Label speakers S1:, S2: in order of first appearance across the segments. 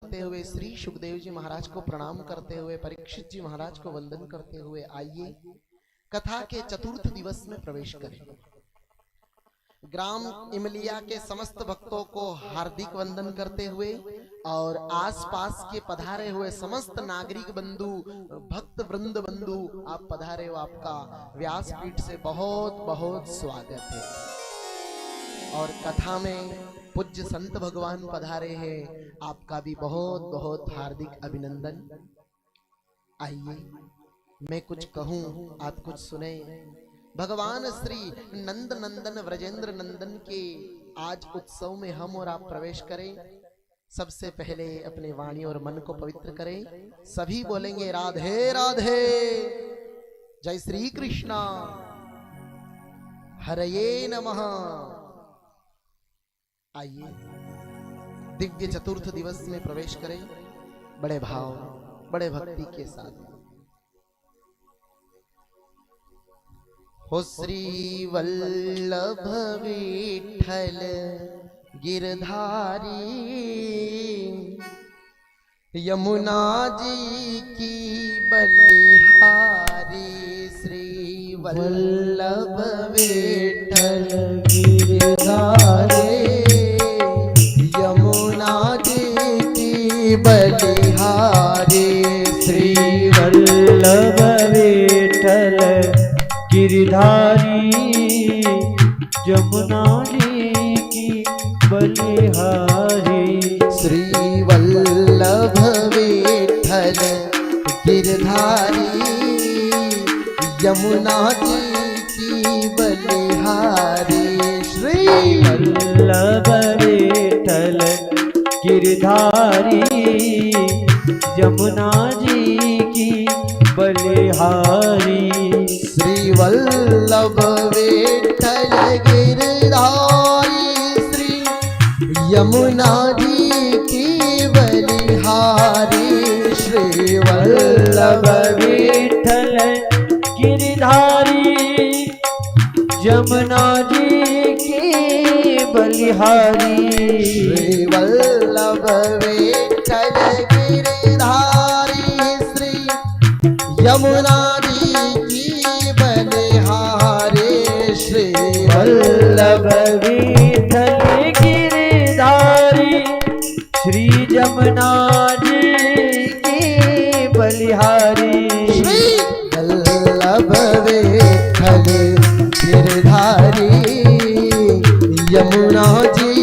S1: करते हुए, श्री सुखदेव जी महाराज को प्रणाम करते हुए, परीक्षित जी महाराज को वंदन करते हुए आइए कथा के चतुर्थ दिवस में प्रवेश करें। ग्राम इमलिया के समस्त भक्तों को हार्दिक वंदन करते हुए और आसपास के पधारे हुए समस्त नागरिक बंधु, भक्त वृंद बंधु, आप पधारे हो, आपका व्यासपीठ से बहुत बहुत स्वागत है। और कथा में पूज्य संत भगवान पधारे हैं, आपका भी बहुत बहुत हार्दिक अभिनंदन। आइए मैं कुछ कहूं, आप कुछ सुने। भगवान श्री नंद नंदन व्रजेंद्र नंदन के आज उत्सव में हम और आप प्रवेश करें। सबसे पहले अपने वाणी और मन को पवित्र करें। सभी बोलेंगे राधे राधे, जय श्री कृष्णा, हरये नमः। आइए दिव्य चतुर्थ दिवस में प्रवेश करें बड़े भाव बड़े भक्ति के साथ। हो श्री वल्लभ विठ्ठल गिरधारी, यमुना जी की बलिहारी। श्री वल्लभ विठ्ठल गिरधारी, यमुना जी की बलिहारी।
S2: श्री वल्लभ विठ्ठल गिरधारी, यमुना जी की बलिहारी।
S1: श्री वल्लभ विठ्ठल गिरधारी, यमुना जी की बलिहारी। श्री
S2: वल्लभ विठ्ठल गिरधारी, यमुना जी की बलिहारी।
S1: श्री वल्लभ विठ्ठल गिरधारी, श्री यमुना जी की बलिहारी। श्री
S2: वल्लभ विठ्ठल गिरधारी, यमुना जी की बलिहारी।
S1: श्री वल्लभ विठ्ठल गिरधारी, श्री यमुना जी की बलिहारी। श्री
S2: वल्लभ विठ्ठल गिरधारी, श्री यमुना जी की बलिहारी।
S1: श्री वल्लभ विठ्ठल गिरधारी, यमुना जी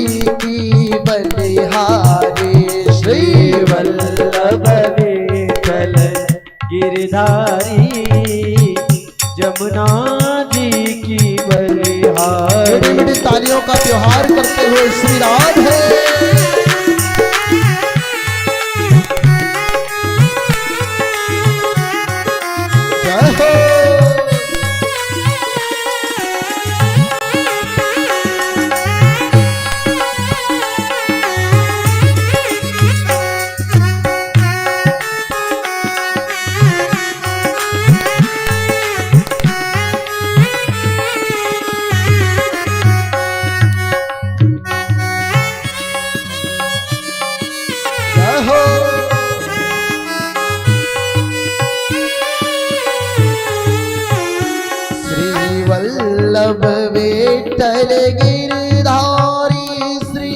S1: की बलिहारी। श्री
S2: वल्लभ विठ्ठल गिरधारी, यमुना जी की बलिहारी।
S1: मिठी तालियों का त्योहार करते हुए श्री राधे। जय हो। श्री वल्लभ विठ्ठल गिरधारी, श्री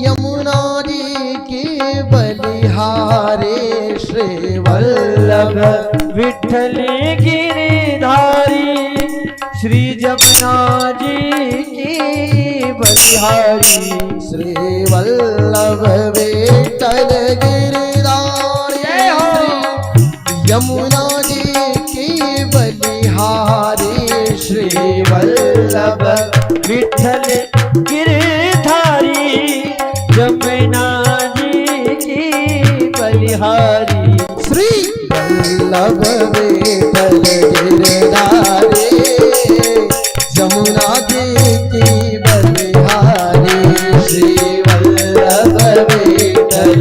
S1: यमुना जी की बलिहारी। श्री
S2: वल्लभ विठ्ठल गिरधारी, श्री यमुना जी की बलिहारी।
S1: श्री वल्लभ विठ्ठल गिरधारी, यमुना जी की बलिहारी। श्री
S2: वल्लभ विठ्ठल गिरधारी, यमुना जी की बलिहारी।
S1: श्री वल्लभ विठ्ठल गिरधारी, यमुना जी की बलिहारी। श्री वल्लभ विठ्ठल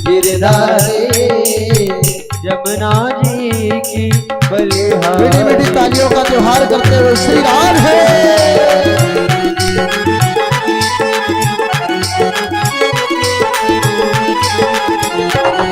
S1: गिरधारी,
S2: यमुना जी की बलिहारी।
S1: मीठी मीठी तालियों का त्योहार करते हुए श्री राधे।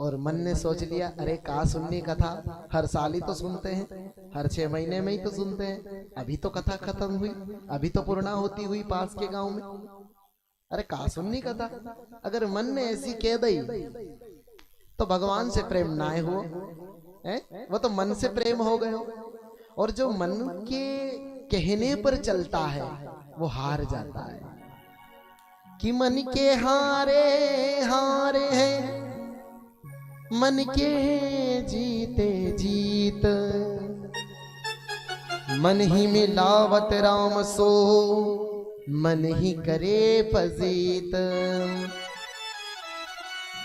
S1: और मन ने सोच लिया, अरे का सुननी कथा, हर साल ही तो सुनते हैं, हर 6 महीने में ही तो सुनते हैं, अभी तो कथा खत्म हुई, अभी तो पूर्णा होती हुई पास के गांव में, अरे का सुननी कथा। अगर मन ने ऐसी कह दी तो भगवान से प्रेम ना हो, वो तो मन से प्रेम हो गए। और जो मन के कहने पर चलता है वो हार जाता है, कि मन के हारे हारे हैं, मन के जीते जीत, मन ही मिलावत राम सो, मन ही करे फजीत।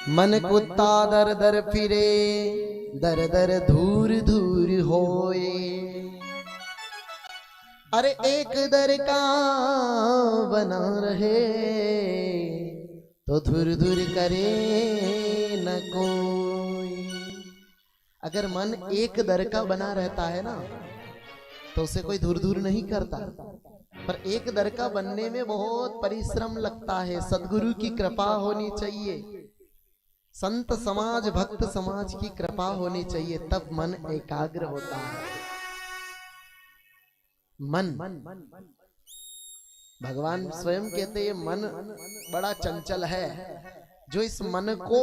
S1: मन कुत्ता दर दर फिरे, दर दर धूर धूर होए। अरे एक दर का बना रहे, तो धुर धुर करे न कोई। अगर मन एक दर का बना रहता है ना, तो उसे कोई धुर धुर नहीं करता, पर एक दर का बनने में बहुत परिश्रम लगता है। सदगुरु की कृपा होनी चाहिए, संत समाज भक्त समाज की कृपा होनी चाहिए, तब मन एकाग्र होता है। मन, भगवान स्वयं कहते हैं मन बड़ा चंचल है, जो इस मन को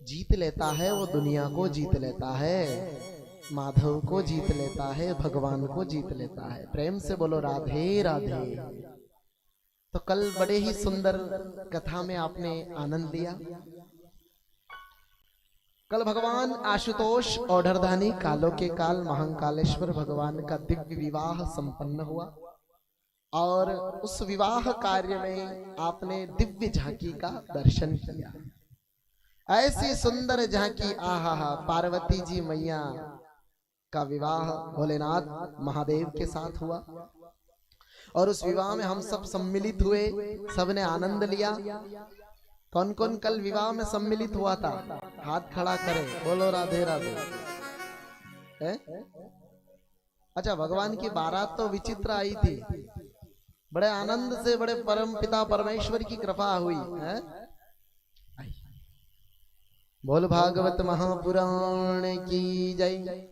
S1: जीत लेता है वो दुनिया को जीत लेता है, माधव को जीत लेता है, भगवान को जीत लेता है। प्रेम से बोलो राधे राधे। तो कल बड़े ही सुंदर कथा में आपने आनंद लिया। कल भगवान आशुतोष औढ़रदानी कालों के काल महाकालेश्वर भगवान का दिव्य विवाह संपन्न हुआ, और उस विवाह कार्य में आपने दिव्य झांकी का दर्शन किया। ऐसी सुंदर झांकी, आहा, पार्वती जी मैया का विवाह भोलेनाथ महादेव के साथ हुआ, और उस विवाह में हम सब सम्मिलित हुए, सबने आनंद लिया। कौन कौन कल विवाह में सम्मिलित हुआ था? हाथ खड़ा करें, बोलो राधे राधे। अच्छा, भगवान की बारात तो विचित्र आई थी, बड़े आनंद से, बड़े परम पिता परमेश्वर की कृपा हुई है। बोल भागवत महापुराण की जय।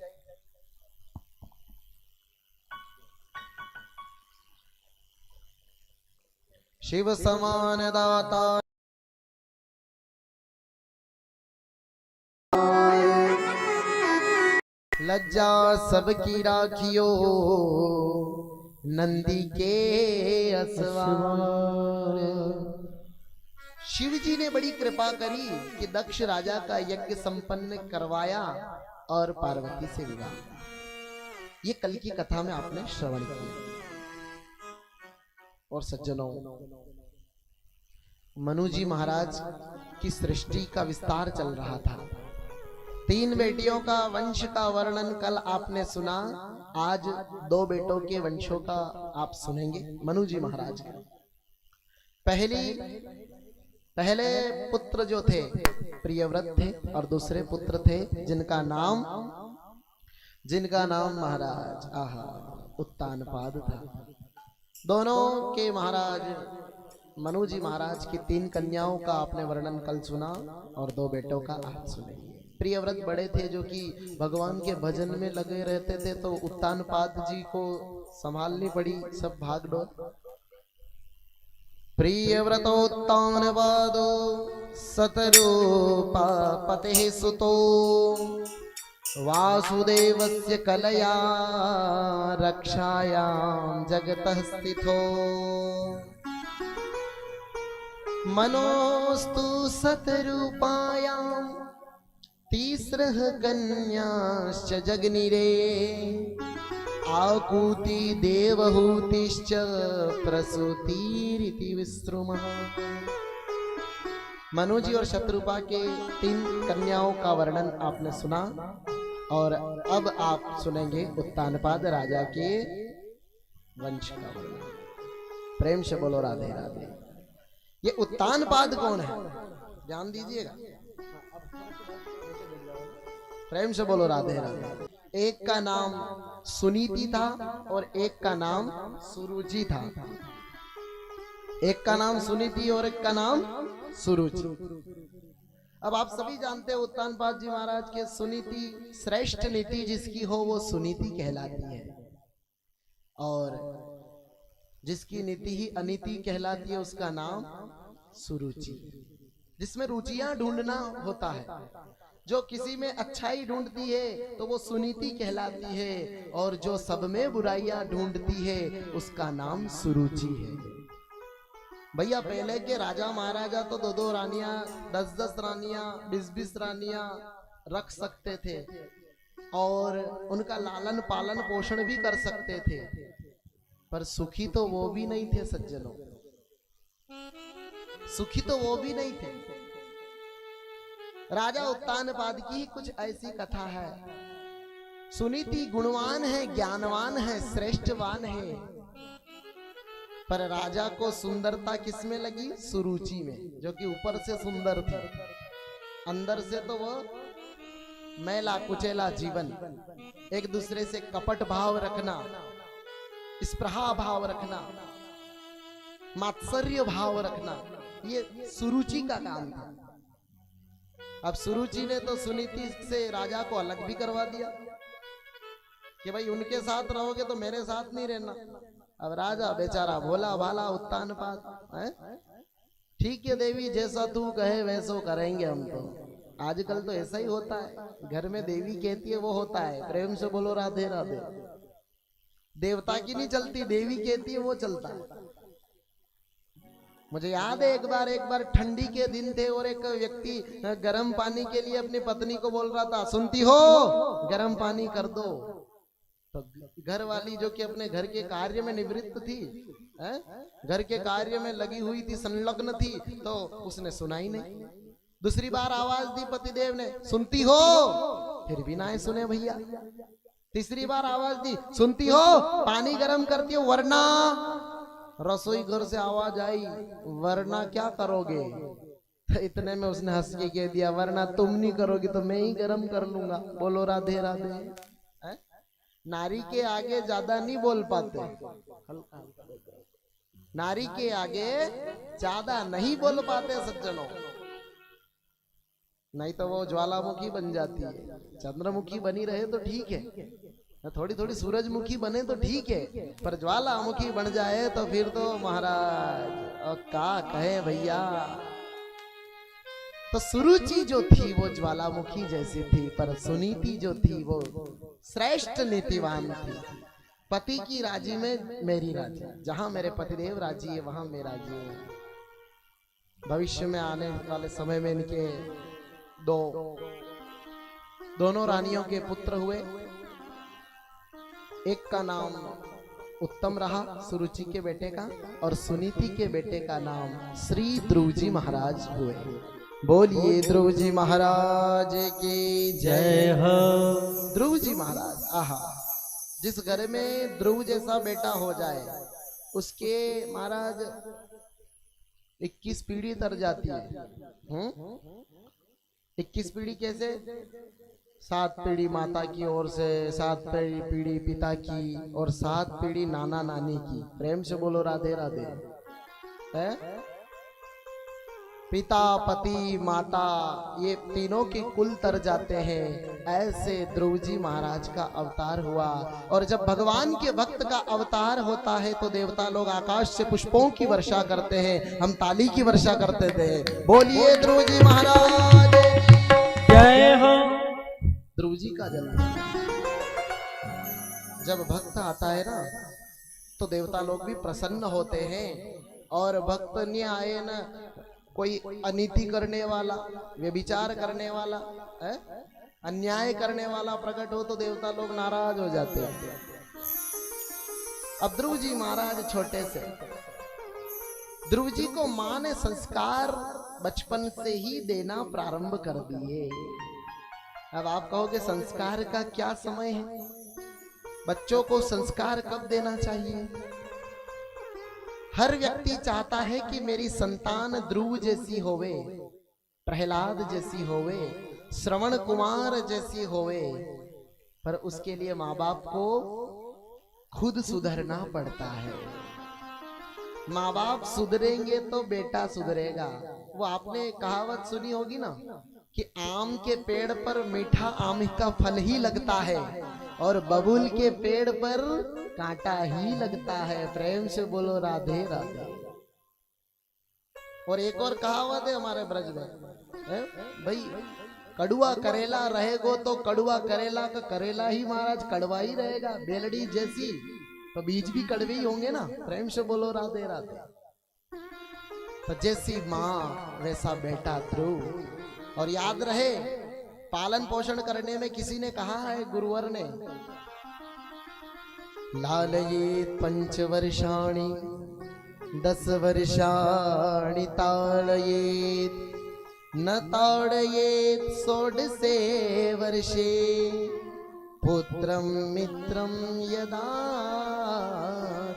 S1: शिव समान दाता लज्जा सबकी राखियो, नंदी के असवार। शिव जी ने बड़ी कृपा करी कि दक्ष राजा का यज्ञ संपन्न करवाया और पार्वती से विवाह। ये कल की कथा में आपने श्रवण किया। और सज्जनों, मनु जी महाराज की सृष्टि का विस्तार चल रहा था। 3 बेटियों का वंश का वर्णन कल आपने सुना, आज 2 बेटों के वंशों का आप सुनेंगे। मनु जी महाराज का पहले पुत्र जो थे प्रियव्रत थे, और दूसरे पुत्र थे जिनका नाम महाराज उत्तानपाद था। दोनों के महाराज मनु जी महाराज की 3 कन्याओं का आपने वर्णन कल सुना, और 2 बेटों का आज सुनेंगे। प्रियव्रत बड़े थे, जो कि भगवान के भजन में लगे रहते थे, तो उत्तानपाद जी को संभालनी पड़ी सब भागदौड़। प्रियव्रतोत्तानपादो सतरूपा पते सुतो, वासुदेवस्य कलया रक्षायां जगतः स्थितो। मनोस्तु सतरूपायां तीस्रः कन्याश्च जगनिरे, आकूति देवहूतिश्च प्रसूतिरिति विश्रुमः। मनु जी और शत्रुपा के 3 कन्याओं का वर्णन आपने सुना, और अब आप सुनेंगे उत्तानपाद राजा के वंश का वर्णन। प्रेम से बोलो राधे राधे। ये उत्तानपाद कौन है, ध्यान दीजिएगा, प्रेम से बोलो राधे राधे। एक का नाम सुनीति था और एक का नाम सुरुचि था। एक का नाम सुनीति और एक का नाम सुरुचि। अब आप सभी जानते हैं उत्तानपाद जी महाराज के सुनीति, श्रेष्ठ नीति जिसकी हो वो सुनीति कहलाती है, और जिसकी नीति ही अनीति कहलाती है उसका नाम सुरुचि। जिसमें रुचियां ढूंढना होता है, जो किसी में अच्छाई ढूंढती है तो वो सुनीति कहलाती है, और जो सब में बुराइयां ढूंढती है उसका नाम सुरुचि है। भैया पहले के राजा महाराजा तो 2-2 रानियां, 10-10 रानियां, 20-20 रानियां रख सकते थे, और उनका लालन पालन पोषण भी कर सकते थे, पर सुखी तो वो भी नहीं थे सज्जनों, सुखी तो वो भी नहीं थे। राजा उत्तानपाद की कुछ ऐसी कथा है। सुनीति गुणवान है, ज्ञानवान है, श्रेष्ठवान है, पर राजा को सुंदरता किसमें लगी? सुरुचि में, जो कि ऊपर से सुंदर थी, अंदर से तो वो मैला कुचेला जीवन, एक दूसरे से कपट भाव रखना, स्पृहा भाव रखना, मात्सर्य भाव रखना, ये सुरुचि का काम था। अब सुरुचि ने तो सुनीति से राजा को अलग भी करवा दिया कि भाई उनके साथ रहोगे तो मेरे साथ नहीं रहना। अब राजा बेचारा भोला भाला उत्तानपाद, ठीक है देवी जैसा तू कहे वैसो करेंगे हम तो। आजकल तो ऐसा ही होता है, घर में देवी कहती है वो होता है। प्रेम से बोलो राधे राधे। देवता की नहीं चलती, देवी कहती है वो चलता है। मुझे याद है एक बार ठंडी के दिन थे और एक व्यक्ति गर्म पानी के लिए अपनी पत्नी को बोल रहा था, सुनती हो गर्म पानी कर दो। तो घर वाली जो कि अपने घर के कार्य में निवृत्त थी, घर के कार्य में लगी हुई थी, संलग्न थी, तो उसने सुना ही नहीं। दूसरी बार आवाज दी पतिदेव ने, सुनती हो, फिर भी ना सुने भैया। तीसरी बार आवाज दी, सुनती हो पानी गर्म करती हो, वरना रसोई घर से आवाज आई, वरना क्या करोगे? तो इतने में उसने हंस के कह दिया, वरना तुम नहीं करोगी तो मैं ही गर्म कर लूंगा। बोलो राधे राधे। नारी के आगे ज्यादा नहीं बोल पाते, नारी के आगे ज्यादा नहीं बोल पाते सज्जनों, नहीं तो वो ज्वालामुखी बन जाती है। चंद्रमुखी बनी रहे तो ठीक है, थोड़ी थोड़ी सूरजमुखी बने तो ठीक है, पर ज्वालामुखी बन जाए तो फिर तो महाराज और क्या कहे भैया। तो सुरुचि जो थी वो ज्वालामुखी जैसी थी, पर सुनीति जो थी वो श्रेष्ठ नीतिवान थी। पति की राजी में मेरी राजी, जहां मेरे पतिदेव राजी है वहां मैं राजी हूं। भविष्य में आने वाले समय में इनके दोनों रानियों के पुत्र हुए। एक का नाम उत्तम रहा सुरुचि के बेटे का, और सुनीति के बेटे का नाम श्री ध्रुव जी महाराज हुए। बोलिए ध्रुव जी महाराज की जय हो। ध्रुव जी महाराज, आहा, जिस घर में ध्रुव जैसा बेटा हो जाए उसके महाराज 21 पीढ़ी तर जाती है। 21 पीढ़ी कैसे? 7 पीढ़ी माता की ओर से, 7 पीढ़ी पिता की, और 7 पीढ़ी नाना नानी की। प्रेम से बोलो राधे राधे। पिता, पति, माता, ये तीनों के कुल तर जाते हैं। ऐसे ध्रुव जी महाराज का अवतार हुआ, और जब भगवान के भक्त का अवतार होता है तो देवता लोग आकाश से पुष्पों की वर्षा करते हैं, हम ताली की वर्षा करते थे। बोलिए ध्रुव जी महाराज जय हो। ध्रुव जी का जन्म, जब भक्त आता है ना तो देवता लोग भी प्रसन्न होते हैं, और भक्त नहीं आए ना कोई अनीति करने वाला, व्यभिचार करने वाला, अन्याय करने वाला प्रकट हो तो देवता लोग नाराज हो जाते हैं। अब ध्रुव जी महाराज छोटे से, ध्रुव जी को मां ने संस्कार बचपन से ही देना प्रारंभ कर दिए। अब आप कहोगे संस्कार का क्या समय है? बच्चों को संस्कार कब देना चाहिए? हर व्यक्ति चाहता है कि मेरी संतान ध्रुव जैसी होवे, प्रहलाद जैसी होवे, श्रवण कुमार जैसी होवे, पर उसके लिए माँ बाप को खुद सुधरना पड़ता है। माँ बाप सुधरेंगे तो बेटा सुधरेगा। वो आपने कहावत सुनी होगी ना, कि आम के पेड़ पर मीठा आम का फल ही लगता है और बबूल के पेड़ पर कांटा ही लगता है। प्रेम से बोलो राधे राधे। और एक और कहावत है हमारे ब्रज में, भाई कड़ुआ करेला रहेगो तो कड़ुआ करेला का करेला ही महाराज कड़वा ही रहेगा। बेलड़ी जैसी तो बीज भी कड़वे ही होंगे ना। प्रेम से बोलो राधे राधे। तो जैसी माँ वैसा बेटा ध्रुव। और याद रहे, पालन पोषण करने में किसी ने कहा है, गुरुवर ने, लालयेत पंचवर्षाणि 10 वर्षाणि ताड़येत न ताड़येत 16 वर्षे पुत्रं मित्रं यदा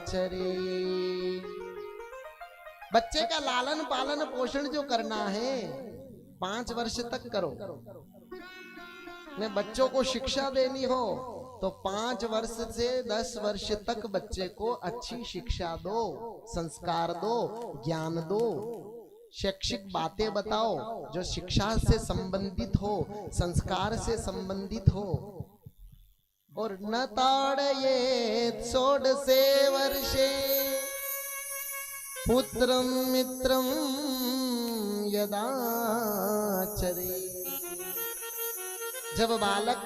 S1: चरे। बच्चे का लालन पालन पोषण जो करना है 5 वर्ष तक करो। में बच्चों को शिक्षा देनी हो तो 5 वर्ष से 10 वर्ष तक बच्चे को अच्छी शिक्षा दो, संस्कार दो, ज्ञान दो, शैक्षिक बातें बताओ जो शिक्षा से संबंधित हो, संस्कार से संबंधित हो। और न ताड़येत 16 वर्षे पुत्रं मित्रं यदा चरे। जब बालक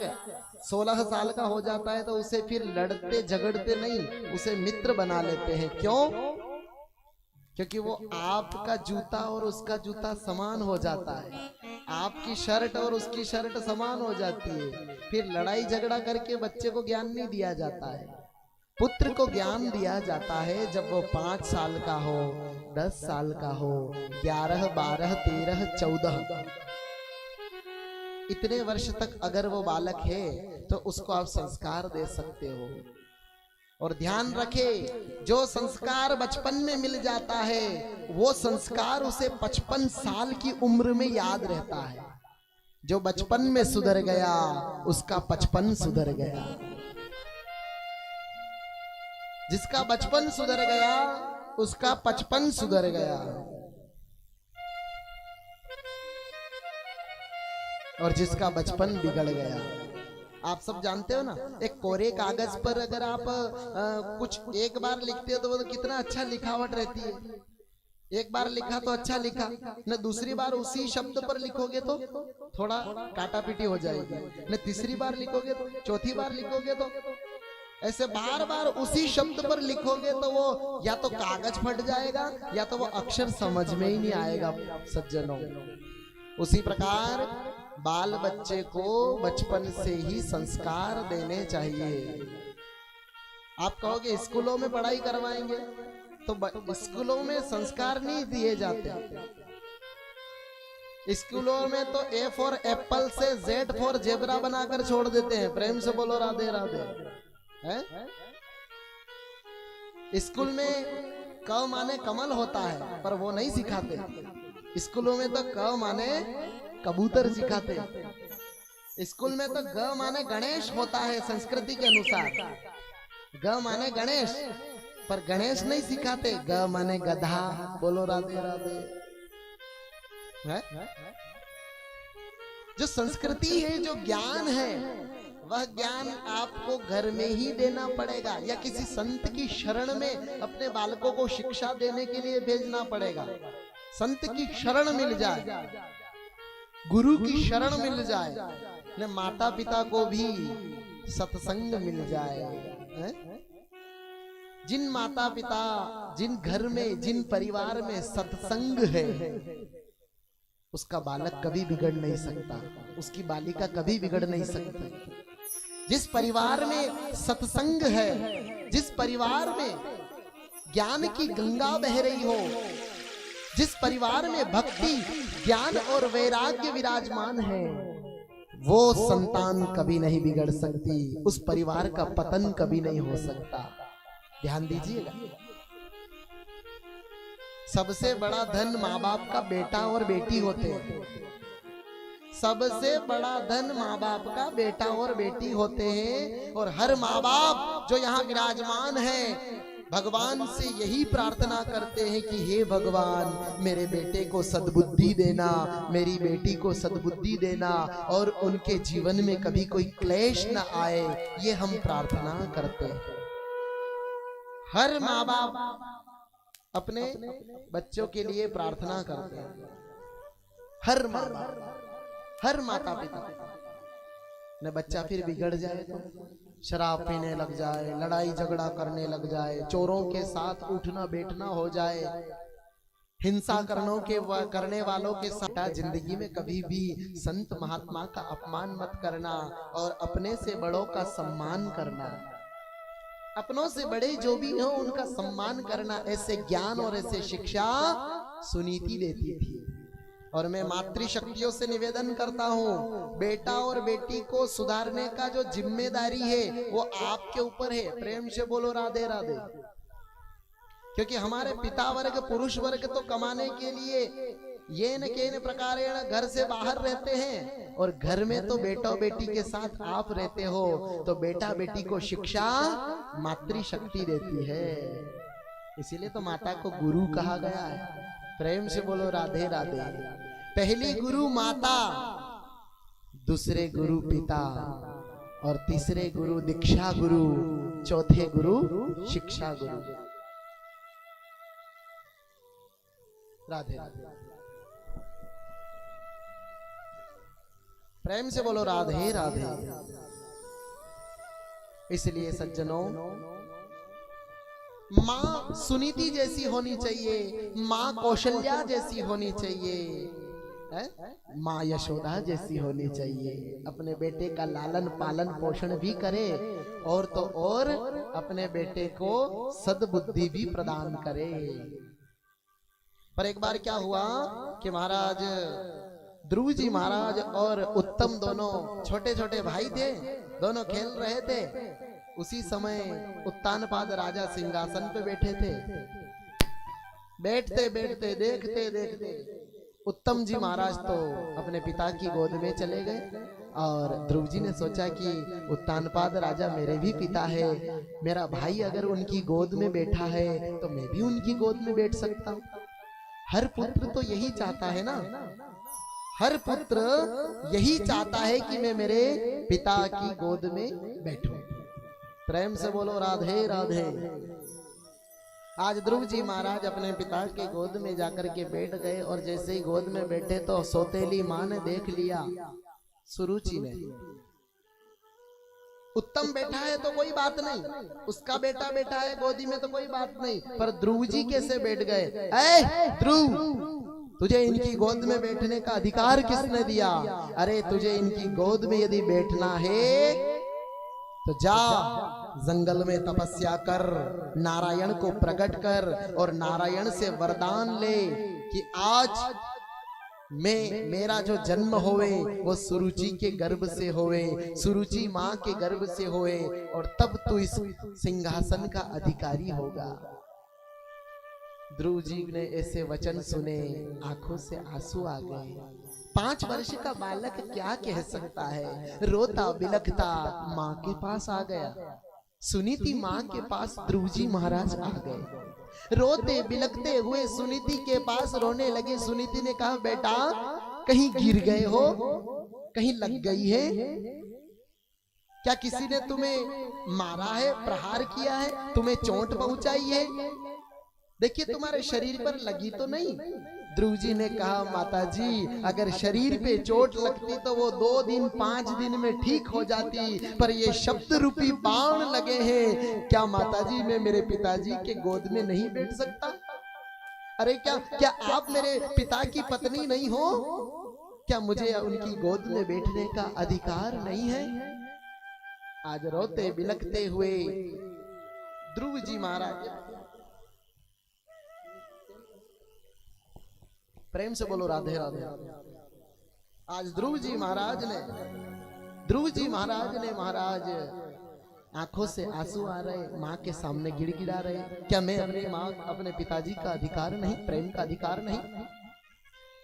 S1: 16 साल का हो जाता है तो उसे फिर लड़ते झगड़ते नहीं, उसे मित्र बना लेते हैं। क्यों? क्योंकि वो आपका जूता और उसका जूता समान हो जाता है, आपकी शर्ट और उसकी शर्ट समान हो जाती है। फिर लड़ाई झगड़ा करके बच्चे को ज्ञान नहीं दिया जाता है। पुत्र को ज्ञान दिया जाता है जब वो 5 साल का हो, 10 साल का हो, 11, 12, 13, 14 इतने वर्ष तक अगर वो बालक है तो उसको आप संस्कार दे सकते हो। और ध्यान रखे, जो संस्कार बचपन में मिल जाता है वो संस्कार उसे 55 साल की उम्र में याद रहता है। जो बचपन में सुधर गया उसका 55 सुधर गया। जिसका बचपन सुधर गया उसका 55 सुधर गया। और जिसका बचपन बिगड़ गया, आप सब जानते हो ना, एक कोरे कागज पर अगर आप कुछ एक बार लिखते हो तो वो तो कितना अच्छा लिखावट रहती है। एक बार लिखा तो अच्छा लिखा, न दूसरी बार उसी शब्द पर लिखोगे तो थोड़ा काटा पीटी हो जाएगी, न तीसरी बार लिखोगे तो, चौथी बार लिखोगे तो, ऐसे बार बार उसी शब्द पर लिखोगे तो वो या तो कागज फट जाएगा या तो वो अक्षर समझ में ही नहीं आएगा सज्जनों। उसी प्रकार बाल बच्चे को बचपन से ही संस्कार देने चाहिए। आप कहोगे स्कूलों में पढ़ाई करवाएंगे, तो स्कूलों में संस्कार नहीं दिए जाते। स्कूलों में तो A फॉर एप्पल से Z फॉर जेब्रा बनाकर छोड़ देते हैं। प्रेम से बोलो राधे राधे। स्कूल में क माने कमल होता है पर वो नहीं सिखाते। स्कूलों में तो क माने कबूतर सिखाते। स्कूल में तो ग माने गणेश होता है संस्कृति के अनुसार। ग माने गणेश पर गणेश नहीं सिखाते। ग माने गधा। बोलो राधे राधे। जो संस्कृति है, जो ज्ञान है, वह ज्ञान आपको घर में ही देना पड़ेगा या किसी संत की शरण में अपने बालकों को शिक्षा देने के लिए भेजना पड़ेगा। संत की शरण मिल जाए, गुरु की शरण मिल जाए, न माता पिता को भी सत्संग मिल जाए। जिन माता पिता, जिन घर में, जिन परिवार में सत्संग है, उसका बालक कभी बिगड़ नहीं सकता, उसकी बालिका कभी बिगड़ नहीं सकती। जिस परिवार में सत्संग है, जिस परिवार में ज्ञान की गंगा बह रही हो, जिस परिवार में भक्ति, ज्ञान और वैराग्य विराजमान है, वो संतान कभी नहीं बिगड़ सकती, उस परिवार का पतन कभी नहीं हो सकता। ध्यान दीजिएगा। सबसे बड़ा धन माँ बाप का बेटा और बेटी होते हैं। सबसे बड़ा धन माँ बाप का बेटा और बेटी होते हैं। और हर माँ बाप जो यहाँ विराजमान है, भगवान से यही प्रार्थना करते हैं कि हे भगवान मेरे बेटे को सद्बुद्धि देना, मेरी बेटी को सद्बुद्धि देना और उनके जीवन में कभी कोई क्लेश न आए, ये हम प्रार्थना करते हैं। हर माँ बाप अपने बच्चों के लिए प्रार्थना करते हैं, हर माँ बाप, हर माता पिता। न बच्चा फिर बिगड़ जाए तो शराब पीने लग जाए, लड़ाई झगड़ा करने लग जाए, चोरों के साथ उठना बैठना हो जाए, हिंसा करने वालों के साथ। जिंदगी में कभी भी संत महात्मा का अपमान मत करना और अपने से बड़ों का सम्मान करना, अपनों से बड़े जो भी हो उनका सम्मान करना। ऐसे ज्ञान और ऐसे शिक्षा सुनीति देती थी। और मैं मातृशक्तियों से निवेदन करता हूँ, बेटा और बेटी को सुधारने का जो जिम्मेदारी है वो आपके ऊपर है। प्रेम से बोलो राधे राधे। क्योंकि हमारे पिता वर्ग, पुरुष वर्ग तो कमाने के लिए ये न केन प्रकारेण घर से बाहर रहते हैं, और घर में तो बेटा बेटी के साथ आप रहते हो। तो बेटा बेटी को शिक्षा मातृशक्ति देती है, इसीलिए तो माता को गुरु कहा गया है। प्रेम से बोलो राधे राधे। पहली गुरु माता, दूसरे गुरु पिता, और तीसरे गुरु दीक्षा गुरु, चौथे गुरु शिक्षा गुरु। राधे राधे। प्रेम से बोलो राधे राधे। इसलिए सज्जनों, माँ सुनीति जैसी होनी चाहिए, माँ कौशल्या जैसी होनी चाहिए, माँ यशोदा जैसी होनी चाहिए। अपने बेटे का लालन पालन पोषण भी करे और तो और अपने बेटे को सद्बुद्धि भी प्रदान करे। पर एक बार क्या हुआ कि महाराज ध्रुव जी महाराज और उत्तम दोनों छोटे छोटे भाई थे, दोनों खेल रहे थे। उसी समय उत्तानपाद राजा सिंहासन पे बैठे थे। बैठते बैठते देखते देखते उत्तम जी महाराज तो अपने पिता की गोद में चले गए, और ध्रुव जी ने सोचा कि उत्तानपाद राजा मेरे भी पिता है, मेरा भाई अगर उनकी गोद में बैठा है तो मैं भी उनकी गोद में बैठ सकता हूँ। हर पुत्र तो यही चाहता है ना, हर पुत्र यही चाहता है कि मैं मेरे पिता की गोद में बैठूं। प्रेम से बोलो राधे राधे। आज ध्रुव जी महाराज अपने पिता के गोद में जाकर के बैठ गए, और जैसे ही गोद में बैठे तो सौतेली माँ ने देख लिया, सुरुचि ने। उत्तम बैठा है तो कोई बात नहीं, उसका बेटा बैठा है गोदी में तो कोई बात नहीं, पर ध्रुव जी कैसे बैठ गए? ऐ ध्रुव, तुझे इनकी गोद में बैठने का अधिकार किसने दिया? अरे तुझे इनकी गोद में यदि बैठना है तो जा जंगल में तपस्या कर, नारायण को प्रकट कर और नारायण से वरदान ले कि आज मेरा जो जन्म होवे वो सुरुचि के गर्भ से होवे, सुरुचि माँ के गर्भ से होवे, और तब तू इस सिंहासन का अधिकारी होगा। ध्रुव जी ने ऐसे वचन सुने, आंखों से आंसू आ गए। 5 वर्ष का बालक क्या कह सकता है? रोता बिलखता माँ के पास आ गया। सुनीति माँ के पास ध्रुव जी महाराज आ गए। रोते बिलखते हुए सुनीति के पास रोने लगे। सुनीति ने कहा, बेटा कहीं गिर गए हो, कहीं लग गई है क्या? किसी ने तुम्हें मारा है, प्रहार किया है, तुम्हें चोट पहुंचाई है? देखिए तुम्हारे शरीर पर लगी तो नहीं? ध्रुव जी ने कहा, माता जी अगर शरीर पे चोट लगती तो वो 2 दिन 5 दिन में ठीक हो जाती, पर ये शब्द रूपी बाण लगे हैं। क्या माता जी मैं मेरे पिताजी के गोद में नहीं बैठ सकता? अरे क्या आप मेरे पिता की पत्नी नहीं हो? क्या मुझे उनकी गोद में बैठने का अधिकार नहीं है? आज रोते बिलखते हुए ध्रुव जी महाराज, प्रेम से बोलो राधे राधे। आज ध्रुव जी महाराज ने महाराज आंखों से आंसू आ रहे, माँ के सामने गिड़गिड़ा रहे। क्या मैं अपनी माँ, अपने पिताजी का अधिकार नहीं, प्रेम का अधिकार नहीं?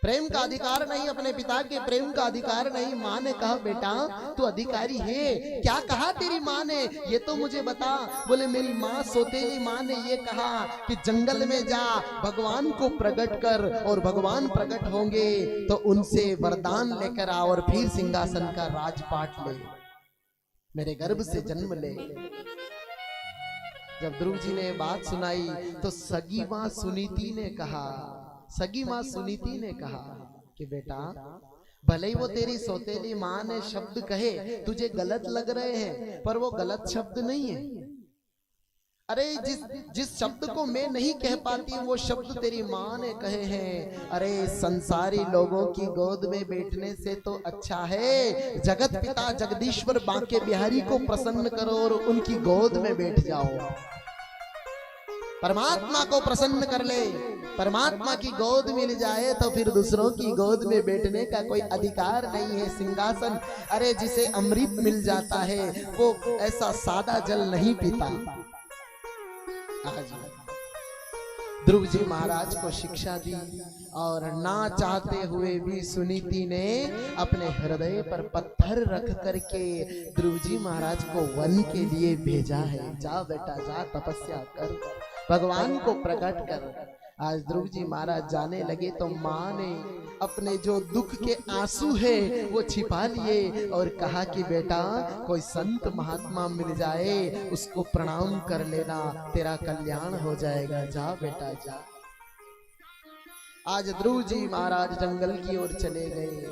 S1: प्रेम का अधिकार नहीं, अपने पिता के प्रेम का अधिकार नहीं। माँ ने कहा बेटा तू अधिकारी है। क्या कहा तेरी माँ ने, ये तो मुझे बता। बोले मेरी माँ सौतेली माँ ने ये कहा कि जंगल में जा, भगवान को प्रकट कर, और भगवान प्रकट होंगे तो उनसे वरदान लेकर आ और फिर सिंहासन का राजपाट ले, मेरे गर्भ से जन्म ले। जब ध्रुव जी ने बात सुनाई तो सगी माँ सुनीति ने कहा, सगी माँ सुनीति ने कहा कि बेटा भले ही वो तेरी सौतेली माँ ने शब्द कहे तुझे गलत लग रहे हैं, पर वो गलत शब्द नहीं है। अरे जिस शब्द को मैं नहीं कह पाती वो शब्द तेरी माँ ने कहे हैं। अरे संसारी लोगों की गोद में बैठने से तो अच्छा है जगत पिता जगदीश्वर बांके बिहारी को प्रसन्न करो और उनकी गोद में बैठ जाओ। परमात्मा को प्रसन्न कर ले, परमात्मा की गोद मिल जाए तो फिर दूसरों की गोद में बैठने का कोई अधिकार नहीं है। सिंहासन, अरे जिसे अमृत मिल जाता है वो ऐसा सादा जल नहीं पीता। आज ध्रुव जी महाराज को शिक्षा दी और ना चाहते हुए भी सुनीति ने अपने हृदय पर पत्थर रख करके ध्रुव जी महाराज को वन के लिए भेजा है। जा बेटा जा, तपस्या कर, भगवान को प्रकट कर। आज ध्रुव जी महाराज जाने लगे तो माँ ने अपने जो दुख के आंसू है वो छिपा लिए और कहा कि बेटा कोई संत महात्मा मिल जाए उसको प्रणाम कर लेना, तेरा कल्याण हो जाएगा। जा बेटा जा। आज ध्रुव जी महाराज जंगल की ओर चले गए।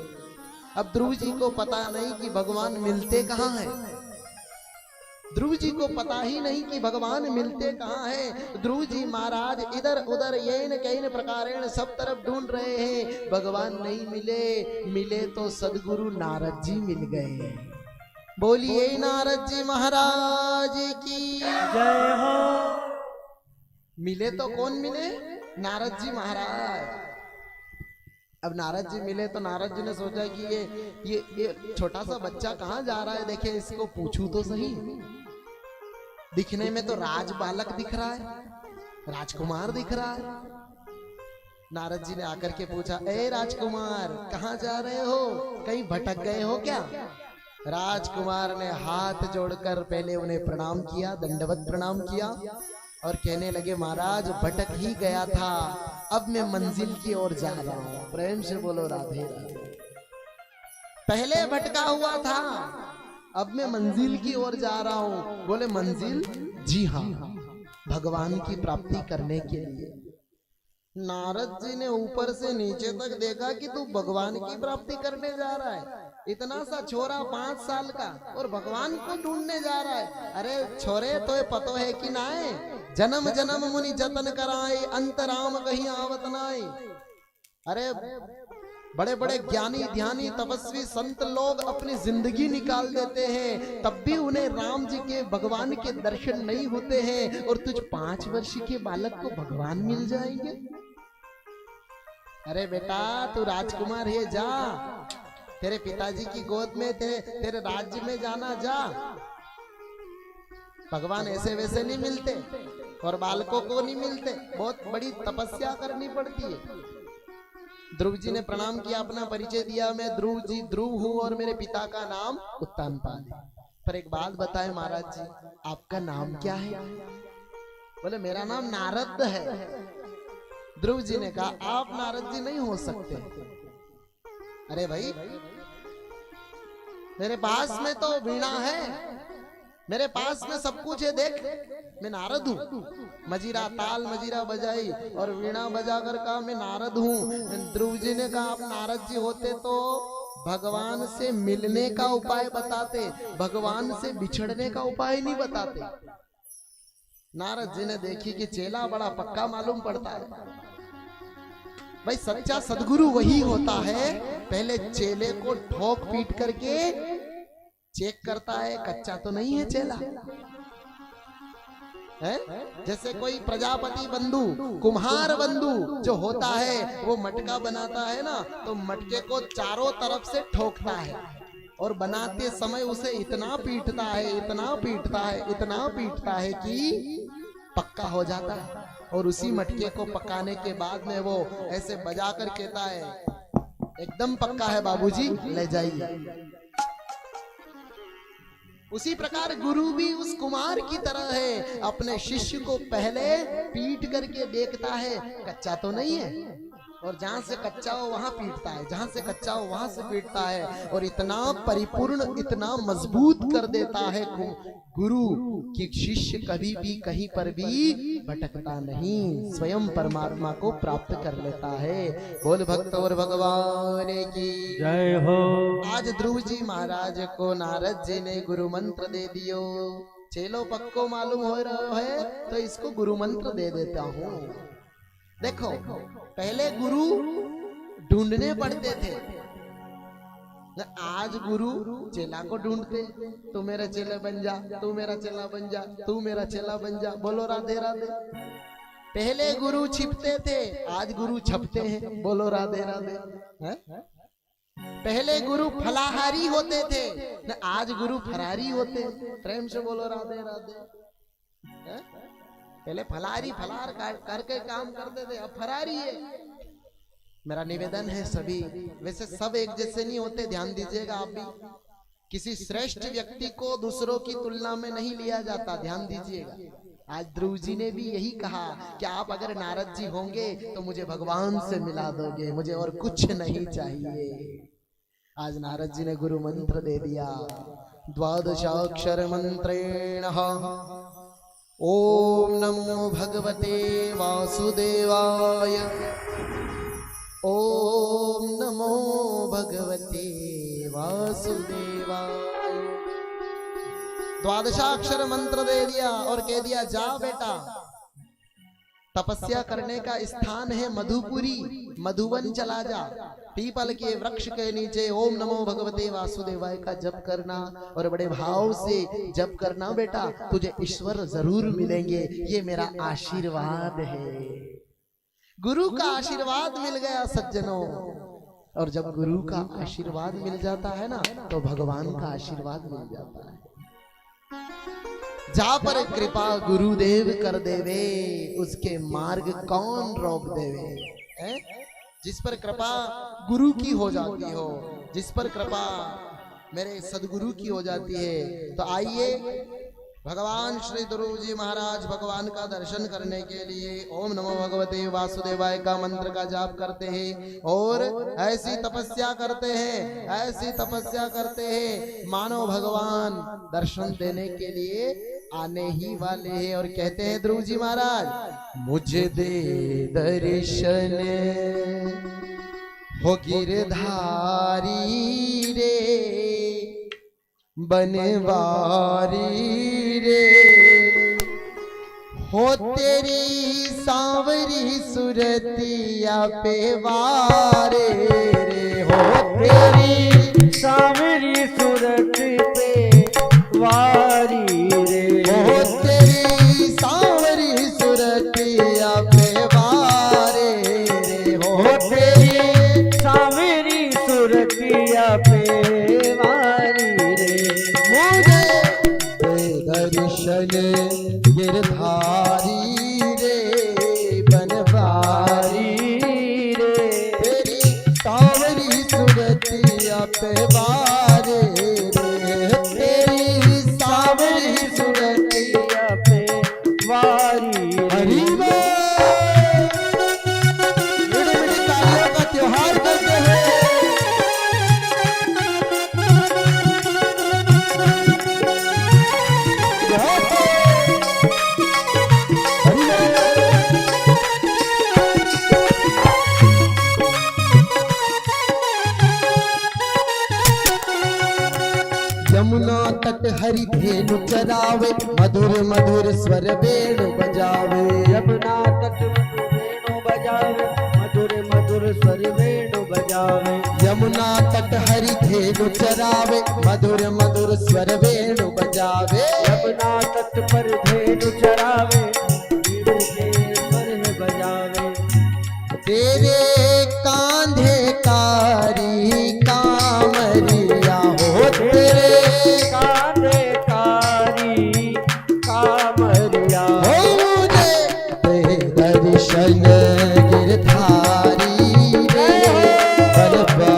S1: अब ध्रुव जी को पता नहीं कि भगवान मिलते कहाँ हैं। ध्रुव जी को पता ही नहीं कि भगवान मिलते कहाँ हैं। ध्रुव जी महाराज इधर उधर येन कैन प्रकारेण सब तरफ ढूंढ रहे हैं, भगवान नहीं मिले। मिले तो सदगुरु नारद जी मिल गए। बोलिए नारद जी महाराज की
S3: जय हो।
S1: मिले तो कौन मिले? नारद जी महाराज। अब नारद जी मिले तो नारद जी ने सोचा कि ये छोटा सा बच्चा कहाँ जा रहा है, देखे इसको पूछूं तो सही। दिखने में तो राज बालक दिख रहा है, राजकुमार दिख रहा है। नारद जी ने आकर के पूछा, ए राजकुमार कहाँ जा रहे हो, कहीं भटक गए हो क्या? राजकुमार ने हाथ जोड़कर पहले उन्हें प्रणाम किया, दंडवत प्रणाम किया और कहने लगे महाराज भटक ही गया था, अब मैं मंजिल की ओर जा रहा हूं। प्रेम से बोलो राधे राधे। पहले भटका हुआ था, अब मैं मंजिल की ओर जा रहा हूं। बोले मंजिल? जी हाँ, भगवान की प्राप्ति करने के लिए। नारद जी ने ऊपर से नीचे तक देखा कि तू भगवान की प्राप्ति करने जा रहा है। इतना सा छोरा 5 साल का और भगवान को ढूंढने जा रहा है। अरे छोरे तो ये पतो है कि ना है, जन्म जन्म मुनि जतन कराए, अंतराम कहीं आवत नाए। अरे बड़े बड़े ज्ञानी ध्यानी तपस्वी संत लोग अपनी जिंदगी निकाल देते हैं, तब भी उन्हें राम जी के भगवान के दर्शन नहीं होते हैं, और तुझ 5 वर्ष के बालक को भगवान मिल जाएंगे। अरे बेटा तू राजकुमार है, जा तेरे पिताजी की गोद में तेरे राज्य में जाना, जा। भगवान ऐसे वैसे नहीं मिलते और बालकों को नहीं मिलते, बहुत बड़ी तपस्या करनी पड़ती है। ध्रुव जी ने प्रणाम किया, अपना परिचय दिया, मैं ध्रुव जी ध्रुव हूं और मेरे पिता का नाम उत्तानपाद है। पर एक बात बताएं महाराज जी, आपका नाम क्या है? बोले मेरा नाम नारद है। ध्रुव जी ने कहा आप नारद जी नहीं हो सकते। अरे भाई मेरे पास में तो वीणा है, मेरे पास में सब कुछ है, देख मैं नारद हूँ। मजीरा ताल मजीरा बजाई और वीणा बजाकर कहा मैं नारद हूँ। ध्रुव जी ने कहा आप नारद जी होते तो भगवान से मिलने का उपाय बताते, भगवान से बिछड़ने का उपाय नहीं बताते। नारद जी ने देखी कि चेला बड़ा पक्का मालूम पड़ता है। भाई सच्चा सदगुरु वही होता है, पहले चेले को ठोक पीट करके चेक करता है कच्चा तो नहीं है चेला है। जैसे कोई प्रजापति बंधु, कुम्हार बंधु जो होता है वो मटका बनाता है ना, तो मटके को चारों तरफ से ठोकता है और बनाते समय उसे इतना पीटता है, इतना पीटता है, इतना पीटता है कि पक्का हो जाता है। और उसी मटके को पकाने के बाद में वो ऐसे बजा कर कहता है एकदम पक्का है बाबूजी, ले जाइए। उसी प्रकार गुरु भी उस कुमार की तरह है, अपने शिष्य को पहले पीट करके देखता है, कच्चा तो नहीं है, और जहां से कच्चा हो वहां पीटता है, जहां से कच्चा हो वहां से पीटता है, और इतना परिपूर्ण, इतना मजबूत कर देता है गुरु कि शिष्य कभी भी कहीं पर भी भटकता नहीं, स्वयं परमात्मा को प्राप्त कर लेता है। बोल भक्त और भगवान की
S3: जय हो।
S1: आज ध्रुव जी महाराज को नारद जी ने गुरु मंत्र दे दियो। चेलो पक्को मालूम हो रहा है तो इसको गुरु मंत्र दे देता हूँ। देखो, पहले गुरु ढूंढने पड़ते थे, आज गुरु चेला को ढूंढते, तू मेरा चेला बन जा, तू मेरा चेला बन जा, तू मेरा चेला बन जा। बोलो राधे राधे। पहले गुरु छिपते थे, आज गुरु छपते हैं। बोलो राधे राधे। है? पहले गुरु फलाहारी होते थे, आज गुरु फरारी होते। प्रेम से बोलो राधे राधे। है? पहले फलाहारी फलार करके काम करते थे, अब फरारी है। मेरा निवेदन है सभी, वैसे सब एक जैसे नहीं होते, ध्यान दीजिएगा आप भी। किसी श्रेष्ठ व्यक्ति को दूसरों की तुलना में नहीं लिया जाता, ध्यान दीजिएगा। आज ध्रुव जी ने भी यही कहा कि आप अगर नारद जी होंगे तो मुझे भगवान से मिला दोगे, मुझे और कुछ नहीं चाहिए। आज नारद जी ने गुरु मंत्र दे दिया। द्वादशाक्षर मंत्रेण ओम नमो भगवते वासुदेवाय, ओम नमो भगवते वासुदेवाय। द्वादशाक्षर मंत्र दे दिया और कह दिया, जा बेटा, तपस्या करने का स्थान है मधुपुरी, मधुवन चला जा, पीपल के वृक्ष के नीचे ओम नमो भगवते वासुदेवाय का जप करना, और बड़े भाव से जप करना बेटा, तुझे ईश्वर जरूर मिलेंगे, ये मेरा आशीर्वाद है। गुरु का आशीर्वाद मिल गया सज्जनों, और जब गुरु का आशीर्वाद मिल जाता है ना, तो भगवान का आशीर्वाद मिल जाता है। जा पर कृपा गुरुदेव कर देवे, उसके मार्ग कौन रोक देवे। है? जिस पर कृपा गुरु की हो जाती हो, जिस पर कृपा मेरे सदगुरु की हो जाती है, तो आइए भगवान श्री ध्रुव जी महाराज भगवान का दर्शन करने के लिए ओम नमो भगवते वासुदेवाय का मंत्र का जाप करते हैं, और ऐसी तपस्या करते हैं, ऐसी तपस्या करते हैं मानो भगवान दर्शन देने के लिए आने ही वाले हैं। और कहते हैं ध्रुव जी महाराज, मुझे दे दर्शन हो गिरधारी रे, बनवारी रे, हो तेरी सांवरी सुरतिया पे वारे रे, हो तेरी
S3: सांवरी सूरत पे वारी रे,
S1: हो तेरी सांवरी सुरतिया पे वारे रे, हो तेरी
S3: सांवरी सूरतिया पे वारी रे,
S1: मुझे दर्शन गिरधारी रे, बनवारी
S3: रे,
S1: तेरी सांवरी सुरतिया पे वारे रे, तेरी सांवरी सुरतिया
S3: पे वारी
S1: हरि तालियों का त्योहार करते हैं। यमुना तट हरि धेनु चरावे, मधुर मधुर स्वर वेणु बजावे।
S3: यमुना तट वेणु बजावे, मधुर मधुर स्वर वेणु बजावे।
S1: यमुना तट हरि धेनु चरावे, मधुर मधुर स्वर वेणु बजावे।
S3: यमुना तट पर धेनु चरावे, वेणु के स्वर बजावे।
S1: तेरे कांधे कारी कामरिया हो, तेरे
S3: कांधे कारी कामरिया
S1: हो, मुझे दर्शन गिरधारी रे, बनवा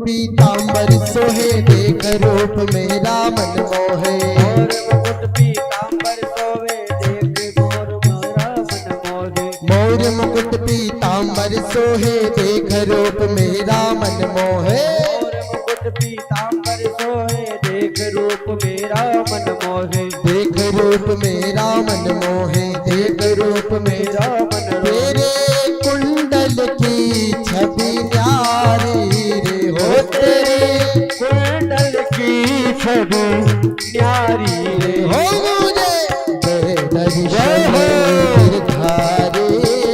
S2: पीतांबर सोहे देख रूप मेरा मन मोहे।
S3: मोर मुकुट पीतांबर सोवे देख मोर मेरा मन मोहे।
S2: मोर मुकुट पीतांबर सोहे देख रूप मेरा मन मोहे।
S3: मोर मुकुट पीतांबर सोहे देख रूप मेरा मन मोहे।
S2: देख रूप मेरा मन मोहे, देख रूप मेरा
S3: मन
S2: तेरे कुंडल की छवि न्यारी रे हो तेरे
S3: कुंडल की छवि न्यारी रे
S2: हो मुझे दर्शन गिरधारी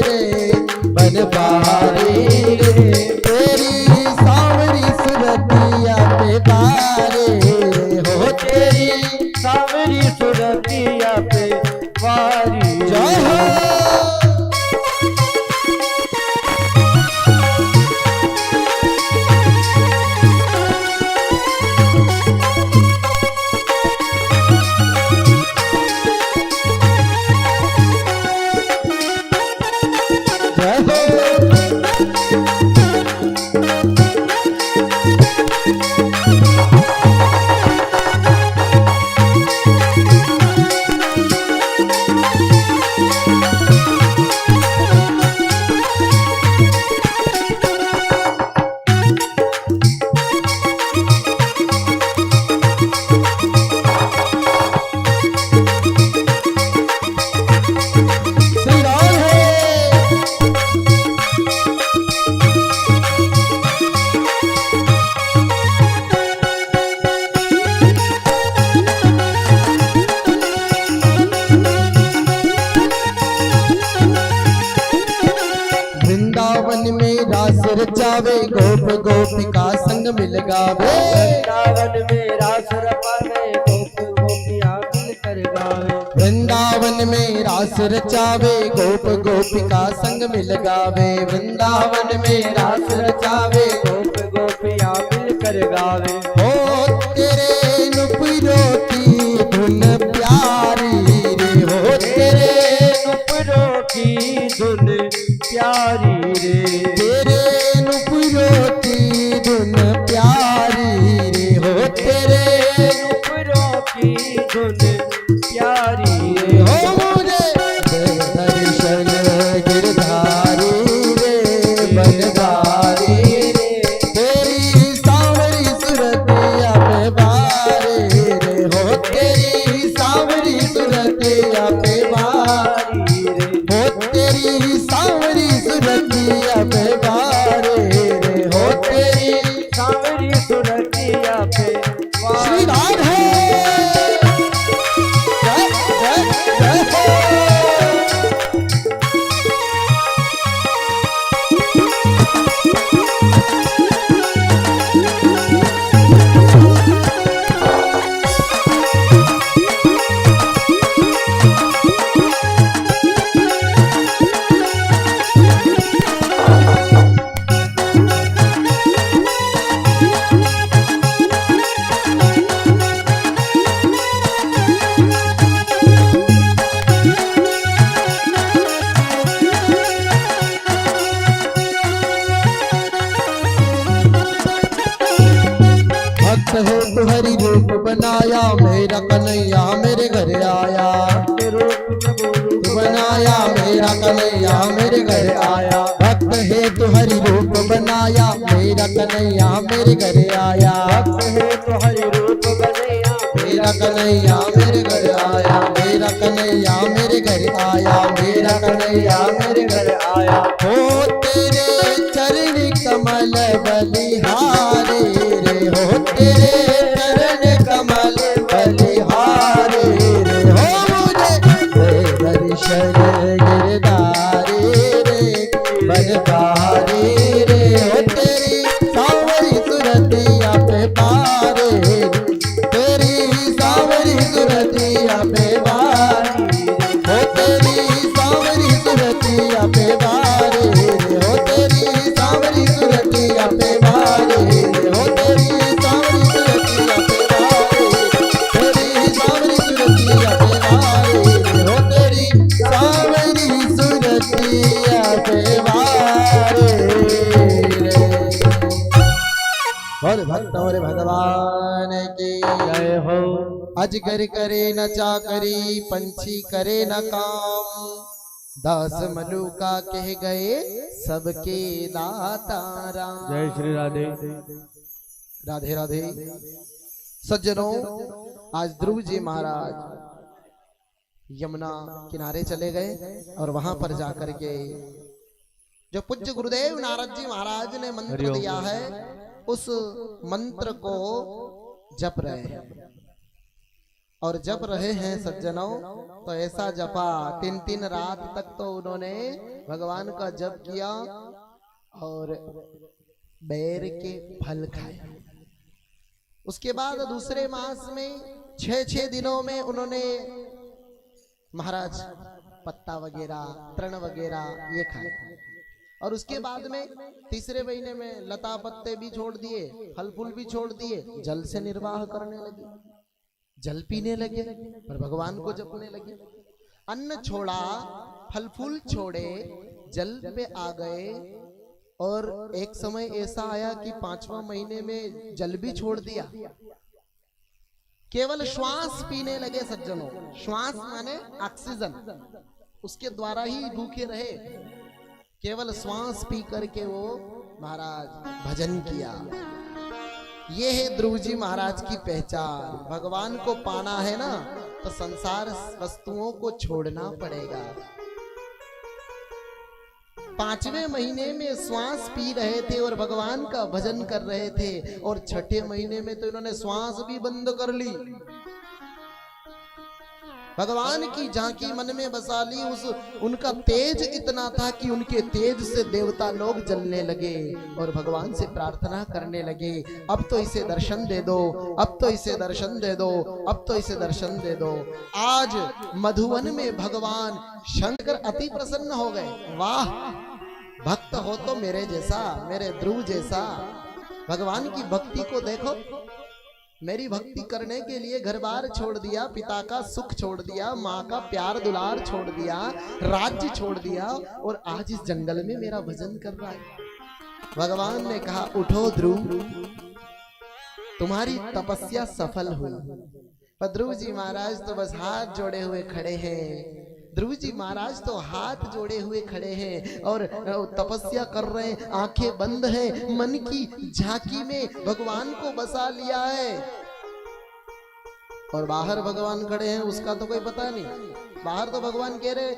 S2: रे बनवारी रे तेरी सांवरी सुरतिया पे बारे रे हो तेरी
S3: सावरी सुरतिया पे वारी
S2: जय हो। रचावे गोप गोपिका संग मिल गावे।
S3: वृंदावन में रास रचावे गोप गोपिया मिल कर गावे।
S2: वृंदावन में रास रचावे गोप गोपिका संग मिल गावे। वृंदावन में रास रचावे
S3: गोप गोपिया मिल कर गावे।
S2: हो तेरे नुपुरों की धुन प्यारी रे हो तेरे
S3: नुपुरों की धुन प्यारी रे।
S2: तेरे नुपुरों की धुन प्यारी रे हो तेरे
S3: नुपुरों की धुन प्यारी रे।
S2: हो मुझे दर्शन गिरधारी रे बनवारी रे तेरी सांवरी सुरतिया पे बारे रे हो तेरी सांवरी सुरतिया पे बारी रे हो तेरी सांवरी सुरतिया पे बारे रे हो तेरी
S3: सांवरी सुरतिया पे
S2: श्री राधे जय जय जय हो। भक्त हो तुम्हारी रूप बनाया मेरा कन्हैया मेरे घर आया। तू बनाया मेरा कन्हैया मेरे घर आया। भक्त है तुम्हारी रूप बनाया मेरा कन्हैया मेरे घर आया।
S3: भक्त है तो हरि रूप बनैया
S2: मेरा कन्हैया मेरे घर आया। मेरा कन्हैया मेरे घर आया। मेरा कन्हैया मेरे घर
S3: आया।
S2: हो तेरे चरण कमल बलिहारे रे हो तेरे चरण कमल बलिहारे रे हो मुझे दर्शन गिरधारी रे बनवारी रे हो तेरी सांवरी सुरतिया पे बारे तेरी सांवरी सुरतिया पे बारी हो तेरी सांवरी सुरतिया पे बारे हो तेरी सांवरी सुरतिया पे बारे हो तेरी सांवरी
S1: भक्तों भगवान की
S3: जय हो।
S1: अजगर करे न चाकरी पंछी करे न काम दास मलुका कह गए सबके दाता राम।
S3: जय श्री राधे।
S1: राधे राधे। सज्जनों, आज ध्रुव जी महाराज यमुना किनारे चले गए और वहां पर जाकर के जो पूज्य गुरुदेव नारद जी महाराज ने मंत्र दिया है उस मंत्र को जप रहे हैं। और जप रहे हैं सज्जनों, तो ऐसा जपा 3-3 रात तक तो उन्होंने भगवान का जप किया और बैर के फल खाए। उसके बाद दूसरे मास में 6-6 दिनों में उन्होंने महाराज पत्ता वगैरह तृण वगैरह ये खाए। और उसके बाद में तीसरे महीने में लता पत्ते भी छोड़ दिए, फल फूल भी छोड़ दिए, जल से निर्वाह करने लगे, जल पीने लगे और भगवान को जपने लगे। अन्न छोड़ा, फल फूल छोड़े, जल पे आ गए। और एक समय ऐसा आया कि 5वां महीने में जल भी छोड़ दिया, केवल श्वास पीने लगे सज्जनों। श्वास माने ऑक्सीजन, उसके द्वारा ही भूखे रहे। केवल श्वास पी करके वो महाराज भजन किया। ये है ध्रुव जी महाराज की पहचान। भगवान को पाना है ना तो संसार वस्तुओं को छोड़ना पड़ेगा। 5वें महीने में श्वास पी रहे थे और भगवान का भजन कर रहे थे, और 6ठे महीने में तो इन्होंने श्वास भी बंद कर ली। भगवान की झांकी मन में बसा ली। उनका तेज इतना था कि उनके तेज से देवता लोग जलने लगे और भगवान से प्रार्थना करने लगे, अब तो इसे दर्शन दे दो, अब तो इसे दर्शन दे दो, अब तो इसे दर्शन दे दो। आज मधुवन में भगवान शंकर अति प्रसन्न हो गए। वाह, भक्त हो तो मेरे जैसा, मेरे ध्रुव जैसा। भगवान की भक्ति को देखो, मेरी भक्ति करने के लिए घर बार छोड़ दिया, पिता का सुख छोड़ दिया, माँ का प्यार दुलार छोड़ दिया, राज्य छोड़ दिया, और आज इस जंगल में मेरा भजन कर रहा है। भगवान ने कहा उठो ध्रुव, तुम्हारी तपस्या सफल हुई। पर ध्रुव जी महाराज तो बस हाथ जोड़े हुए खड़े हैं। ध्रुव जी महाराज तो हाथ जोड़े हुए खड़े हैं और तपस्या कर रहे हैं, आंखें बंद हैं, मन की झांकी में भगवान को बसा लिया है। और बाहर भगवान खड़े हैं, उसका तो कोई पता नहीं। बाहर तो भगवान कह रहे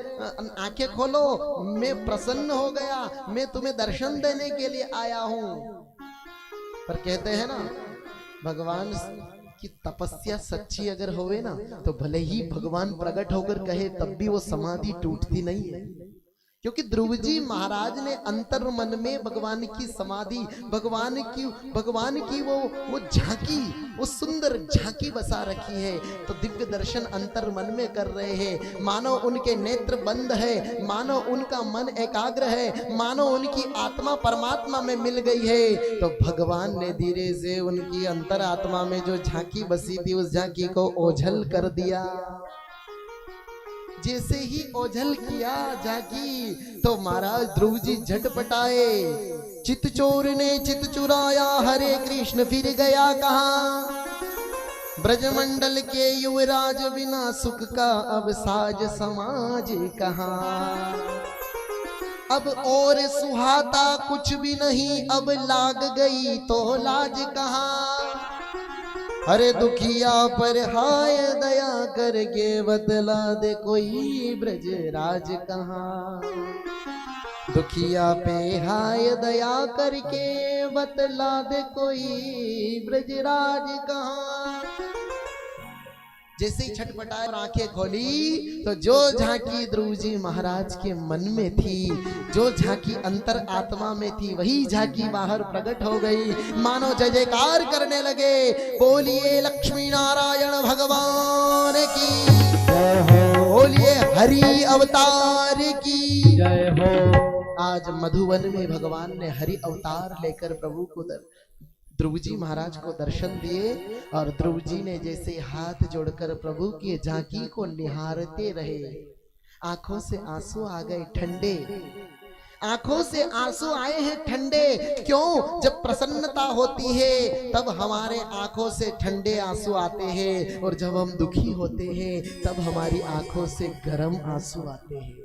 S1: आंखें खोलो, मैं प्रसन्न हो गया, मैं तुम्हें दर्शन देने के लिए आया हूं। पर कहते हैं ना, भगवान कि तपस्या सच्ची अगर होवे ना तो भले ही भगवान प्रकट होकर कहे तब भी वो समाधि टूटती नहीं है। क्योंकि ध्रुव जी महाराज ने अंतर मन में भगवान की समाधि, भगवान की वो झांकी, वो सुंदर झांकी बसा रखी है। तो दिव्य दर्शन अंतर मन में कर रहे हैं। मानो उनके नेत्र बंद है, मानो उनका मन एकाग्र है, मानो उनकी आत्मा परमात्मा में मिल गई है। तो भगवान ने धीरे से उनकी अंतर आत्मा में जो झांकी बसी थी उस झांकी को ओझल कर दिया। जैसे ही ओझल किया झांकी तो महाराज ध्रुव जी झटपटाए। चित चोर ने चित चुराया, हरे कृष्ण फिर गया कहाँ। ब्रजमंडल के युवराज बिना सुख का अब साज समाज कहाँ। अब और सुहाता कुछ भी नहीं, अब लाग गई तो लाज कहाँ। अरे दुखिया पर हाय दया करके बतला दे कोई ब्रजराज कहाँ। दुखिया पे हाय दया करके बतला दे कोई ब्रजराज कहाँ। जैसे ही छटपटाए और आंखें खोली तो जो झांकी ध्रुव जी महाराज के मन में थी, जो झांकी अंतर आत्मा में थी, वही झांकी बाहर प्रकट हो गई। मानो जय जयकार करने लगे, बोलिए लक्ष्मी नारायण भगवान की
S3: जय हो,
S1: बोलिए हरि अवतार की
S3: जय हो।
S1: आज मधुवन में भगवान ने हरि अवतार लेकर प्रभु को ध्रुव जी महाराज को दर्शन दिए। और ध्रुव जी ने जैसे हाथ जोड़कर प्रभु की झांकी को निहारते रहे, आंखों से आंसू आ गए ठंडे। आंखों से आंसू आए हैं ठंडे, क्यों? जब प्रसन्नता होती है तब हमारे आंखों से ठंडे आंसू आते हैं, और जब हम दुखी होते हैं तब हमारी आंखों से गर्म आंसू आते हैं।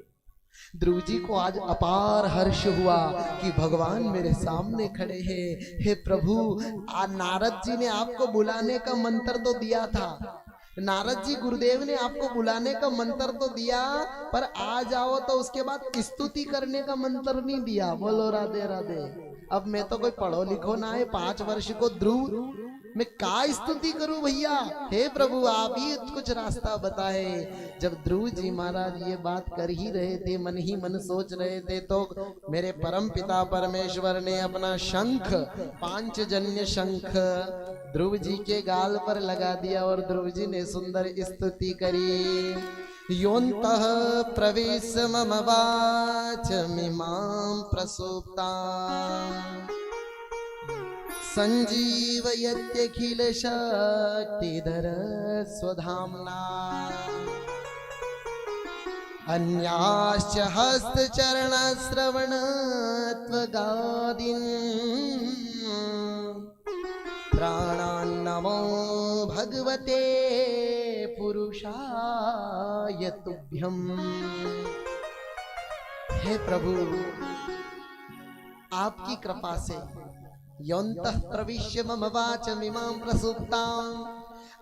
S1: ध्रुव जी को आज अपार हर्ष हुआ कि भगवान मेरे सामने खड़े हैं। हे प्रभु, नारद जी ने आपको बुलाने का मंत्र तो दिया था, नारद जी गुरुदेव ने आपको बुलाने का मंत्र तो दिया, पर आ जाओ तो उसके बाद स्तुति करने का मंत्र नहीं दिया। बोलो राधे राधे। अब मैं तो कोई पढ़ो लिखो ना है, 5 वर्ष को ध्रुव, मैं का स्तुति करूं भैया? हे प्रभु, आप ही कुछ रास्ता बताए। जब ध्रुव जी महाराज ये बात कर ही रहे थे, मन ही मन सोच रहे थे, तो मेरे परम पिता परमेश्वर ने अपना शंख, पांचजन्य शंख ध्रुव जी के गाल पर लगा दिया, और ध्रुव जी ने सुंदर स्तुति करी। योऽन्तः प्रवेश मम वाचमिमां प्रसुप्तां संजीवयत्यखिल शक्तिधर स्वधाम्ना अन्याश्च हस्तचरण श्रवण त्वगादीन् प्राणान्नमो भगवते पुरुषाय तुभ्यम्। हे प्रभु, आपकी कृपा से योऽन्तः प्रविश्य मम वाचमिमां प्रसुप्तां,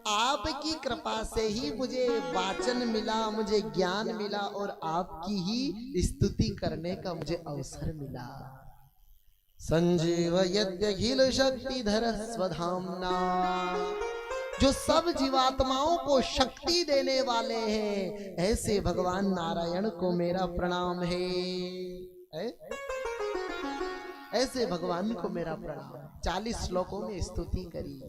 S1: आपकी कृपा से ही मुझे वाचन मिला, मुझे ज्ञान मिला, और आपकी ही स्तुति करने का मुझे अवसर मिला। संजीवयत्यखिल शक्तिधर स्वधाम्ना, जो सब जीवात्माओं को शक्ति देने वाले हैं, ऐसे भगवान नारायण को मेरा प्रणाम है। ऐसे भगवान को मेरा प्रणाम। 40 श्लोकों में स्तुति करी,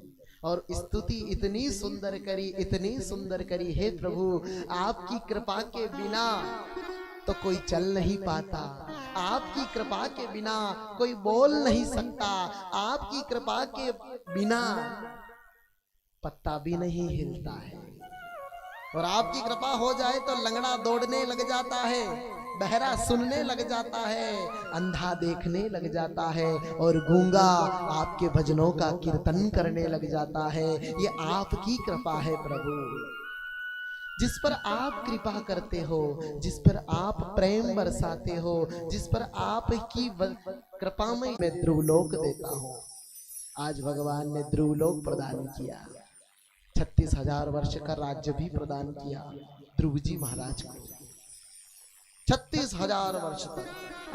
S1: और स्तुति इतनी सुंदर करी, इतनी सुंदर करी। हे प्रभु, आपकी कृपा के बिना तो कोई चल नहीं पाता, आपकी कृपा के बिना कोई बोल नहीं सकता, आपकी कृपा के बिना पत्ता भी नहीं हिलता है, और आपकी कृपा हो जाए तो लंगड़ा दौड़ने लग जाता है, बहरा सुनने लग जाता है, अंधा देखने लग जाता है, और गूंगा आपके भजनों का कीर्तन करने लग जाता है। ये आपकी कृपा है प्रभु। जिस पर आप कृपा करते हो, जिस पर आप प्रेम बरसाते हो, जिस पर आपकी कृपा में मैं ध्रुवलोक देता हूँ। आज भगवान ने ध्रुवलोक प्रदान किया, 36,000 वर्ष का राज्य भी प्रदान किया ध्रुव जी महाराज को। 36,000 वर्ष तक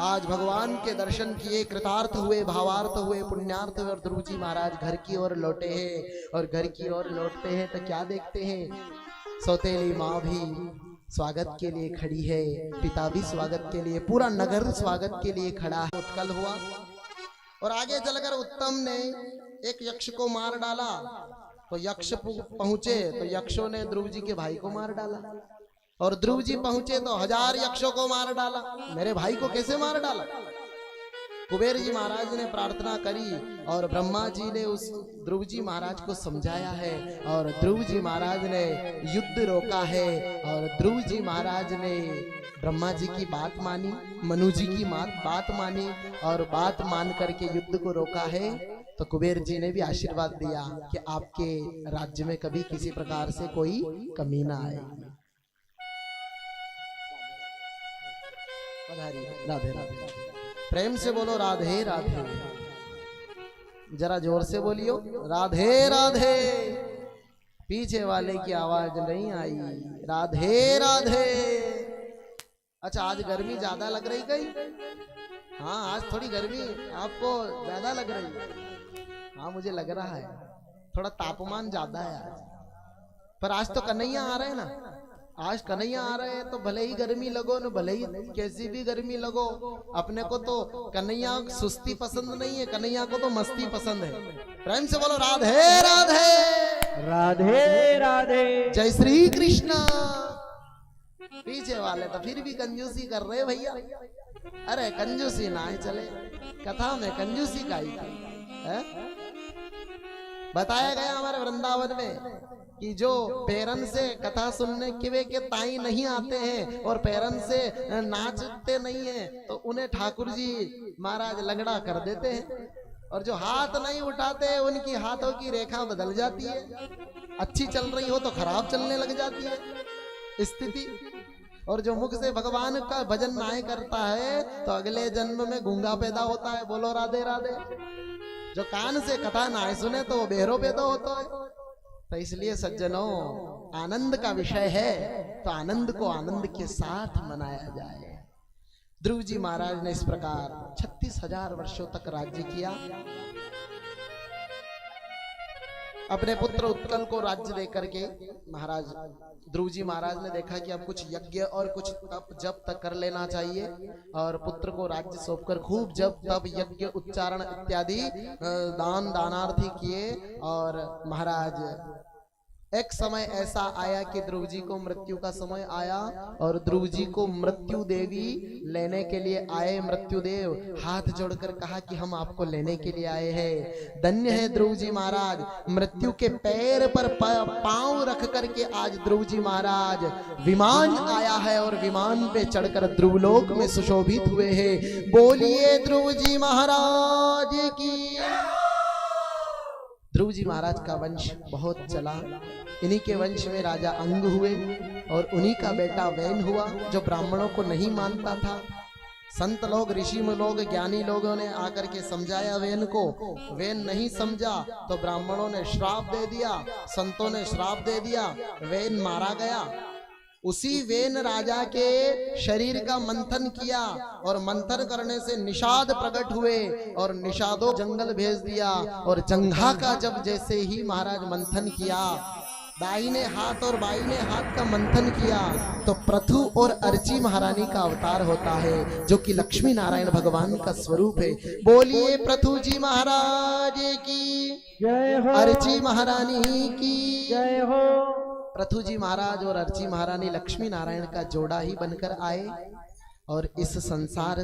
S1: आज भगवान के दर्शन किए, कृतार्थ हुए, भावार्थ हुए, पुण्यार्थ हुए, और ध्रुव जी महाराज घर की ओर लौटे हैं। और घर की ओर लौटते हैं तो क्या देखते हैं? सौतेली माँ भी स्वागत के लिए खड़ी है, पिता भी स्वागत के लिए, पूरा नगर स्वागत के लिए खड़ा है। उत्कल हुआ, और आगे चलकर उत्तम ने एक यक्ष को मार डाला, तो यक्ष पहुंचे तो यक्षों ने ध्रुव जी के भाई को मार डाला, और ध्रुव जी पहुंचे तो 1000 यक्षों को मार डाला। मेरे भाई को कैसे मार डाला? कुबेर जी महाराज ने प्रार्थना करी, और ब्रह्मा जी ने उस ध्रुव जी महाराज को समझाया है, और ध्रुव जी महाराज ने युद्ध रोका है, और ध्रुव जी महाराज ने ब्रह्मा जी की बात मानी, मनु जी की बात मानी, और बात मान करके युद्ध को रोका है। तो कुबेर जी ने भी आशीर्वाद दिया कि आपके राज्य में कभी किसी प्रकार से कोई कमी ना आए। राधे राधे, प्रेम से बोलो राधे राधे, जरा जोर से बोलियो राधे राधे। पीछे वाले की आवाज नहीं आई, राधे राधे। अच्छा, आज गर्मी ज्यादा लग रही कहीं? हाँ, आज थोड़ी गर्मी आपको ज्यादा लग रही है। हाँ, मुझे लग रहा है थोड़ा तापमान ज्यादा है आज, पर आज तो कन्हैया आ रहे हैं ना, आज कन्हैया आ रहे हैं, तो भले ही गर्मी लगो न भले ही कैसी भी गर्मी लगो, अपने को तो कन्हैया सुस्ती पसंद नहीं है, कन्हैया को तो मस्ती पसंद है। प्रेम से बोलो राधे राधे,
S3: राधे राधे,
S1: जय श्री कृष्णा। पीछे वाले तो फिर भी कंजूसी कर रहे भैया। अरे कंजूसी ना ही चले, कथा में कंजूसी का ही है। बताया गया हमारे वृंदावन में कि जो पैरन से कथा सुनने के ताई नहीं आते हैं और पैरन से नाचते नहीं हैं, तो उन्हें ठाकुर जी महाराज लगड़ा कर देते हैं। और जो हाथ नहीं उठाते उनकी हाथों की रेखा बदल जाती है, अच्छी चल रही हो तो खराब चलने लग जाती है स्थिति। और जो मुख से भगवान का भजन नहीं करता है तो अगले जन्म में गूंगा पैदा होता है। बोलो राधे राधे। जो कान से कथा नहीं सुने तो वो बेरो पैदा होता है। तो इसलिए सज्जनों, आनंद का विषय है तो आनंद को आनंद के साथ मनाया जाए। ध्रुव जी महाराज ने इस प्रकार 36,000 वर्षों तक राज्य किया। अपने पुत्र उत्कल को राज्य देकर के महाराज ध्रुव जी महाराज ने देखा कि अब कुछ यज्ञ और कुछ तप जप तक कर लेना चाहिए, और पुत्र को राज्य सौंपकर खूब जप तप यज्ञ उच्चारण इत्यादि दान दानार्थी किए। और महाराज एक समय ऐसा आया कि ध्रुव जी को मृत्यु का समय आया, और ध्रुव जी को मृत्यु देवी लेने के लिए आए। मृत्युदेव हाथ जोड़कर कहा कि हम आपको लेने के लिए आए हैं। धन्य है ध्रुव जी महाराज, मृत्यु के पैर पर पांव रख करके आज ध्रुव जी महाराज विमान आया है और विमान पे चढ़कर ध्रुवलोक में सुशोभित हुए हैं। बोलिए ध्रुव जी महाराज की। ध्रुव जी महाराज का वंश बहुत चला। इन्हीं के वंश में राजा अंग हुए और उन्हीं का बेटा वैन हुआ, जो ब्राह्मणों को नहीं मानता था। संत लोग, ऋषि लोग, ज्ञानी लोगों ने आकर के समझाया वैन को। वैन नहीं समझा तो ब्राह्मणों ने श्राप दे दिया, संतों ने श्राप दे दिया, वैन मारा गया। उसी वैन राजा के शरीर का मंथन किया और मंथन करने से निषाद प्रकट हुए और निषादों जंगल भेज दिया। और जंघा का जब जैसे ही महाराज मंथन किया, दाहिने हाथ और बाईने हाथ का मंथन किया, तो पृथु और अर्ची महारानी का अवतार होता है, जो कि लक्ष्मी नारायण भगवान का स्वरूप है। बोलिए पृथु जी महाराज की
S3: जय हो,
S1: अर्ची महारानी की
S3: जय हो।
S1: पृथु जी महाराज और अर्ची महारानी लक्ष्मी नारायण का जोड़ा ही बनकर आए। और इस संसार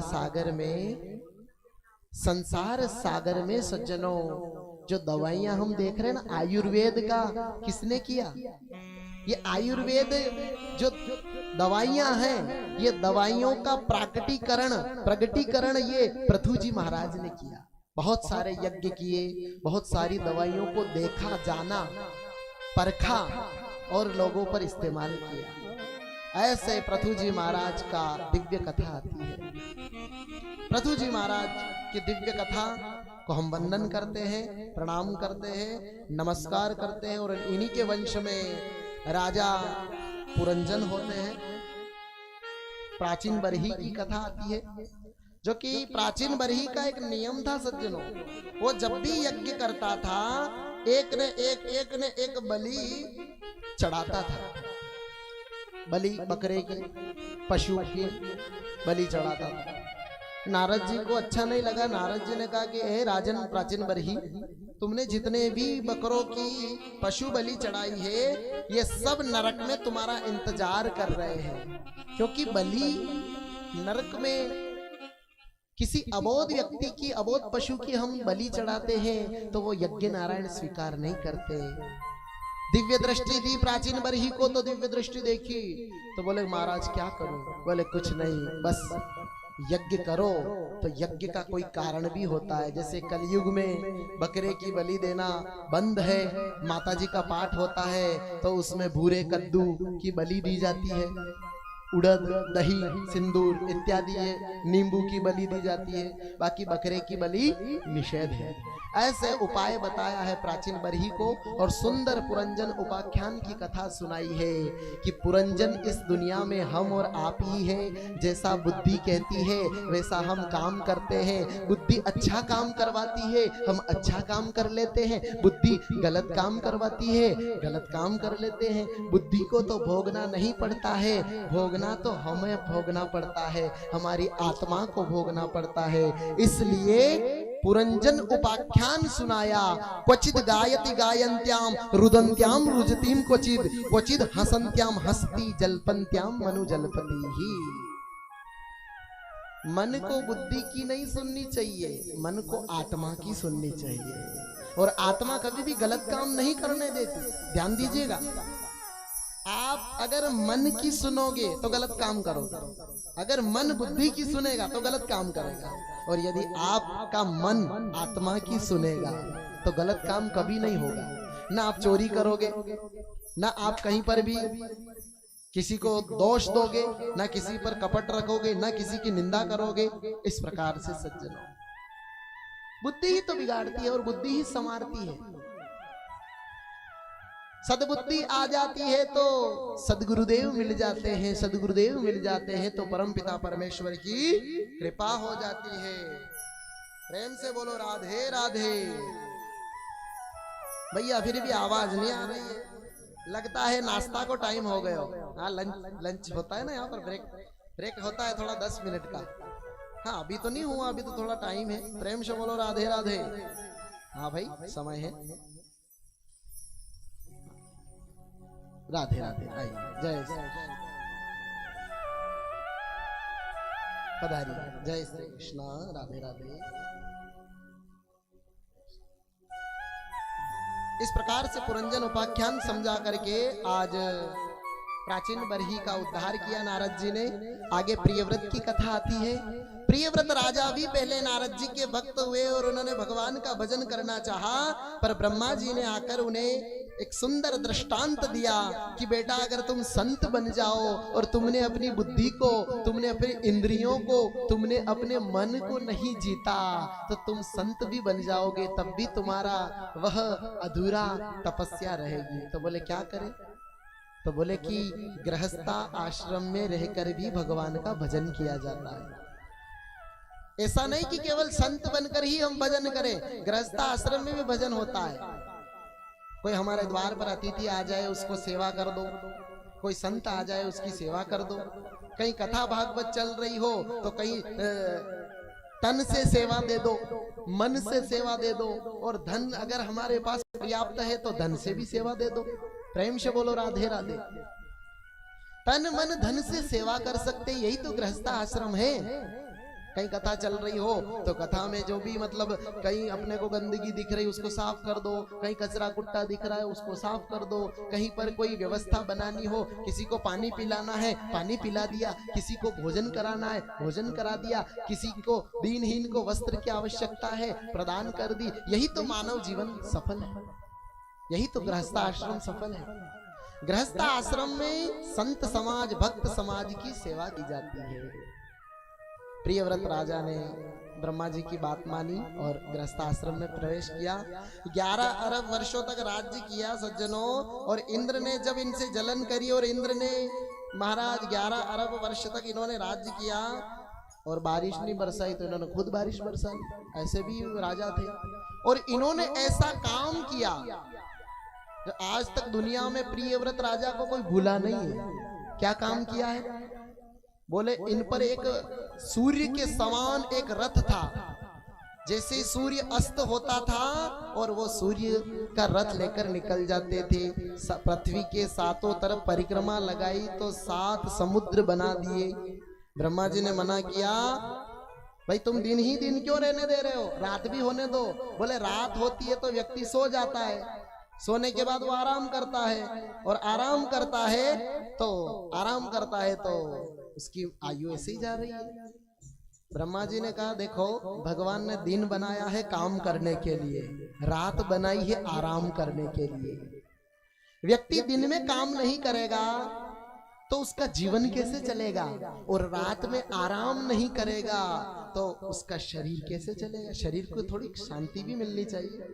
S1: सागर में सज्जनों, जो दवाइयां हम देख रहे हैं ना, आयुर्वेद का किसने किया? ये आयुर्वेद जो दवाइयां हैं, ये दवाइयों का प्रगटीकरण ये पृथु जी महाराज ने किया। बहुत सारे यज्ञ किए, बहुत सारी दवाइयों को देखा, जाना, परखा और लोगों पर इस्तेमाल किया। ऐसे पृथु जी महाराज का दिव्य कथा आती है। पृथु जी महाराज की दिव्य कथा को हम वंदन करते हैं, प्रणाम करते हैं, नमस्कार करते हैं। और इन्हीं के वंश में राजा पुरंजन होते हैं। प्राचीन बरही की कथा आती है, जो कि प्राचीन बरही का एक नियम था सज्जनों। वो जब भी यज्ञ करता था, एक ने एक बलि चढ़ाता था। बलि बकरे की, पशु की बलि चढ़ाता था। नारद जी को अच्छा नहीं लगा। नारद जी ने कहा कि हे राजन प्राचीन बरही, तुमने जितने भी बकरों की पशु बलि चढ़ाई है, ये सब नरक में तुम्हारा इंतजार कर रहे हैं। क्योंकि बलि नरक में किसी अबोध व्यक्ति की, अबोध पशु की हम बलि चढ़ाते हैं तो वो यज्ञ नारायण स्वीकार नहीं करते। दिव्य दृष्टि दी प्राचीन बरही को, तो दिव्य दृष्टि देखी तो बोले महाराज क्या करूं? बोले कुछ नहीं, बस यज्ञ करो। तो यज्ञ का कोई कारण भी होता है। जैसे कलयुग में बकरे की बलि देना बंद है, माताजी का पाठ होता है तो उसमें भूरे कद्दू की बलि दी जाती है, उड़द, दही, सिंदूर इत्यादि नींबू की बलि दी जाती है। बाकी बकरे की बलि निषेध है। ऐसे उपाय बताया है प्राचीन बरही को। और सुंदर पुरंजन उपाख्यान की कथा सुनाई है कि पुरंजन इस दुनिया में हम और आप ही हैं। जैसा बुद्धि कहती है वैसा हम काम करते हैं। बुद्धि अच्छा काम करवाती है, हम अच्छा काम कर लेते हैं। बुद्धि गलत काम करवाती है, गलत काम कर लेते हैं। बुद्धि को तो भोगना नहीं पड़ता है, भोगना तो हमें भोगना पड़ता है, हमारी आत्मा को भोगना पड़ता है। इसलिए पुरंजन उपाख्यान सुनाया। क्वचिद गायति गायन्त्याम रुदन्त्याम रुजतीम क्वचिद हसन्त्याम हस्ती जल्पन्त्याम मनु जल्पति ही। मन को बुद्धि की नहीं सुननी चाहिए, मन को आत्मा की सुननी चाहिए। और आत्मा कभी भी गलत काम नहीं करने देती। ध्यान दीजिएगा, आप अगर मन की सुनोगे तो गलत काम करोगे, अगर मन बुद्धि की सुनेगा तो गलत काम करेगा, और यदि आपका मन आत्मा की सुनेगा तो गलत काम कभी नहीं होगा। ना आप चोरी करोगे, ना आप कहीं पर भी किसी को दोष दोगे, ना किसी पर कपट रखोगे, ना किसी की निंदा करोगे। इस प्रकार से सज्जनों, बुद्धि ही तो बिगाड़ती है और बुद्धि ही संवारती है। सद्बुद्धि आ जाती है तो सदगुरुदेव मिल जाते हैं, सदगुरुदेव मिल जाते हैं तो परमपिता परमेश्वर की कृपा हो जाती है। प्रेम से बोलो राधे राधे। भैया फिर भी आवाज नहीं आ रही है, लगता है नाश्ता को टाइम हो गया। हाँ, लंच होता है ना यहाँ पर, ब्रेक होता है थोड़ा 10 मिनट का। हाँ, अभी तो नहीं हुआ, अभी तो थोड़ा टाइम है। प्रेम से बोलो राधे राधे। हाँ भाई, समय है। राधे राधे। आइए, जय श्री पधारी, जय श्री कृष्ण। राधे राधे। इस प्रकार से पुरंजन उपाख्यान समझा करके आज प्राचीन बरही का उद्धार किया नारद जी ने। आगे प्रियव्रत की कथा आती है। प्रियव्रत राजा भी पहले नारद जी के भक्त हुए और उन्होंने भगवान का भजन करना चाहा, पर ब्रह्मा जी ने आकर उन्हें एक सुंदर दृष्टांत दिया कि बेटा, अगर तुम संत बन जाओ और तुमने अपनी बुद्धि को, तुमने अपनी इंद्रियों को, तुमने अपने मन को नहीं जीता तो तुम संत भी बन जाओगे, तब भी तुम्हारा वह अधूरा तपस्या रहेगी। तो बोले क्या करें? तो बोले कि गृहस्था आश्रम में रहकर भी भगवान का भजन किया जाता है। ऐसा नहीं कि केवल संत बनकर ही हम भजन करें, गृहस्थ आश्रम में भी भजन होता है। कोई हमारे द्वार पर अतिथि आ जाए, उसको सेवा कर दो। कोई संत आ जाए, उसकी सेवा कर दो। कहीं कथा भागवत चल रही हो तो कहीं तन से सेवा दे दो, मन से सेवा दे दो, और धन अगर हमारे पास पर्याप्त है तो धन से भी सेवा दे दो। प्रेम से बोलो राधे राधे। तन मन धन से सेवा कर सकते, यही तो गृहस्थ आश्रम है। कहीं कथा चल रही हो तो कथा में जो भी मतलब कहीं अपने को गंदगी दिख रही उसको साफ कर दो, कहीं कचरा कुट्टा दिख रहा है उसको साफ कर दो, कहीं पर कोई व्यवस्था बनानी हो, किसी को पानी पिलाना है पानी पिला दिया, किसी को भोजन कराना है भोजन करा दिया, किसी को दीनहीन को वस्त्र की आवश्यकता है प्रदान कर दी। यही तो मानव जीवन सफल है, यही तो गृहस्थ आश्रम सफल है। गृहस्थ आश्रम में संत समाज भक्त समाज की सेवा की जाती है। प्रियव्रत राजा ने ब्रह्मा जी की बात मानी और गृहस्थ आश्रम में प्रवेश किया। 11 अरब वर्षों तक राज्य किया सज्जनों। और इंद्र ने जब इनसे जलन करी, और इंद्र ने महाराज 11 अरब वर्ष तक इन्होंने राज्य किया और बारिश नहीं बरसाई तो इन्होंने खुद बारिश बरसाई। ऐसे भी राजा थे। और इन्होंने ऐसा काम किया जो आज तक दुनिया में प्रियव्रत राजा को कोई भूला नहीं है। क्या काम किया है? बोले इन पर एक सूर्य के समान एक रथ था। जैसे सूर्य अस्त होता था और वो सूर्य का रथ लेकर निकल जाते थे, पृथ्वी के सातों तरफ परिक्रमा लगाई तो 7 समुद्र बना दिए। ब्रह्मा जी ने मना किया, भाई तुम दिन ही दिन क्यों रहने दे रहे हो, रात भी होने दो। बोले रात होती है तो व्यक्ति सो जाता है, सोने के बाद वो आराम करता है, और आराम करता है तो उसकी आयु ऐसे ही जा रही है। ब्रह्मा जी ने कहा देखो, भगवान ने दिन बनाया है काम करने के लिए, रात बनाई है आराम करने के लिए। व्यक्ति दिन में काम नहीं करेगा तो उसका जीवन कैसे चलेगा, और रात में आराम नहीं करेगा तो उसका शरीर कैसे चलेगा। शरीर को थोड़ी शांति भी मिलनी चाहिए।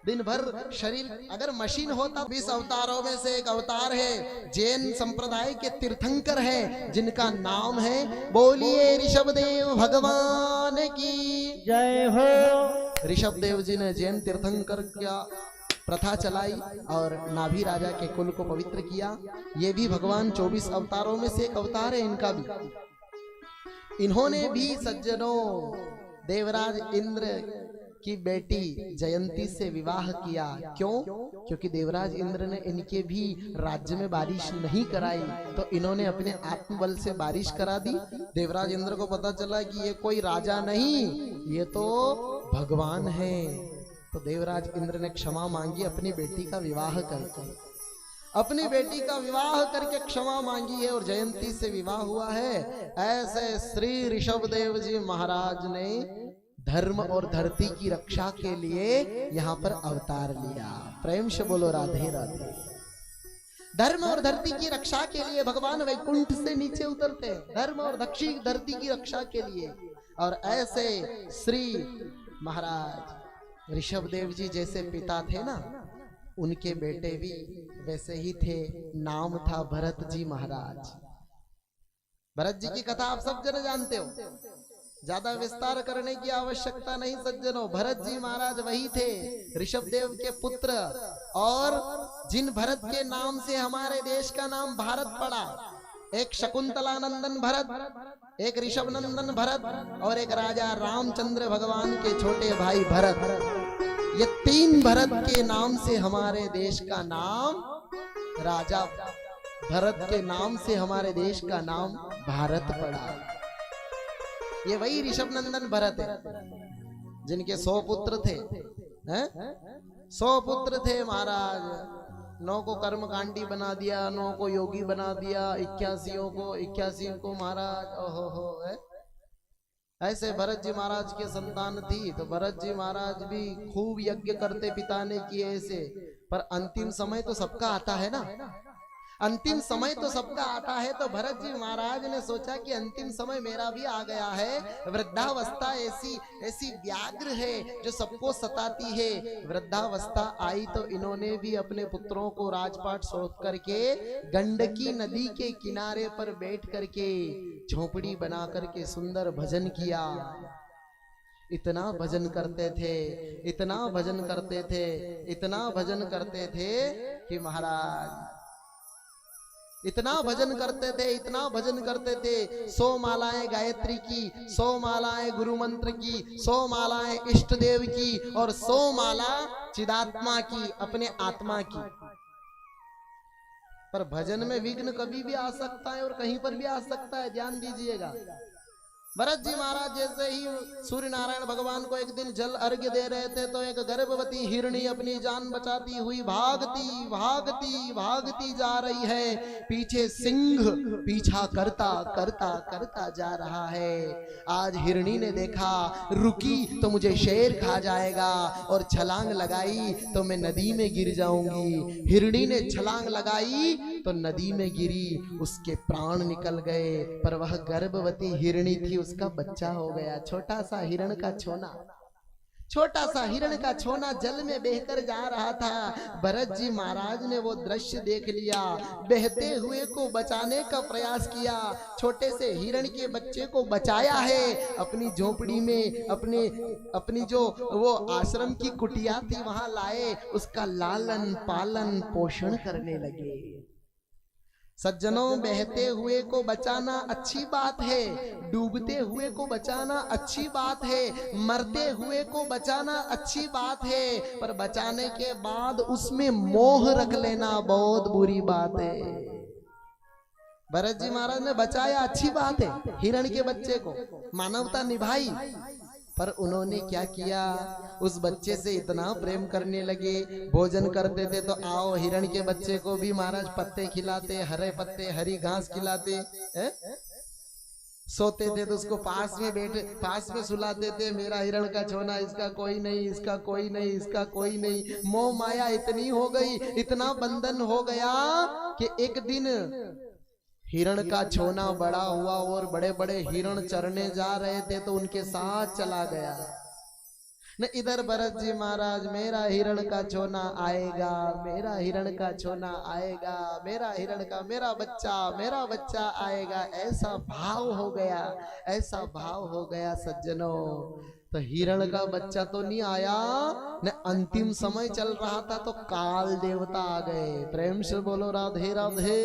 S1: दिन भर शरीर अगर मशीन होता। 20 अवतारों में से एक अवतार है, जैन संप्रदाय के तीर्थंकर हैं जिनका नाम है, बोलिए ऋषभदेव भगवान की
S3: जय हो।
S1: ऋषभदेव जी ने जैन तीर्थंकर क्या प्रथा चलाई और नाभि राजा के कुल को पवित्र किया। ये भी भगवान 24 अवतारों में से एक अवतार है इनका भी। इन्होंने भी सज्जनों देवराज इंद्र की बेटी जयंती से विवाह किया। क्यों? क्योंकि देवराज इंद्र ने इनके भी राज्य में बारिश नहीं कराई तो इन्होंने अपने आत्मबल से बारिश करा दी। देवराज इंद्र को पता चला कि ये कोई राजा नहीं, ये तो भगवान है। तो देवराज इंद्र ने क्षमा मांगी अपनी बेटी का विवाह करके, अपनी बेटी का विवाह करके क्षमा मांगी है और जयंती से विवाह हुआ है। ऐसे श्री ऋषभदेव जी महाराज ने धर्म और धरती की रक्षा के लिए यहाँ पर अवतार लिया। प्रेम से बोलो राधे राधे। धर्म और धरती की रक्षा के लिए भगवान वैकुंठ से नीचे उतरते हैं, धर्म और धरती की रक्षा के लिए। और ऐसे श्री महाराज ऋषभदेव जी जैसे पिता थे ना, उनके बेटे भी वैसे ही थे। नाम था भरत जी महाराज। भरत जी की कथा आप सब जन जानते हो, ज्यादा विस्तार करने की आवश्यकता नहीं सज्जनों। भरत जी महाराज वही थे ऋषभदेव के पुत्र, और जिन भरत के नाम से हमारे देश का नाम भारत पड़ा। एक शकुंतला नंदन भरत, एक ऋषभ नंदन भरत, और एक राजा रामचंद्र भगवान के छोटे भाई भरत। ये तीन भरत के नाम से हमारे देश का नाम, राजा भरत के नाम से हमारे देश का नाम भारत पड़ा। ये वही ऋषभ नंदन भरत है जिनके 100 पुत्र थे, हैं? 100 पुत्र थे महाराज। 9 को कर्मकांडी बना दिया, 9 को योगी बना दिया, 81 को महाराज ओहो हो है। ऐसे भरत जी महाराज के संतान थी, तो भरत जी महाराज भी खूब यज्ञ करते पिता ने किए ऐसे। पर अंतिम समय तो सबका आता है ना, अंतिम समय तो सबका आता है। तो भरत जी महाराज ने सोचा कि अंतिम समय मेरा भी आ गया है। वृद्धावस्था ऐसी व्याघ्र है जो सबको सताती है। वृद्धावस्था आई तो इन्होंने भी अपने पुत्रों को राजपाट सौंप करके गंडकी नदी के किनारे पर बैठ करके झोपड़ी बना करके सुंदर भजन किया। इतना भजन करते थे, इतना भजन करते थे, इतना भजन करते थे कि महाराज इतना भजन करते थे, इतना भजन करते थे। 100 मालाएं गायत्री की, 100 मालाएं गुरु मंत्र की, 100 मालाएं इष्ट देव की, और 100 माला चिदात्मा की, अपने आत्मा की। पर भजन में विघ्न कभी भी आ सकता है और कहीं पर भी आ सकता है, ध्यान दीजिएगा। भरत जी महाराज जैसे ही सूर्य नारायण भगवान को एक दिन जल अर्घ्य दे रहे थे, तो एक गर्भवती हिरणी अपनी जान बचाती हुई भागती भागती भागती जा रही है। पीछे सिंह पीछा करता करता करता जा रहा है। आज हिरणी ने देखा रुकी तो मुझे शेर खा जाएगा, और छलांग लगाई तो मैं नदी में गिर जाऊंगी। हिरणी ने छलांग लगाई तो नदी में गिरी, उसके प्राण निकल गए। पर वह गर्भवती हिरणी थी, उसका बच्चा हो गया। छोटा सा हिरण का छोना, छोटा सा हिरण का छोना जल में बहकर जा रहा था। भरत जी महाराज ने वो दृश्य देख लिया, बहते हुए को बचाने का प्रयास किया। छोटे से हिरण के बच्चे को बचाया है, अपनी झोपड़ी में अपनी जो वो आश्रम की कुटिया थी वहां लाए, उसका लालन पालन पोषण करने लगे। सज्जनों, बहते हुए को बचाना अच्छी बात है, डूबते हुए को बचाना अच्छी बात है, मरते हुए को बचाना अच्छी बात है, पर बचाने के बाद उसमें मोह रख लेना बहुत बुरी बात है। भरत जी महाराज ने बचाया, अच्छी बात है, हिरण के बच्चे को मानवता निभाई। पर उन्होंने क्या किया, उस बच्चे से इतना प्रेम करने लगे। भोजन करते थे तो आओ हिरण के बच्चे को भी महाराज पत्ते खिलाते, हरे पत्ते हरी घास खिलाते। सोते थे तो उसको पास में सुलाते थे। मेरा हिरण का छोना, इसका कोई नहीं, इसका कोई नहीं, इसका कोई नहीं। मोह माया इतनी हो गई, इतना बंधन हो गया कि एक दिन हिरण का छोना बड़ा हुआ और बड़े बड़े हिरण चरने जा रहे थे तो उनके साथ चला गया न। इधर भरत जी महाराज, मेरा हिरण का छोना आएगा, मेरा हिरण का छोना आएगा, मेरा बच्चा आएगा, ऐसा भाव हो गया, ऐसा भाव हो गया सज्जनों। तो हिरण का बच्चा तो नहीं आया न, अंतिम समय चल रहा था तो काल देवता आ गए। प्रेम से बोलो राधे राधे।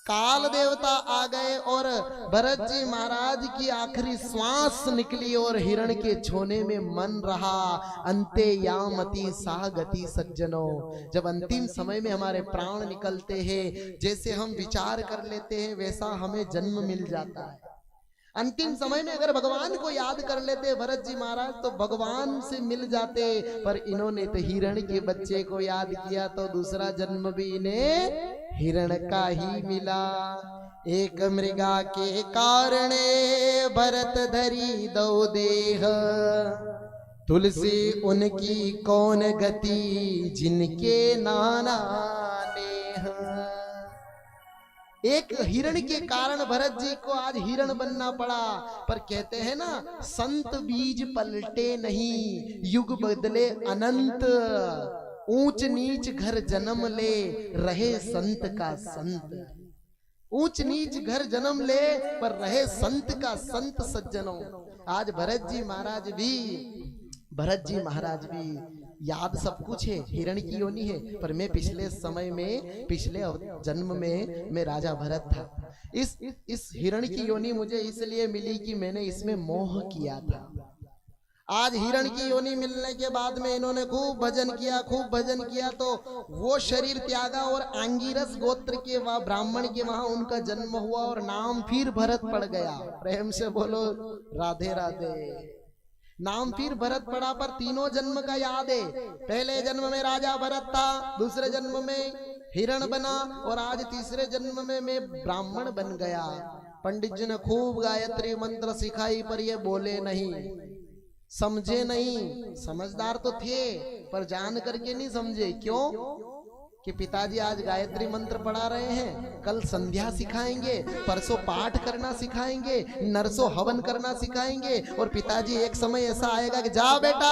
S1: काल देवता आ गए और भरत जी महाराज की आखिरी श्वास निकली और हिरण के छोने में मन रहा। अंते यामति सा गति। सज्जनों, जब अंतिम समय में हमारे प्राण निकलते हैं, जैसे हम विचार कर लेते हैं वैसा हमें जन्म मिल जाता है। अंतिम समय में अगर भगवान को याद कर लेते भरत जी महाराज तो भगवान से मिल जाते, पर इन्होंने तो हिरण के बच्चे को याद किया तो दूसरा जन्म भी इन्हें हिरण का ही मिला। एक मृगा के कारणे भरत धरी दो देह, तुलसी उनकी कौन गति जिनके नाना नेह। एक हिरण के कारण भरत जी को आज हिरण बनना पड़ा, पर कहते हैं ना संत बीज पलटे नहीं, युग बदले अनंत, ऊंच नीच घर जन्म ले रहे संत का संत। ऊंच नीच घर जन्म ले पर रहे संत का संत सज्जनों। आज भरत जी महाराज भी याद सब कुछ है, हिरण की योनि है, पर मैं पिछले समय में पिछले जन्म में मैं राजा भरत था। इस हिरण की योनि मुझे इसलिए मिली कि मैंने इसमें मोह किया था। आज हिरण की योनि मिलने के बाद में इन्होंने खूब भजन किया तो वो शरीर त्यागा और आंगिरस गोत्र के वहां ब्राह्मण के वहां उनका जन्म हुआ और नाम फिर भरत पड़ गया। प्रेम से बोलो राधे राधे। नाम फिर भरत पड़ा, पर तीनों जन्म का याद है। पहले जन्म में राजा भरत था, दूसरे जन्म में हिरण बना और आज तीसरे जन्म में मैं ब्राह्मण बन गया। पंडित जी ने खूब गायत्री मंत्र सिखाई, पर ये बोले नहीं, समझे नहीं। समझदार तो थे पर जान करके नहीं समझे। क्यों? कि पिताजी आज गायत्री मंत्र पढ़ा रहे हैं, कल संध्या सिखाएंगे, परसों पाठ करना सिखाएंगे, नरसों हवन करना सिखाएंगे, और पिताजी एक समय ऐसा आएगा कि जा बेटा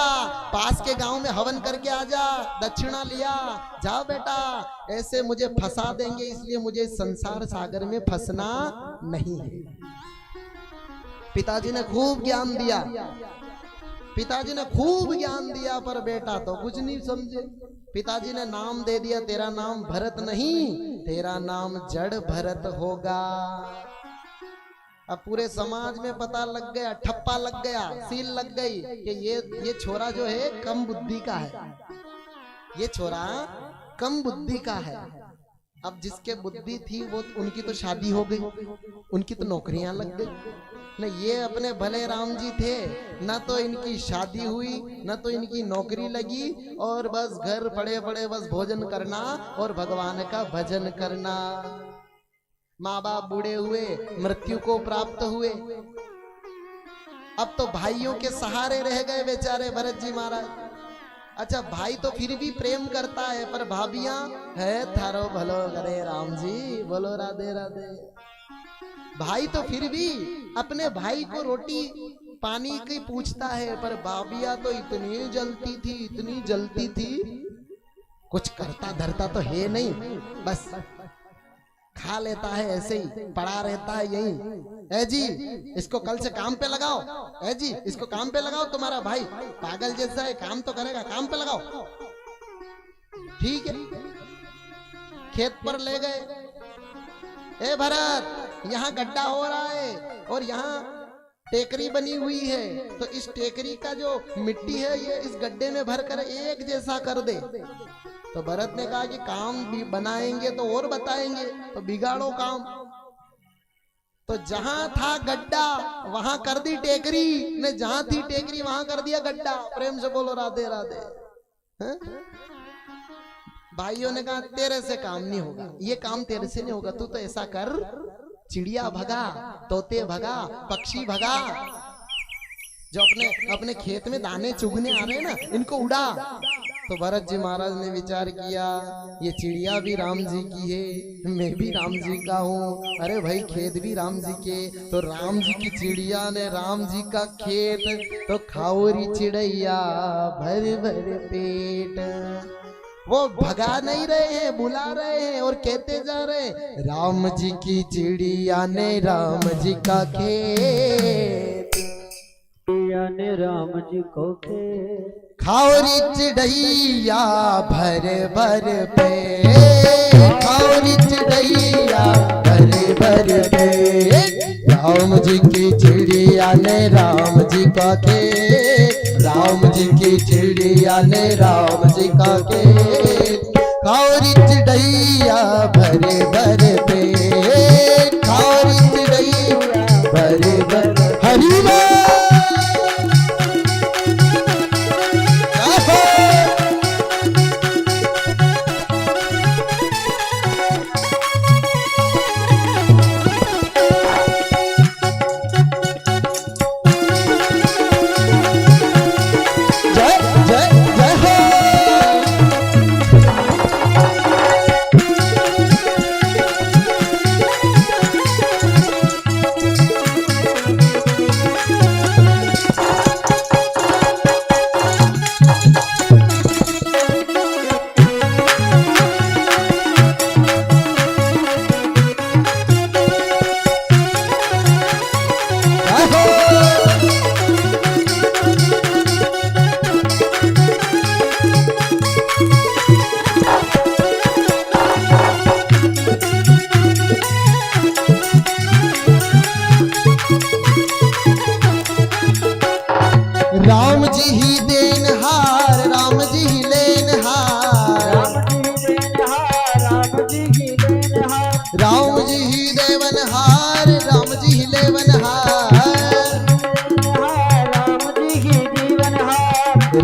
S1: पास के गांव में हवन करके आ जा, दक्षिणा लिया, जा बेटा। ऐसे मुझे फंसा देंगे, इसलिए मुझे संसार सागर में फंसना नहीं है। पिताजी ने खूब ज्ञान दिया, पर बेटा तो कुछ नहीं समझे। पिताजी ने नाम दे दिया, तेरा नाम भरत नहीं, तेरा नाम जड़ भरत होगा। अब पूरे समाज में पता लग गया, ठप्पा लग गया, सील लग गई कि ये छोरा जो है कम बुद्धि का है, ये छोरा कम बुद्धि का है। अब जिसके बुद्धि थी वो उनकी तो शादी हो गई, उनकी तो नौकरियां लग गई। न ये अपने भले राम जी थे, न तो इनकी शादी हुई, न तो इनकी नौकरी लगी, और बस घर पड़े पड़े बस भोजन करना और भगवान का भजन करना। माँ बाप बूढ़े हुए, मृत्यु को प्राप्त हुए। अब तो भाइयों के सहारे रह गए बेचारे भरत जी महाराज। अच्छा, भाई तो फिर भी प्रेम करता है, पर भाभियां है थारो भलो करे राम जी, बोलो राधे राधे। भाई तो फिर भी अपने भाई को रोटी पानी की पूछता है, पर भाभियां तो इतनी जलती थी, कुछ करता धरता तो है नहीं, बस खा लेता है, ऐसे ही पड़ा रहता है यही। ए जी इसको कल से काम पे लगाओ, ए जी इसको काम पे लगाओ, तुम्हारा भाई पागल जैसा है, काम तो करेगा, काम पे लगाओ। ठीक है, खेत पर ले गए, ए भरत यहाँ गड्ढा हो रहा है और यहाँ टेकरी बनी हुई है, तो इस टेकरी का जो मिट्टी है ये इस गड्ढे में भरकर एक जैसा कर दे। तो भरत ने कहा कि काम भी बनाएंगे तो और बताएंगे, तो बिगाड़ो काम। तो जहां था गड्ढा वहां कर दी टेकरी, ने जहां थी टेकरी वहां कर दिया गड्ढा। प्रेम से बोलो राधे राधे। भाइयों ने कहा तेरे से काम नहीं होगा, ये काम तेरे से नहीं होगा, तू तो ऐसा कर, चिड़िया भगा, तोते भगा, पक्षी भगा, जो अपने खेत में दाने चुगने आ रहे हैं ना, इनको उड़ा। तो भरत जी महाराज ने विचार किया, ये चिड़िया भी राम जी की है, मैं भी राम जी का हूँ, अरे भाई खेत भी राम जी के, तो राम जी की चिड़िया ने राम जी का खेत, तो खाओरी चिड़ैया भर भर पेट। वो भगा नहीं रहे हैं, बुला रहे हैं और कहते जा रहे हैं, राम जी की चिड़िया ने राम जी का खेत,
S3: चिड़िया ने राम जी को खेत,
S1: खाओरी चिड़ैया भर भर पेट, खाओरी चिड़ैया भर भर पेट। राम जी की चिड़िया ने राम जी का खेत, राम जी की चिड़िया ने राम जी का खेत, खाओरी चिड़ैया भर भर पेट, खाओरी चिड़ैया भर भर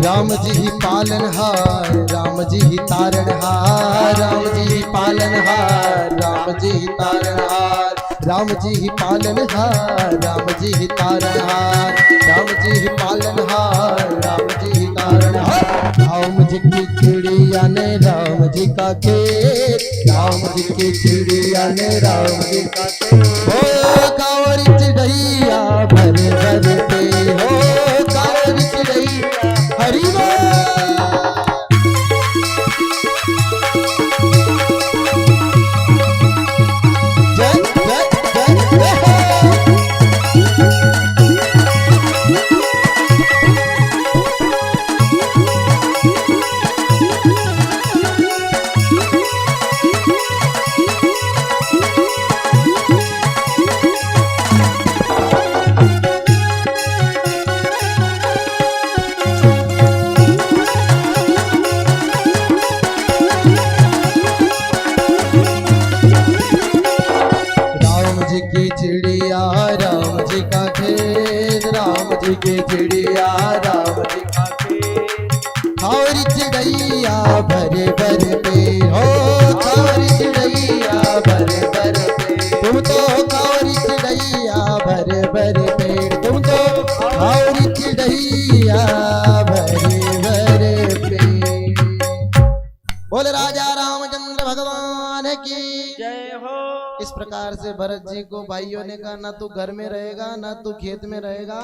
S2: राम जी ही पालनहार, राम जी ही तारणहार, राम जी ही पालनहार, राम जी ही तारणहार, राम जी ही पालनहार, राम जी ही तारणहार, राम जी ही पालनहार, राम जी ही तारणहार। राम जी की चिड़िया ने राम जी का खेत, राम जी की चिड़िया ने राम जी का खेत, हो कांवरी चिड़ैया भरे भरे पे, हो कांवरी चिड़ैया हरि बोल। जय जय जय जय हो। जी की चिड़िया राम जी का खेत, हमारी चिड़ैया भरे भरे पे, हो हमारी चिड़ैया भरे भरे पे, तुम तो हमारी चिड़ैया भरे भरे पे, तुम तो हमारी चिड़ैया भरे भरे पे। बोले राजा रामचंद्र भगवान की
S3: जय हो।
S1: इस प्रकार से भरत जी को भाइयों ने कहा, ना तू घर में रहेगा ना तू खेत में रहेगा,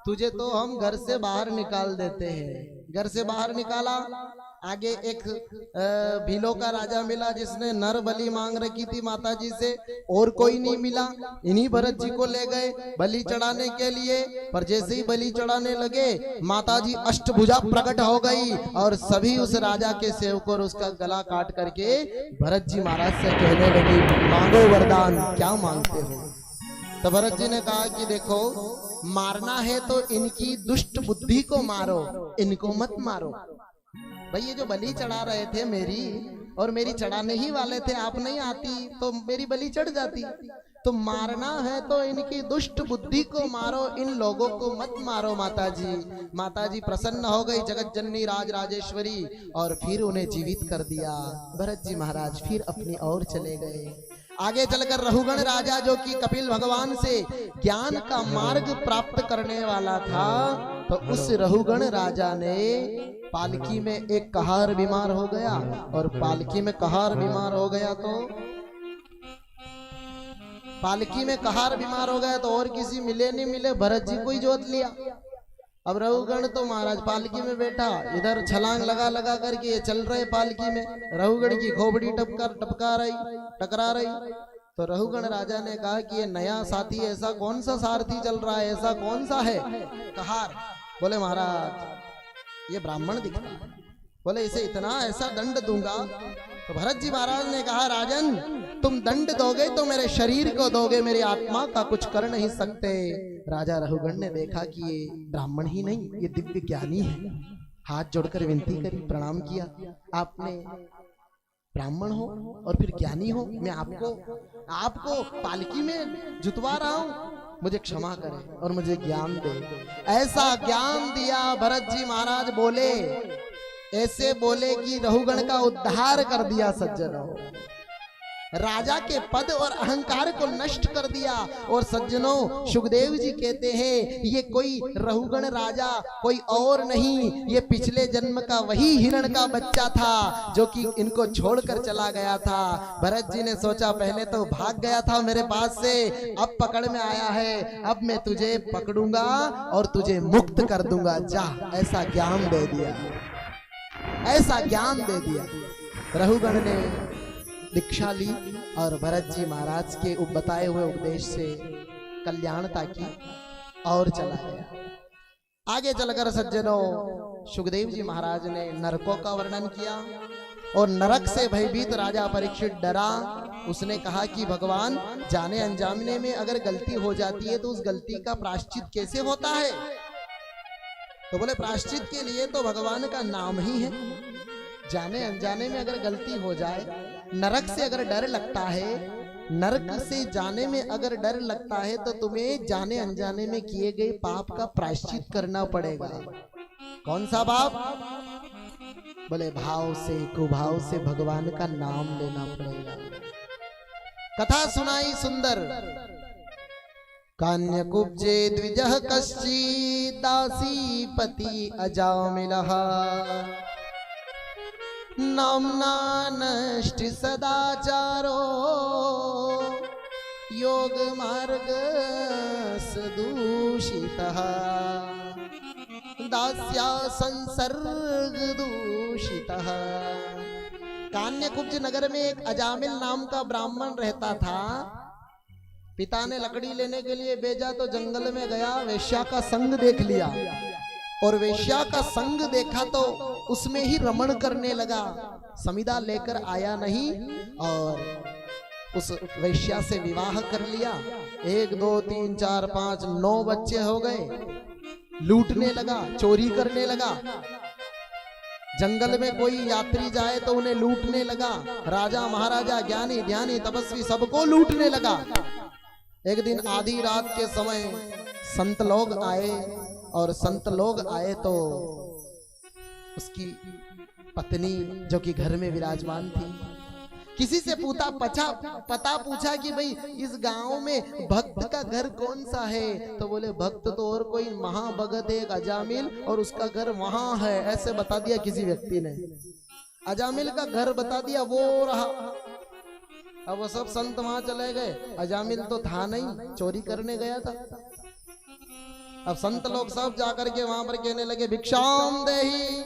S1: तुझे तो हम घर से बाहर निकाल देते हैं। घर से बाहर निकाला। आगे एक भीलों का राजा मिला जिसने नर बलि मांग रखी थी माता जी से, और कोई नहीं मिला। इन्हीं भरत जी को ले गए बलि चढ़ाने के लिए, पर जैसे ही बलि चढ़ाने लगे माता जी अष्टभुजा प्रकट हो गई और सभी उस राजा के सेवकों उसका गला काट करके भरत जी महाराज से कहने लगी, मांगो वरदान, क्या मांगते हो? तो भरत जी ने कहा कि देखो, मारना है तो इनकी दुष्ट बुद्धि को मारो, इनको मत मारो। भाई ये जो बलि चढ़ा रहे थे मेरी, और मेरी चढ़ाने ही वाले थे, आप नहीं आती तो मेरी बलि चढ़ जाती। तो मारना है तो इनकी दुष्ट बुद्धि को मारो, इन लोगों को मत मारो माता जी। माता जी प्रसन्न हो गई, जगत जननी राज राजेश्वरी, और फिर उन्हें जीवित कर दिया। भरत जी महाराज फिर अपनी ओर चले गए। आगे चलकर रहुगण राजा, जो कि कपिल भगवान से ज्ञान का मार्ग प्राप्त करने वाला था, तो उस रहुगण राजा ने पालकी में एक कहार बीमार हो गया, और पालकी में कहार बीमार हो गया तो पालकी में कहार बीमार हो गया तो और किसी मिले नहीं मिले, भरत जी को ही जोत लिया। अब रहुगण तो महाराज पालकी में बैठा, इधर छलांग लगा लगा करके ये चल रहे पालकी में, रहुगण की खोपड़ी टकरा रही। तो रहुगण राजा ने कहा कि ये नया साथी, ऐसा कौन सा सारथी चल रहा है, ऐसा कौन सा है कहार? बोले महाराज ये ब्राह्मण दिखता है। बोले इसे इतना ऐसा दंड दूंगा। तो भरत जी महाराज ने कहा, राजन तुम दंड दोगे तो मेरे शरीर को दोगे, मेरी आत्मा का कुछ कर नहीं सकते। राजा रहुगण ने देखा कि ये ब्राह्मण ही नहीं, ये दिव्य ज्ञानी है। हाथ जोड़कर विनती करी, प्रणाम किया, आपने ब्राह्मण हो और फिर ज्ञानी हो, मैं आपको पालकी में जुतवा रहा हूं, मुझे क्षमा करें और मुझे ज्ञान दे। ऐसा ज्ञान दिया भरत जी महाराज, बोले ऐसे बोले कि रहुगण का उद्धार कर दिया सज्जनों, राजा के पद और अहंकार को नष्ट कर दिया। और सज्जनों सुखदेव जी कहते हैं ये कोई रहुगण राजा कोई और नहीं, ये पिछले जन्म का वही हिरण का बच्चा था जो कि इनको छोड़कर चला गया था। भरत जी ने सोचा पहले तो भाग गया था मेरे पास से, अब पकड़ में आया है, अब मैं तुझे पकड़ूंगा और तुझे मुक्त कर दूंगा, जा। ऐसा ज्ञान दे दिया, ऐसा ज्ञान दे दिया। रहुगण ने दीक्षा ली और भरत जी महाराज के बताए हुए उपदेश से कल्याणता की और चला गया। आगे चलकर सज्जनों सुखदेव जी महाराज ने नरकों का वर्णन किया और नरक से भयभीत राजा परीक्षित डरा। उसने कहा कि भगवान, जाने अनजाने में अगर गलती हो जाती है तो उस गलती का प्रायश्चित कैसे होता है? तो बोले प्रायश्चित के लिए तो भगवान का नाम ही है। जाने अनजाने में अगर गलती हो जाए, नरक से अगर डर लगता है, नरक से जाने में अगर डर लगता है तो तुम्हें जाने अनजाने में किए गए पाप का प्रायश्चित करना पड़ेगा। कौन सा भाव? बोले भाव से, कुभाव से भगवान का नाम लेना पड़ेगा। कथा सुनाई सुंदर। कान्यकुब्जे द्विजः कश्चित् दासीपति अजामिलः नाम्ना नष्टि सदाचारो योग मार्ग सदूषितः दास्या संसर्ग दूषितः। कान्यकुब्ज नगर में एक अजामिल नाम का ब्राह्मण रहता था। पिता ने लकड़ी लेने के लिए भेजा तो जंगल में गया, वेश्या का संग देख लिया और वेश्या का संग देखा तो उसमें ही रमण करने लगा। समिधा लेकर आया नहीं और उस वेश्या से विवाह कर लिया। 1 2 3 4 5 9 बच्चे हो गए। लूटने लगा, चोरी करने लगा। जंगल में कोई यात्री जाए तो उन्हें लूटने लगा। राजा महाराजा, ज्ञानी ध्यानी तपस्वी सबको लूटने लगा। एक दिन आधी रात के समय संत लोग आए और संत लोग आए तो उसकी पत्नी जो कि घर में विराजमान थी, किसी से पता पूछा कि भाई इस गांव में भक्त का घर कौन सा है? तो बोले भक्त तो और कोई महाभगत है, एक अजामिल, और उसका घर वहां है। ऐसे बता दिया किसी व्यक्ति ने। अजामिल का घर बता दिया, वो रहा। अब वो सब संत वहां चले गए। अजामिल तो था नहीं, चोरी करने गया था। अब संत लोग सब जाकर के वहां पर कहने लगे भिक्षाम देहि।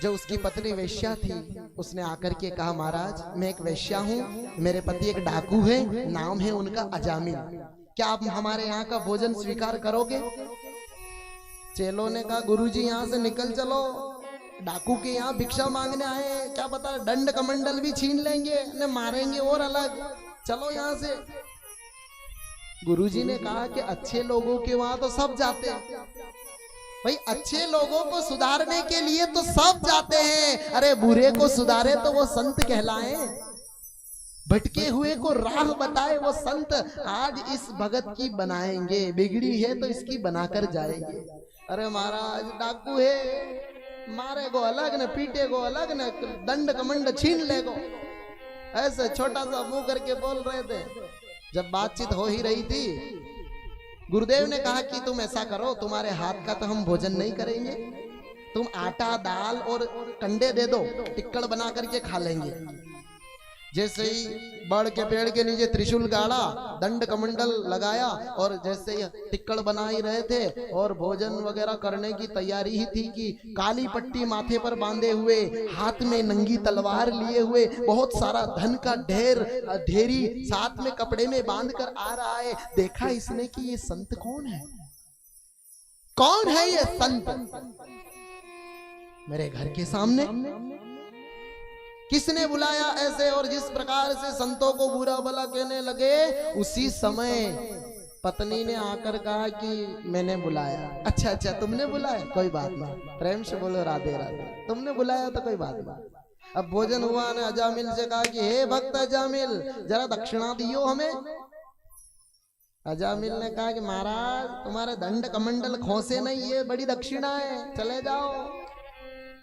S1: जो उसकी पत्नी वेश्या थी उसने आकर के कहा महाराज मैं एक वेश्या हूँ, मेरे पति एक डाकू है, नाम है उनका अजामिल, क्या आप हमारे यहाँ का भोजन स्वीकार करोगे? चेलों ने कहा गुरुजी यहाँ से निकल चलो, डाकू के यहाँ भिक्षा मांगने आए, क्या पता दंड कमंडल भी छीन लेंगे, ने मारेंगे और अलग, चलो यहाँ से। गुरुजी ने कहा कि अच्छे लोगों के वहां तो सब जाते हैं भाई, अच्छे लोगों को सुधारने के लिए तो सब जाते हैं, अरे बुरे को सुधारे तो वो संत कहलाए, भटके हुए को राह बताए वो संत। आज इस भगत की बनाएंगे, बिगड़ी है तो इसकी बनाकर जाएंगे। अरे महाराज डाकू है, मारे को अलग न, पीटे को अलग न, दंड कमंड छीन ले को, ऐसे छोटा सा मुंह करके बोल रहे थे। जब बातचीत हो ही रही थी, गुरुदेव ने कहा कि तुम ऐसा करो, तुम्हारे हाथ का तो हम भोजन नहीं करेंगे, तुम आटा दाल और कंडे दे दो, टिक्कड़ बना करके खा लेंगे। जैसे ही बड़ के पेड़ के नीचे त्रिशूल गाड़ा, दंड कमंडल लगाया और जैसे ही टिक्कड़ बना ही रहे थे और भोजन वगैरह करने की तैयारी ही थी कि काली पट्टी माथे पर बांधे हुए, हाथ में नंगी तलवार लिए हुए, बहुत सारा धन का ढेरी साथ में कपड़े में बांध कर आ रहा है। देखा इसने कि ये संत कौन है, कौन है ये संत मेरे घर के सामने, किसने बुलाया ऐसे? और जिस प्रकार से संतों को बुरा भला कहने लगे, उसी समय पत्नी ने आकर कहा कि मैंने बुलाया। अच्छा अच्छा तुमने बुलाया, कोई बात नहीं, प्रेम से बोलो राधे राधे, तुमने बुलाया तो कोई बात नहीं। अब भोजन हुआ ने अजामिल से कहा कि हे भक्त अजामिल जरा दक्षिणा दियो हमें। अजामिल ने कहा कि महाराज तुम्हारे दंड कमंडल खोसे नहीं, ये बड़ी दक्षिणा है, चले जाओ।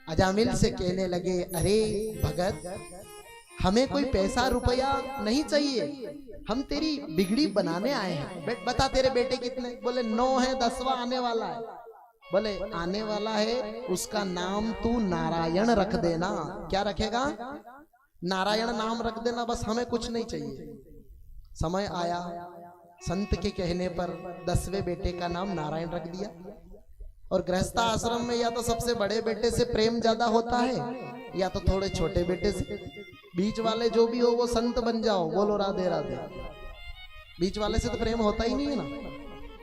S1: अजामिल से कहने लगे अरे भगत हमें कोई पैसा रुपया नहीं चाहिए, हम तेरी बिगड़ी बनाने आए हैं। बता तेरे बेटे कितने? बोले 9 है, 10वां आने वाला है। बोले आने वाला है, उसका नाम तू नारायण रख देना। क्या रखेगा? नारायण नाम रख देना, बस हमें कुछ नहीं चाहिए। समय आया, संत के कहने पर 10वें बेटे का नाम नारायण रख दिया। और गृहस्थ आश्रम में या तो सबसे बड़े बेटे से प्रेम ज्यादा होता है या तो थोड़े छोटे बेटे से, बीच वाले जो भी हो वो संत बन जाओ, बोलो राधे राधे। बीच वाले से तो प्रेम होता ही नहीं है ना,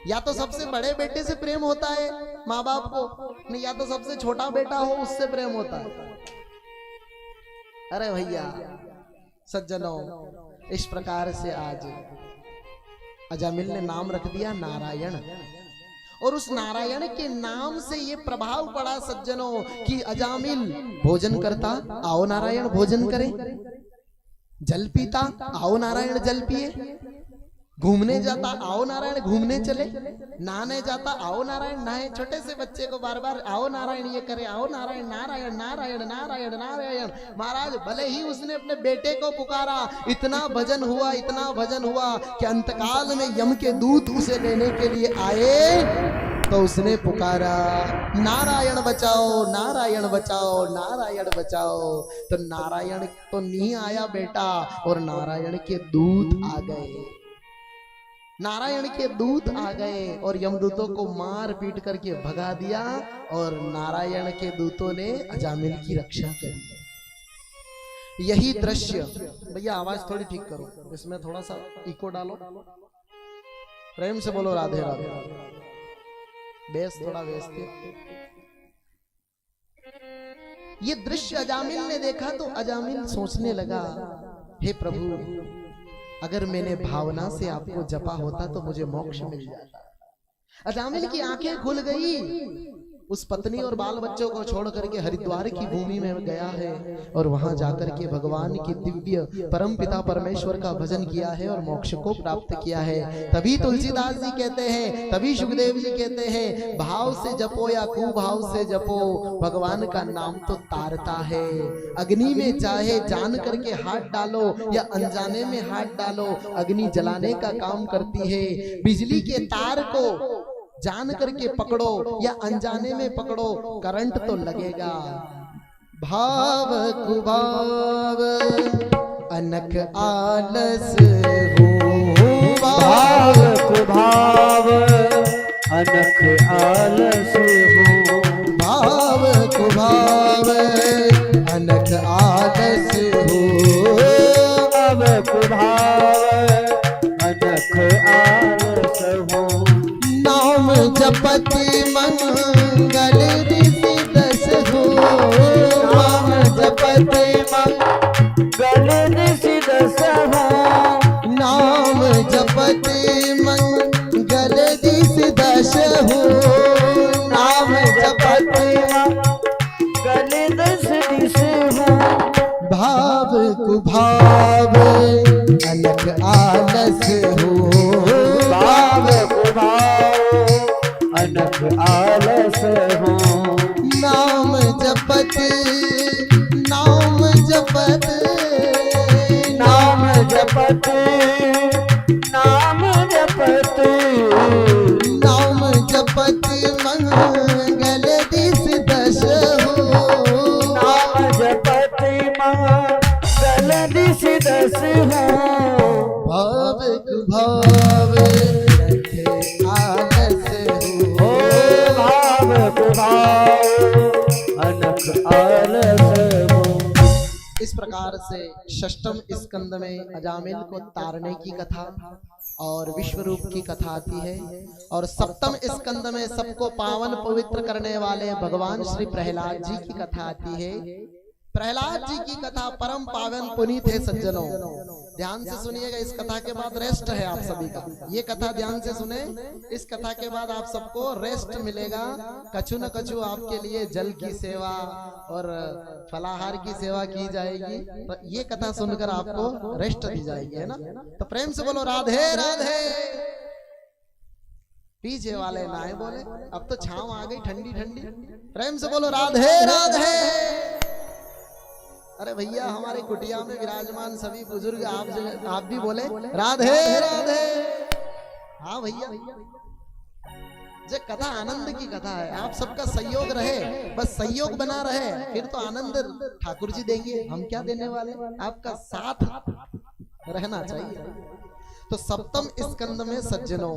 S1: या तो सबसे बड़े बेटे से प्रेम होता है माँ बाप को, नहीं या तो सबसे छोटा बेटा हो उससे प्रेम होता है। अरे भैया सज्जनों, इस प्रकार से आज अजामिल ने नाम रख दिया नारायण, और उस नारायण के नाम से ये प्रभाव पड़ा सज्जनों कि अजामिल भोजन करता, आओ नारायण भोजन करें, जल पीता, आओ नारायण जल पिए, घूमने जाता आओ नारायण घूमने चले, नहाने जाता आओ नारायण नहाए, छोटे से बच्चे को बार बार आओ नारायण ये करे, आओ नारायण नारायण नारायण नारायण नारायण। महाराज भले ही उसने अपने बेटे को पुकारा, इतना भजन हुआ इतना भजन हुआ कि अंतकाल में यम के दूत उसे लेने के लिए आए तो उसने पुकारा नारायण बचाओ नारायण बचाओ नारायण बचाओ। तो नारायण तो नहीं आया बेटा, और नारायण के दूत आ गए, नारायण के दूत आ गए और यमदूतों को मार पीट करके भगा दिया, और नारायण के दूतों ने अजामिल की रक्षा करी। यही दृश्य, भैया आवाज थोड़ी ठीक करो, इसमें थोड़ा सा इको डालो, प्रेम से बोलो राधे राधे, बेस थोड़ा व्यवस्थित। ये दृश्य अजामिल ने देखा तो अजामिल सोचने लगा, हे प्रभु अगर मैंने भावना से आपको जपा होता तो मुझे मोक्ष मिल जाता। अजामिल की आंखें खुल गई, उस पत्नी और बाल बच्चों को छोड़ करके हरिद्वार की भूमि में गया है और वहां जाकर के भगवान की दिव्य परम पिता परमेश्वर का भजन किया है और मोक्ष को प्राप्त किया है। तभी तुलसीदास जी कहते हैं, तभी सुखदेव जी कहते हैं, भाव से जपो या कुभाव से जपो, भगवान का नाम तो तारता है। अग्नि में चाहे जान करके हाथ डालो या अनजाने में हाथ डालो, अग्नि जलाने का काम करती है। बिजली के तार को जान करके पकड़ो या अनजाने में पकड़ो, करंट तो लगेगा। भाव कुभाव अनक आलस हो,
S3: भाव कुभाव अनक आलस हो,
S1: भाव कुभाव अनक आलस हो,
S3: भाव कुभाव अनक आलस हो।
S1: नाम जपति मंगल ऋषि दस हो,
S3: नाम जपति मंगल ऋषि दस हो,
S1: नाम जपति मंगल ऋषि दस हो,
S3: नाम जपति मंगल दस हो।
S1: भाव कुभाव अनक आलस हो,
S3: भाव कुभाव अनक आलस हो।
S1: नाम जपत नाम जपत
S3: नाम जपत नाम जपत
S1: नाम जपत मंगल दिस दश हो,
S3: नाम जपत मंगल दिस दस हो।
S1: भाव कुभाव आलस हो,
S3: भाव कुभाव अनक आलस हो।
S1: इस प्रकार से षष्ठम स्कंद में अजामिल को तारने की कथा और विश्व रूप की कथा आती है, और सप्तम स्कंद में सबको पावन पवित्र करने वाले भगवान श्री प्रहलाद जी की कथा आती है। प्रहलाद जी की कथा परम पावन पुनीत है सज्जनों, ध्यान से सुनिएगा। इस कथा के बाद रेस्ट है आप सभी का, ये कथा ध्यान से सुने। इस कथा के बाद आप सबको रेस्ट मिलेगा, कछु न कछु आपके लिए जल की सेवा और फलाहार की सेवा की जाएगी। तो ये कथा सुनकर आपको रेस्ट दी जाएगी, है ना। तो प्रेम से बोलो राधे राधे। पीछे वाले नाए बोले, अब तो छांव आ गई ठंडी ठंडी। प्रेम से बोलो राधे राधे। अरे भैया हमारे कुटिया में विराजमान सभी बुजुर्ग आप भी बोले राधे राधे। हाँ भैया, जो कथा आनंद की कथा है, आप सबका सहयोग रहे, बस सहयोग बना रहे, फिर तो आनंद ठाकुर जी देंगे, हम क्या देने वाले, आपका साथ रहना चाहिए। तो सप्तम स्कंद में सज्जनों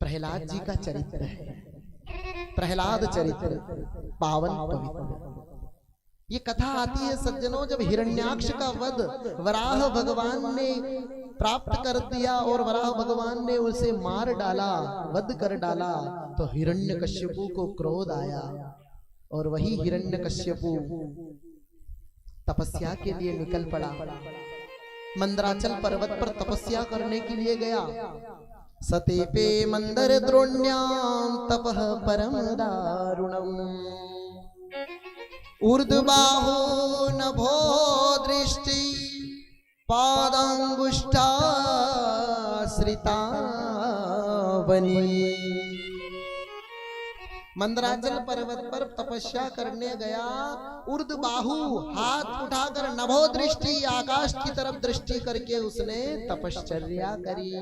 S1: प्रहलाद जी का चरित्र है, प्रहलाद चरित्र पावन पवित्र। ये कथा आती है सज्जनों जब हिरण्याक्ष का वध वराह भगवान ने प्राप्त कर दिया और वराह भगवान ने उसे मार डाला, वध कर डाला, तो हिरण्यकश्यपु को क्रोध आया और वही हिरण्यकश्यपु तपस्या के लिए निकल पड़ा। मंदराचल पर्वत पर तपस्या करने के लिए गया। सतेपे मंदर द्रोण्याम तपः परम दारुणम, ऊर्ध्वबाहो नभो दृष्टि पादांगुष्ठा
S2: सीता बनी। मंदराचल पर्वत पर तपस्या करने गया, ऊर्ध्वबाहु हाथ उठाकर नभो दृष्टि आकाश की तरफ दृष्टि करके उसने तपश्चर्या करी।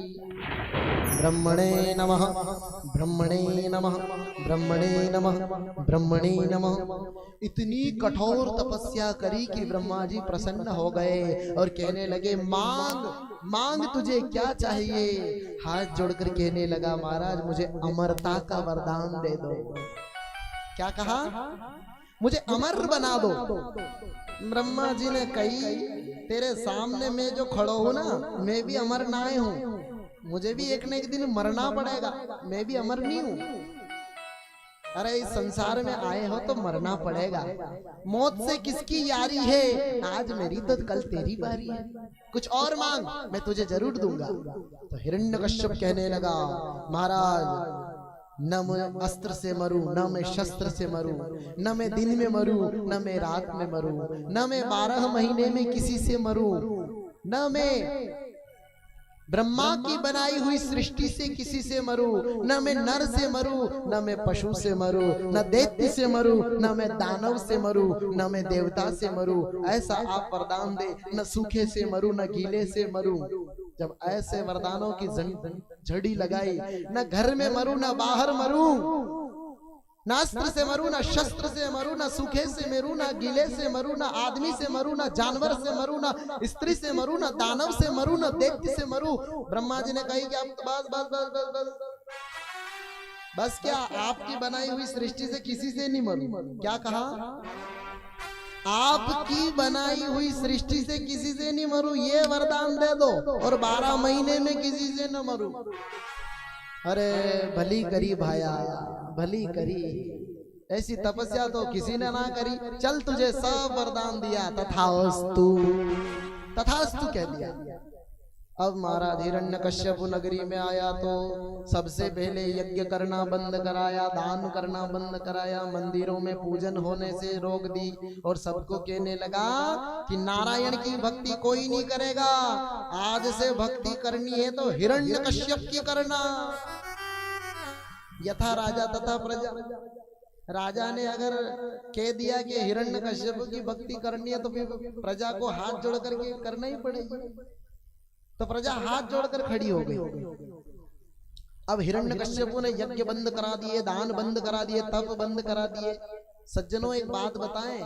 S2: ब्रह्मणे नमः ब्रह्मणे नमः ब्रह्मणे नमः ब्रह्मणे नमः। इतनी कठोर तपस्या करी कि ब्रह्मा जी प्रसन्न हो गए और कहने लगे मांग मांग तुझे क्या चाहिए। हाथ जोड़कर कहने लगा महाराज मुझे अमरता का वरदान दे दो। क्या कहा? मुझे अमर बना दो। ब्रह्मा जी ने कही तेरे सामने मैं जो खड़ो हूं ना, मैं भी अमर नाय हूं, मुझे भी एक न एक दिन मरना पड़ेगा, मैं भी अमर नहीं हूं। अरे इस संसार में आए हो तो मरना पड़ेगा, मौत से किसकी यारी है, आज मेरी तो कल तेरी बारी है, कुछ और मांग मैं तुझे जरूर दूंगा। तो हिरण्यकश्यप कहने लगा महाराज न मैं अस्त्र से मरूं, न मैं शस्त्र से मरूं, न मैं दिन में मरूं, न मैं रात में मरूं, न मैं 12 महीने में किसी से मरूं, न मैं ब्रह्मा की बनाई हुई सृष्टि से किसी से मरूं, न मैं नर से मरूं, न मैं पशु से मरूं, न दैत्य से मरूं, न मैं दानव से मरूं, न मैं देवता से मरूं। ऐसा आप वरदान दे, न सूखे से मरूं, न गीले से मरूं। जब ऐसे वरदानों की झड़ी लगाई, न घर में मरूं, न बाहर मरूं, न अस्त्र से मरूं, न शस्त्र से मरूं, न सूखे से मरूं, न गीले से मरूं, न आदमी से मरूं, न जानवर से मरूं, न स्त्री से मरूं, न दानव से मरूं, न दैत्य से मरूं। ब्रह्मा जी ने कही कि अब बस बस बस बस बस बस क्या आपकी बनाई हुई सृष्टि से किसी से नहीं मरूं। क्या कहा? आपकी बनाई हुई सृष्टि से किसी से नहीं मरूं, ये वरदान दे दो और 12 महीने में किसी से न मरूं। अरे भली करी भाया, भली करी, ऐसी तपस्या तो किसी ने ना करी। चल तुझे सब वरदान दिया, तथास्तु तथास्तु कह दिया। अब महाराज हिरण्यकश्यप नगरी में आया तो सबसे पहले यज्ञ करना बंद कराया, दान करना बंद कराया, मंदिरों में पूजन होने से रोक दी और सबको कहने लगा कि नारायण की भक्ति कोई नहीं करेगा, आज से भक्ति करनी है तो हिरण्यकश्यप की करना। यथा राजा तथा प्रजा। राजा ने अगर कह दिया कि हिरण्यकश्यप की भक्ति करनी है तो फिर प्रजा को हाथ जोड़ करके करना ही पड़ेगी। तो प्रजा हाथ जोड़कर खड़ी हो गई। अब हिरण्यकश्यप ने यज्ञ बंद करा दिए, दान बंद करा दिए, तप बंद करा दिए। सज्जनों एक बात बताएं,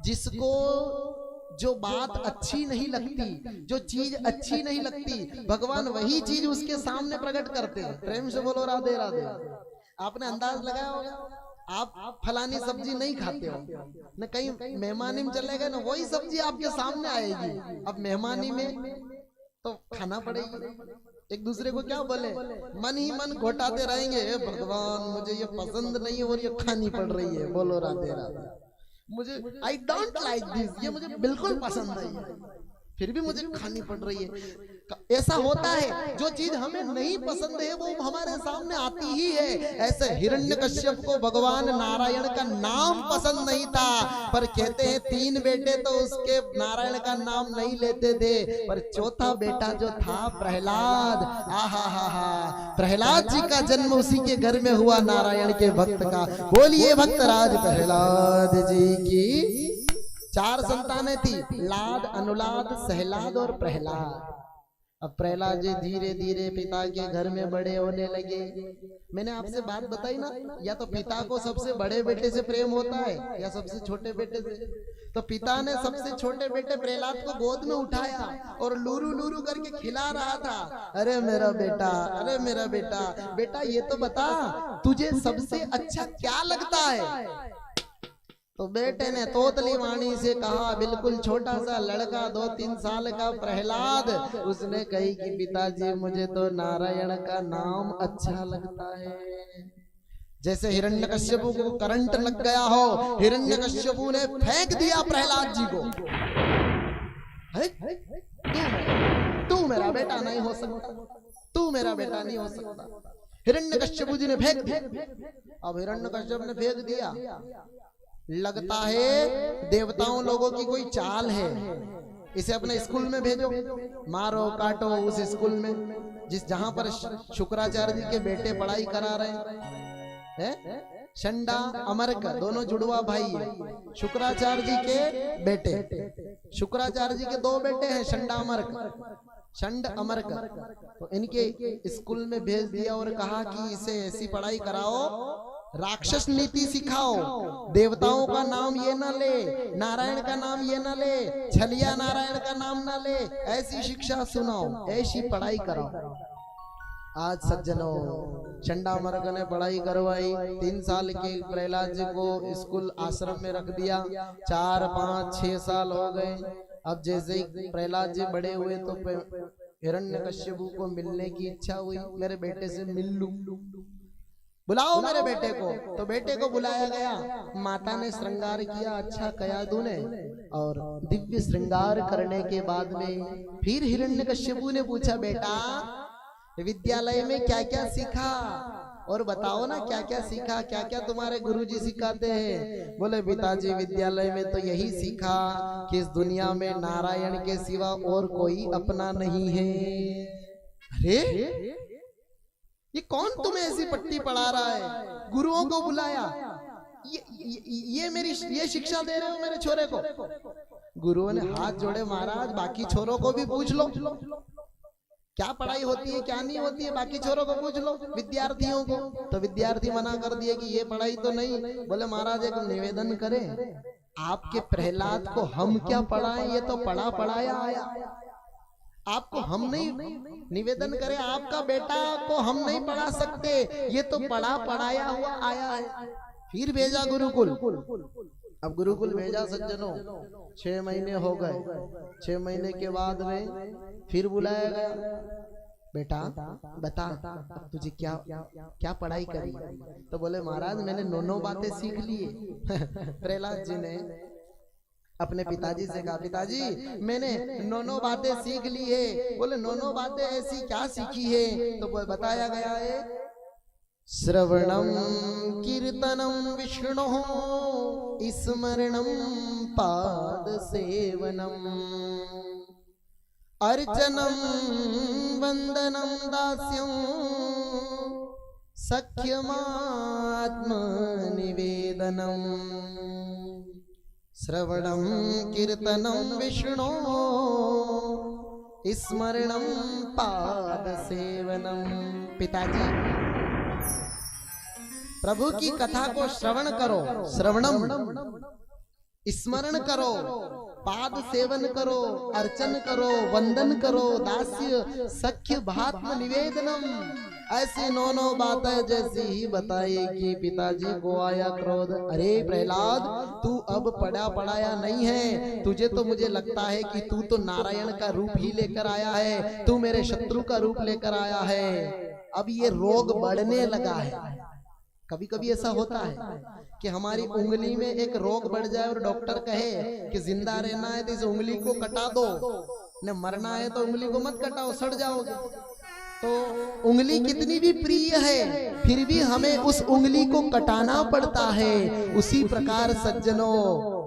S2: जिसको जो बात अच्छी नहीं लगती, जो चीज अच्छी नहीं लगती, भगवान वही चीज उसके सामने प्रकट करते हैं। प्रेम से बोलो राधे राधे। आपने अंदाज लगाया होगा, आप फलानी सब्जी नहीं खाते हो, न कहीं मेहमानी में चले गए ना, वही सब्जी आपके सामने आएगी। अब मेहमानी में तो खाना पड़ेगी। एक दूसरे को क्या बोले, मन ही मन घोटाते रहेंगे, भगवान मुझे ये पसंद नहीं है और ये खानी पड़ रही है। बोलो राधे राधे। मुझे आई डोंट लाइक दिस, ये मुझे बिल्कुल पसंद नहीं है, फिर भी मुझे खानी पड़ रही है। ऐसा होता है, जो चीज हमें नहीं पसंद है वो हमारे सामने आती ही है। ऐसे हिरण्यकश्यप को भगवान नारायण का नाम पसंद नहीं था, पर कहते हैं 3 बेटे तो उसके नारायण का नाम नहीं लेते थे, पर चौथा बेटा जो था प्रहलाद, आहा हा हा, प्रहलाद जी का जन्म उसी के घर में हुआ, नारायण के भक्त का। बोलिए भक्तराज प्रहलाद जी की। 4 संतानें थी, लाद, अनुलाद, सहलाद और प्रहलाद। अब प्रहलाद जी धीरे धीरे पिता के घर में बड़े होने लगे। मैंने आपसे बात बताई ना, या तो पिता को सबसे बड़े बेटे से प्रेम होता है या सबसे छोटे बेटे से। तो पिता ने सबसे छोटे बेटे प्रहलाद को गोद में उठाया और लूरू लूरू करके खिला रहा था। अरे मेरा बेटा, अरे मेरा बेटा, बेटा ये तो बता तुझे सबसे अच्छा क्या लगता है। तो बेटे ने तोतली वाणी से कहा, बिल्कुल छोटा सा लड़का 2-3 साल का प्रहलाद, उसने कही कि पिताजी मुझे तो नारायण का नाम अच्छा लगता है। जैसे हिरण्यकश्यपु को करंट लग गया हो, हिरण्यकश्यपु ने फेंक दिया प्रहलाद जी को। तू मेरा बेटा नहीं हो सकता, तू मेरा बेटा नहीं हो सकता। हिरण्यकश्यपु जी ने फेंक दिया। अब हिरण्यकश्यप ने फेंक दिया, लगता है देवताओं लोगों की कोई चाल है,
S1: इसे अपने स्कूल में भेजो, मारो काटो उस स्कूल में जहां पर शुक्राचार्य जी के बेटे पढ़ाई करा रहे हैं। शंडा अमरक दोनों जुड़वा भाई है, शुक्राचार्य जी के बेटे। शुक्राचार्य जी के दो बेटे हैं, शंडा अमरक, शंड अमरक। तो इनके स्कूल में भेज दिया और कहा कि इसे ऐसी पढ़ाई कराओ, राक्षस नीति सिखाओ, देवताओं का नाम ये ना ले, नारायण का नाम ये ना ले, छलिया नारायण का नाम ना ले, ऐसी शिक्षा सुनाओ, ऐसी पढ़ाई कराओ। आज सज्जनों, चंडा मर्ग ने पढ़ाई करवाई। 3 साल के प्रहलाद जी को स्कूल आश्रम में रख दिया। 4, 5, 6 साल हो गए। अब जैसे ही प्रहलाद जी बड़े हुए तो हिरण्यकश्यपु को मिलने की इच्छा हुई, मेरे बेटे से मिल लूं, बुलाओ मेरे बेटे को। तो बेटे को बुलाया गया, माता ने श्रृंगार किया, अच्छा कया तूने। और दिव्य श्रृंगार करने के बाद में फिर हिरण्यकश्यपु ने पूछा, बेटा विद्यालय में क्या क्या सीखा और बताओ ना, क्या क्या सीखा, क्या क्या तुम्हारे गुरुजी सिखाते हैं। बोले पिताजी विद्यालय में तो यही सीखा कि इस दुनिया में नारायण के सिवा और कोई अपना नहीं है। अरे ये कौन तुम्हें ऐसी पट्टी पढ़ा रहा है? गुरुओं को बुलाया, ये शिक्षा दे रहे हो मेरे छोरे को? गुरुओं ने हाथ जोड़े, महाराज बाकी छोरों को भी पूछ लो, क्या पढ़ाई होती है क्या नहीं होती है, बाकी छोरों को पूछ लो, विद्यार्थियों को। तो विद्यार्थी मना कर दिए कि ये पढ़ाई तो नहीं। बोले महाराज एक निवेदन करें, आपके प्रहलाद को हम क्या पढ़ाएं, ये तो पढ़ा पढ़ाया आया, आपको हम नहीं निवेदन करें, आपका बेटा को हम नहीं पढ़ा सकते, ये तो पढ़ा पढ़ाया हुआ आया है। फिर भेजा गुरुकुल। अब गुरुकुल भेजा सज्जनों, 6 महीने हो गए। 6 महीने के बाद में फिर बुलाया गया, बेटा बता अब तुझे क्या क्या पढ़ाई करी। तो बोले महाराज मैंने 9 बातें सीख लिए। प्रहलाद जी ने अपने पिताजी से कहा, पिताजी मैंने 9 बातें सीख ली है। बोले 9 बातें ऐसी क्या सीखी है? तो बताया गया है, श्रवणम कीर्तनम विष्णु स्मरणम पाद सेवनम अर्चनम वंदनम दास्यम सख्यमात्म निवेदनम। श्रवणम कीर्तनम विष्णु स्मरणम पाद सेवनम। पिताजी प्रभु की कथा को श्रवण करो, श्रवणम स्मरण करो, पाद सेवन करो, अर्चन करो, वंदन करो, दास्य सख्य भात्म निवेदनम। ऐसी 9 बातें जैसी ही बताई कि पिताजी को आया क्रोध। अरे प्रहलाद तू अब पढ़ा पढ़ाया नहीं है, तुझे तो मुझे लगता है कि तू तो नारायण का रूप ही लेकर आया है, तू मेरे शत्रु का रूप लेकर आया है। अब ये रोग बढ़ने लगा है। कभी कभी ऐसा होता है कि हमारी उंगली में एक रोग बढ़ जाए और डॉक्टर कहे कि जिंदा रहना है तो इस उंगली को कटा दो, न मरना है तो उंगली को मत कटाओ, सड़ जाओगे। तो उंगली कितनी भी प्रिय है फिर भी हमें उस उंगली को कटाना पड़ता है। उसी प्रकार सज्जनों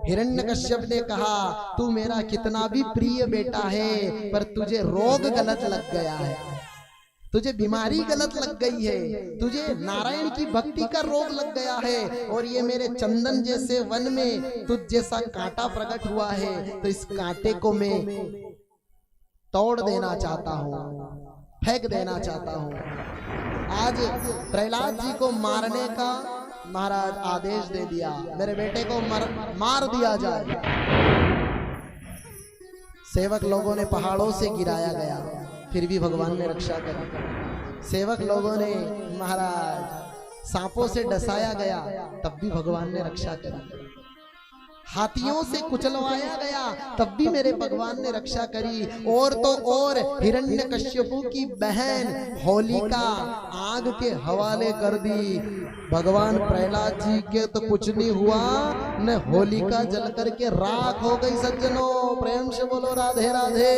S1: हिरण्यकश्यप ने कहा, तू मेरा कितना भी प्रिय बेटा है पर तुझे रोग गलत लग गया है, तुझे बीमारी गलत लग गई है, तुझे नारायण की भक्ति का रोग लग गया है। और ये मेरे चंदन जैसे वन में तुझ जैसा कांटा प्रकट हुआ है, तो इस कांटे को मैं तोड़ देना चाहता हूँ, फेंक देना चाहता हूँ। आज प्रहलाद जी को मारने का महाराज आदेश दे दिया, मेरे बेटे को मार दिया जाए। सेवक लोगों ने पहाड़ों से गिराया गया, फिर भी भगवान ने रक्षा करी। सेवक लोगों ने महाराज सांपों से डसाया गया, तब भी भगवान ने रक्षा करी। हाथियों से कुचलवाया गया, तब भी मेरे भगवान ने रक्षा करी। और तो और हिरण्यकश्यपु की बहन होलिका आग के हवाले कर दी। भगवान प्रहलाद जी के तो कुछ नहीं हुआ, न होलिका जल करके राख हो गई। सज्जनों प्रेम से बोलो राधे राधे।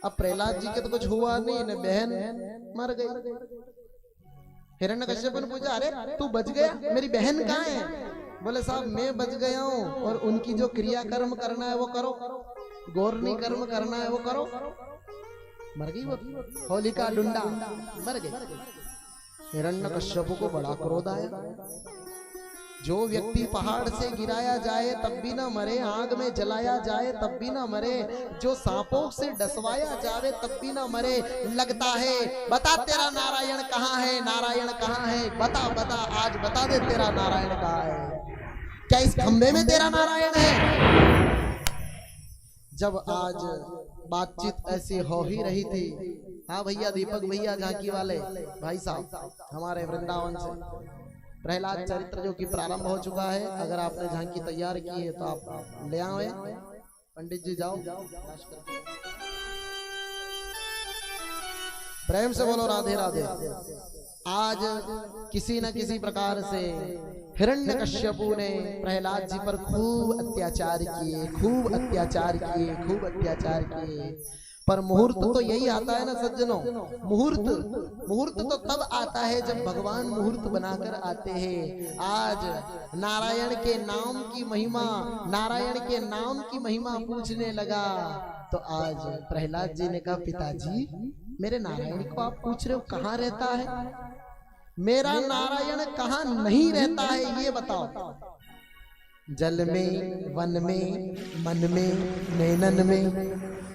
S1: अब प्रहलाद जी के तो कुछ हुआ नहीं, न बहन मर गई। हिरण्यकश्यप ने पूछा, अरे तू बच गया, मेरी बहन कहाँ है? बोले साहब मैं बच गया हूं और उनकी जो क्रिया कर्म करना है वो करो, गौरनी कर्म करना है वो करो। मर गई वो होलिका डुंडा, मर गई। हिरण्यकश्यप को बड़ा क्रोध आया। जो व्यक्ति पहाड़ से गिराया जाए तब भी ना मरे, आग में जलाया जाए तब भी ना मरे, जो सांपों से डसवाया जाए तब भी ना मरे, लगता है बता तेरा नारायण कहाँ है, नारायण कहाँ है, बता बता आज बता दे तेरा नारायण कहाँ है, क्या इस खंबे में तेरा नारायण है। जब आज बातचीत ऐसी हो ही रही थी, हाँ भैया दीपक भैया झांकी वाले भाई साहब हमारे वृंदावन से, प्रहलाद चरित्र जो कि प्रारंभ हो चुका है, अगर आपने झांकी तैयार की है तो आप ले आए। पंडित जी जाओ, प्रेम से बोलो राधे राधे। आज किसी न किसी प्रकार से हिरण्यकश्यपु ने प्रहलाद जी पर खूब अत्याचार किए, खूब अत्याचार किए, खूब अत्याचार किए। पर मुहूर्त तो यही आता है ना सज्जनों, मुहूर्त तो तब आता है जब भगवान मुहूर्त बनाकर आते हैं। आज नारायण के नाम की महिमा, नारायण के नाम की महिमा पूछने लगा तो आज प्रहलाद जी ने कहा पिताजी मेरे नारायण को आप पूछ रहे हो कहाँ रहता है, मेरा नारायण कहाँ नहीं रहता है ये बताओ। जल में, वन में, मन में, नैनन में,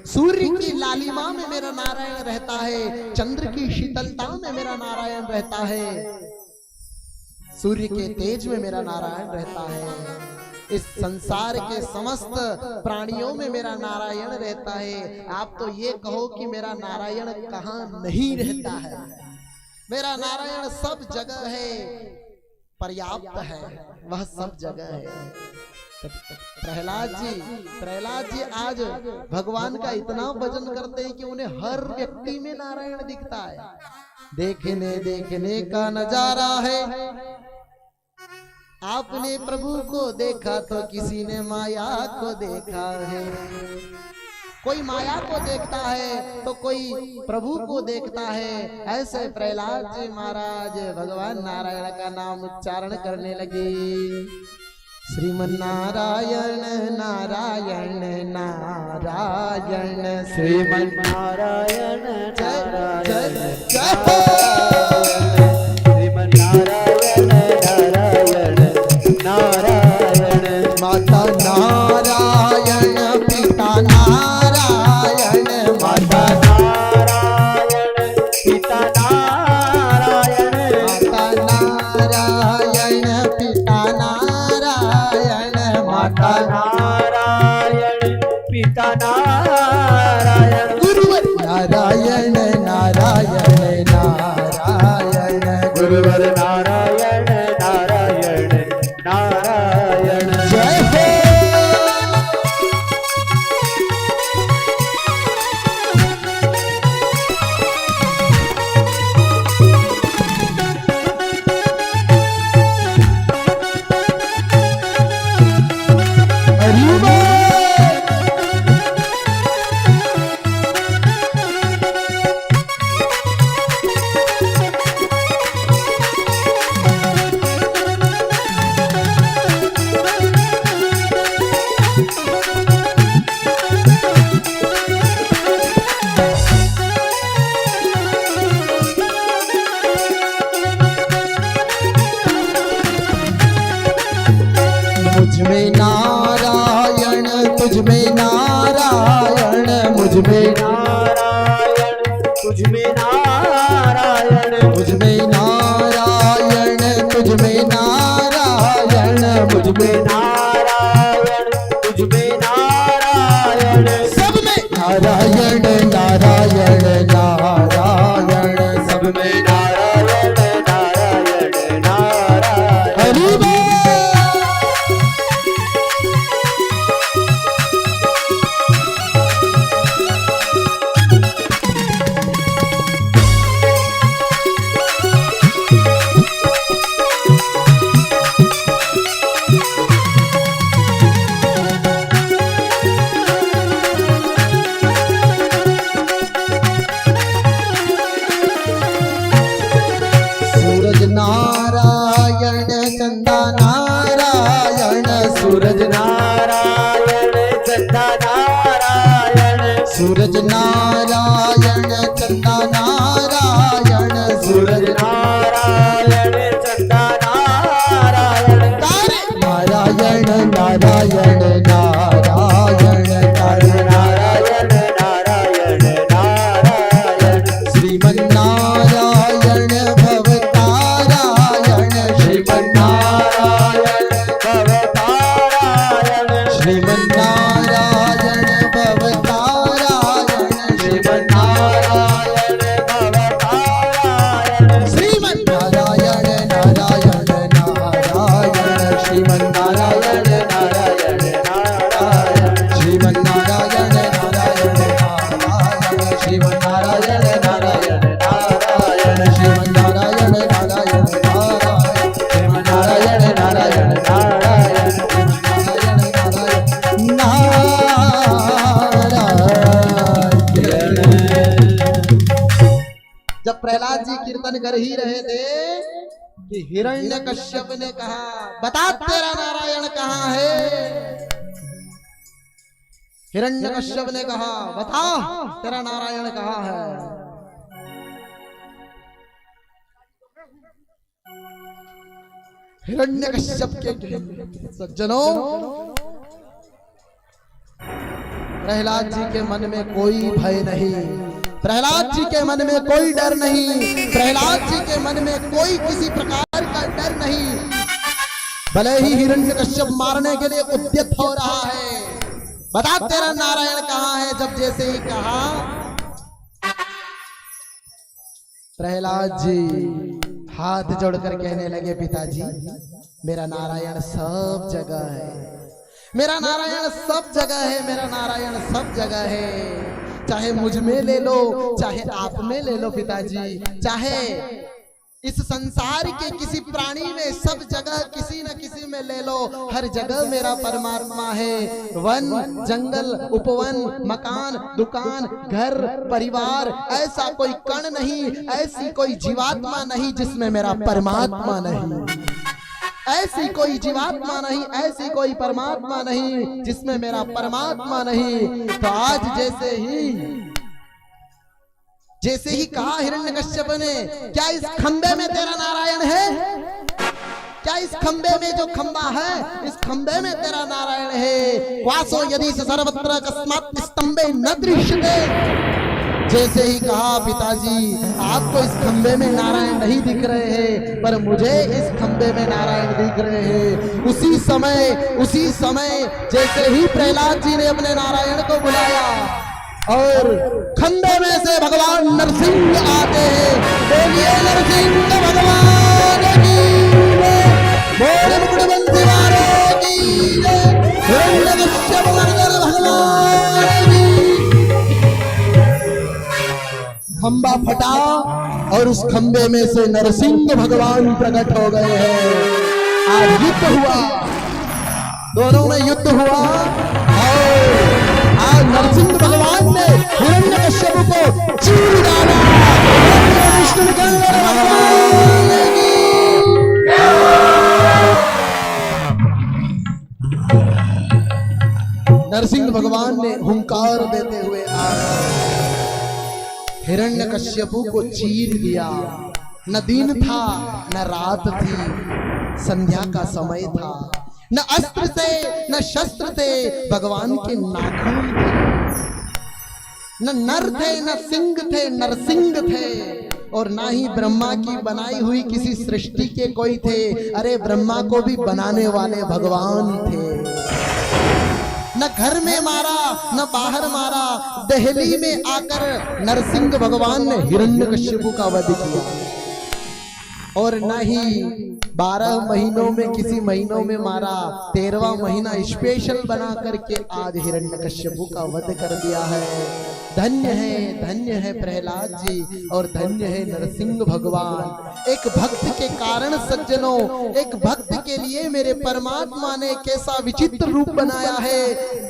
S1: सूर्य की लालिमा में मेरा नारायण रहता है, चंद्र की शीतलता में मेरा नारायण रहता है, सूर्य के तेज में मेरा नारायण रहता है, इस संसार के समस्त प्राणियों में मेरा नारायण रहता है। आप तो ये कहो कि मेरा नारायण कहाँ नहीं रहता है, मेरा नारायण सब जगह है, पर्याप्त है, वह सब जगह है। प्रहलाद जी आज भगवान का इतना भजन करते हैं कि उन्हें हर व्यक्ति में नारायण दिखता है। देखने का नजारा है, आपने प्रभु को देखा तो किसी ने माया को देखा है, कोई माया को देखता है तो कोई प्रभु को देखता है। ऐसे प्रहलाद जी महाराज भगवान नारायण का नाम उच्चारण करने लगे। श्रीमन नारायण नारायण नारायण,
S3: श्रीमन नारायण नारायण श्रीमन नारायण नारायण नारायण,
S1: माता नारायण पिता नारायण, माता
S3: नारायण पिता नारायण,
S1: माता नारायण पिता नारायण, माता
S3: नारायण पिता नारायण,
S1: गुरुवर नारायण नारायण नारायण,
S3: गुरुवर नारायण नारायण नारायण।
S1: जय हो। मुझमें नारायण तुझमें नारायण, मुझमें
S3: नारायण तुझमें नारायण,
S1: मुझमें नारायण तुझमें नारायण, मुझमें
S3: नारायण तुझमें नारायण,
S1: सब में नारायण नारायण नारायण, सब में
S3: नारायण नारायण नारायण।
S1: हरि बोल।
S3: नारायण चंदा नारायण
S2: सूरज नारायण चंदा नारायण
S3: सूरज नारायण चंदा नारायण
S2: नारायण नारायण नारायण
S3: नारायण नारायण नारायण
S2: श्रीमन्नारायण भवतारायण
S3: श्रीमन्नारायण भवतारायण
S2: श्रीमन्नारायण भवतारायण
S3: श्रीमन्नारायण भवतारायण
S2: श्रीमन्नारायण नारायण नारायण श्रीमन्नारायण
S3: नारायण नारायण
S2: श्रीमन्नारायण नारायण नारायण श्रीमन्नारायण नारायण
S3: नारायण
S2: श्रीमन्नारायण नारायण नारायण
S3: नारायण नारायण नारायण
S2: जब प्रहलाद जी कीर्तन कर ही रहे थे कि हिरण्यकश्यप ने कहा, बता तेरा नारायण कहाँ है। हिरण्यकश्यप ने कहा, बता तेरा नारायण कहाँ है। हिरण्यकश्यप के सज्जनों, प्रहलाद जी के मन में कोई भय नहीं, प्रहलाद जी के मन में कोई डर नहीं, प्रहलाद जी के मन में कोई किसी प्रकार का डर नहीं। भले ही हिरण्यकश्यप मारने के लिए उद्यत हो रहा है, बता तेरा नारायण कहाँ है। जब जैसे ही कहा, प्रहलाद जी हाथ जोड़कर कहने लगे, पिताजी मेरा नारायण सब जगह है, मेरा नारायण सब जगह है, मेरा नारायण सब जगह है। चाहे मुझ में ले लो, चाहे आप में ले लो पिताजी, चाहे इस संसार के किसी प्राणी में, सब जगह किसी न किसी में ले लो, हर जगह मेरा परमात्मा है। वन, जंगल, उपवन, मकान, दुकान, घर, परिवार, ऐसा कोई कण नहीं, ऐसी कोई जीवात्मा नहीं जिसमें मेरा परमात्मा नहीं, ऐसी कोई जीवात्मा नहीं, ऐसी कोई परमात्मा नहीं जिसमें मेरा परमात्मा नहीं। तो आज जैसे ही कहा हिरण्यकश्यप ने, क्या इस खंबे में तेरा नारायण है? क्या इस खंबे में जो खंबा है, इस खंबे में तेरा नारायण है? वासो यदि सर्वत्र अकस्मात् स्तंभे न दृश्यते। जैसे ही कहा, पिताजी आपको इस खंबे में नारायण नहीं दिख रहे हैं, पर मुझे इस खंबे में नारायण दिख रहे हैं। उसी समय जैसे ही प्रहलाद जी ने अपने नारायण को बुलाया और खंबे में से भगवान नरसिंह आते हैं। बोलिए नरसिंह भगवान की जय, बोल मुकुटबंसी वालों की जय, हिरण्यकश्यप मर्दन भगवान की। खंबा फटा और उस खंबे में से नरसिंह भगवान प्रकट हो गए हैं। आज युद्ध हुआ, दोनों में युद्ध हुआ और आज नरसिंह भगवान ने हिरण्यकश्यप को चीर डाला। विष्णु भगवान की नरसिंह भगवान ने हुंकार देते हुए हिरण्यकश्यपु को चीर दिया। न दिन था न रात थी, संध्या का समय था। न अस्त्र थे न शस्त्र थे, भगवान के नाखून थे। न नर थे न सिंह थे, नरसिंह थे। और ना ही ब्रह्मा की बनाई हुई किसी सृष्टि के कोई थे। अरे ब्रह्मा को भी बनाने वाले भगवान थे। न घर में मारा न बाहर मारा, दहली में आकर नरसिंह भगवान ने हिरण्यकश्यप का वध किया। और न ही 12 महीनों में किसी महीनों में मारा, 13वां महीना स्पेशल बना करके आज हिरण्यकश्यप का वध कर दिया है। धन्य है प्रहलाद जी और धन्य है नरसिंह भगवान। एक भक्त के कारण सज्जनों, एक भक्त के लिए मेरे परमात्मा ने कैसा विचित्र रूप बनाया है।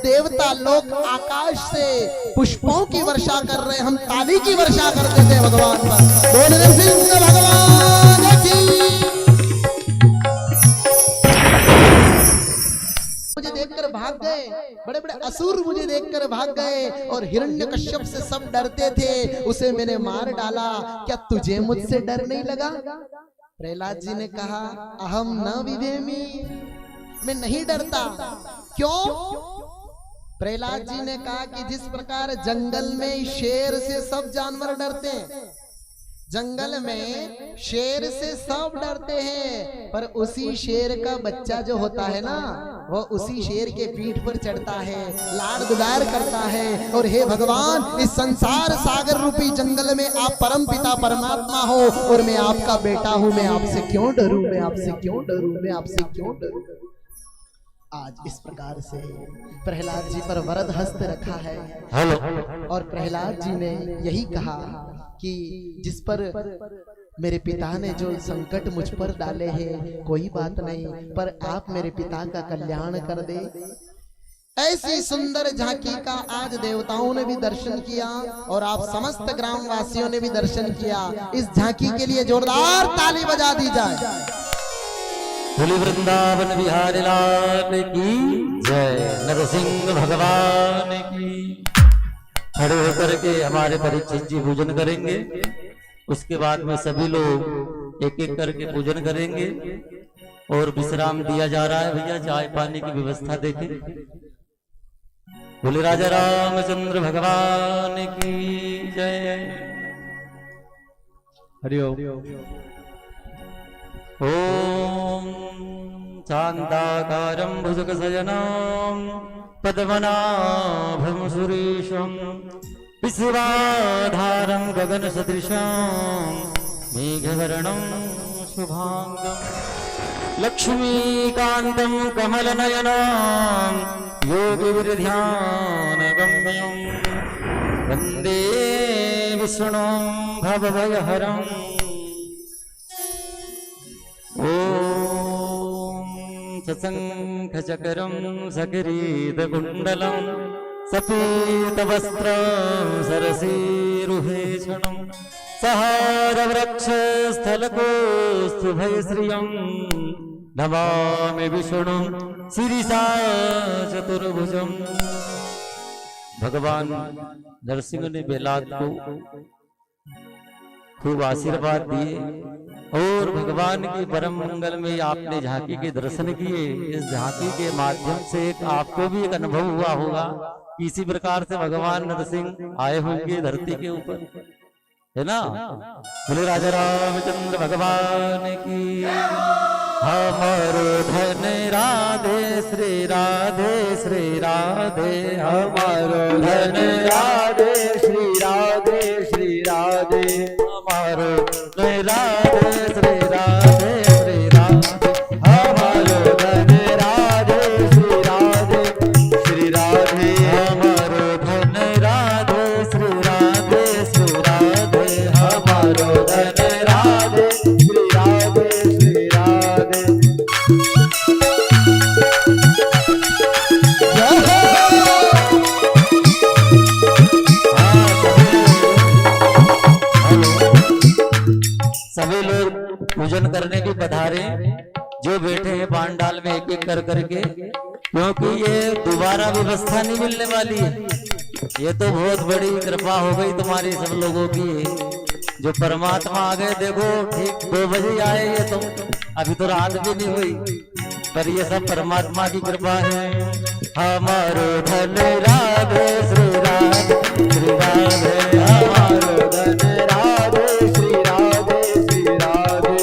S2: देवता लोग आकाश से पुष्पों की वर्षा कर रहे, हम ताली की वर्षा करते थे भगवान पर। बोल नरसिंह भगवान की। मुझे
S1: देखकर भाग गए, बड़े बड़े असुर मुझे देखकर भाग गए और हिरण्यकश्यप से सब डरते थे, उसे मैंने मार डाला, क्या तुझे मुझसे डर नहीं लगा? प्रहलाद जी ने कहा अहम न विभेमि, मैं नहीं डरता। क्यों? प्रहलाद जी ने कहा कि जिस प्रकार जंगल में शेर से सब जानवर डरते हैं, जंगल में शेर से सब डरते हैं, पर उसी शेर का बच्चा जो होता है ना, वो उसी शेर के पीठ पर चढ़ता है, लाड दुलार करता है। और हे भगवान, इस संसार सागर रूपी जंगल में आप परम पिता परमात्मा हो और मैं आपका बेटा हूं, मैं आपसे क्यों डरूं, मैं आपसे क्यों डरूं, मैं आपसे क्यों डरूं? आज इस प्रकार से प्रहलाद जी पर वरद हस्त रखा है। और प्रहलाद जी ने यही कहा कि जिस पर मेरे पिता ने जो संकट मुझ पर डाले हैं, कोई बात नहीं, पर आप मेरे पिता का कल्याण कर दे। ऐसी सुंदर झांकी का आज देवताओं ने भी दर्शन किया और आप समस्त ग्रामवासियों ने भी दर्शन किया। इस झांकी के लिए जोरदार ताली बजा दी जाए।
S4: बोली वृंदावन बिहारी लाल की जय, नरसिंह भगवान की। खड़े होकर के हमारे परीक्षित जी पूजन करेंगे, उसके बाद में सभी लोग एक एक करके पूजन करेंगे और विश्राम दिया जा रहा है। भैया चाय पानी की व्यवस्था देखें। बोले राजा रामचंद्र भगवान की जय। हरिओम। ओम शांताकारं भुजगशयनं पद्मनाभं सुरेशं विश्वाधारं गगनसदृशं मेघवर्णं शुभांगं लक्ष्मीकान्तं कमलनयनं योगिविरध्यानगम्यं वन्दे विष्णुं भवभयहरम्। ओम सशंखचक्रं सकिरीटकुण्डलं सपीतवस्त्रं सरसीरुहेक्षणं सहारवृक्षस्थलकोस्तुभयश्रियं नमामि विष्णुं शिरीषा चतुर्भुजं। भगवान नरसिंह ने बेलाद को खूब आशीर्वाद दिए और भगवान के परम मंगल में आपने झांकी के दर्शन किए। इस झांकी के माध्यम से आपको भी एक अनुभव हुआ होगा, इसी प्रकार से भगवान नरसिंह आए होंगे धरती के ऊपर, है ना। बोले राजा रामचंद्र भगवान की। हमारो धन राधे श्री राधे श्री राधे, हमारो धन राधे श्री राधे श्री राधे, हमारो धन राधे श्री राधे श्री राधे, हमारो धन राधे श्री राधे श्री राधे, हमारो धन राधे श्री राधे श्री राधे, हमारो धन राधे श्री राधे श्री राधे। सभी लोग पूजन करने की पधारे, जो बैठे हैं पांडाल में एक एक कर करके, क्योंकि ये दोबारा व्यवस्था नहीं मिलने वाली है। ये तो बहुत बड़ी कृपा हो गई तुम्हारी सब लोगों की, जो परमात्मा आ गए। देखो ठीक 2 बजे आए ये तो, अभी तो रात भी नहीं हुई, पर ये सब परमात्मा की कृपा है। हमारो धन राधे श्री राधे श्री राधे, हमारो धन राधे श्री राधे श्री राधे।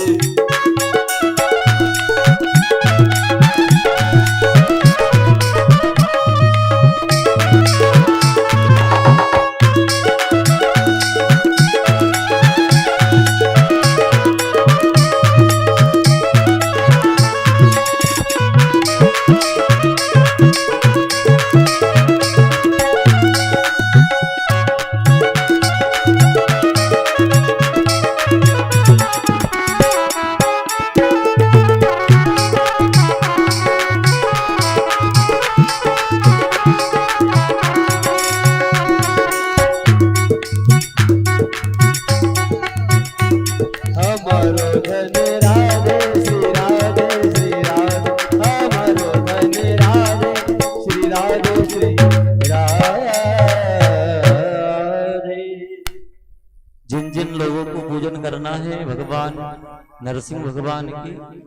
S4: नरसिंह भगवान की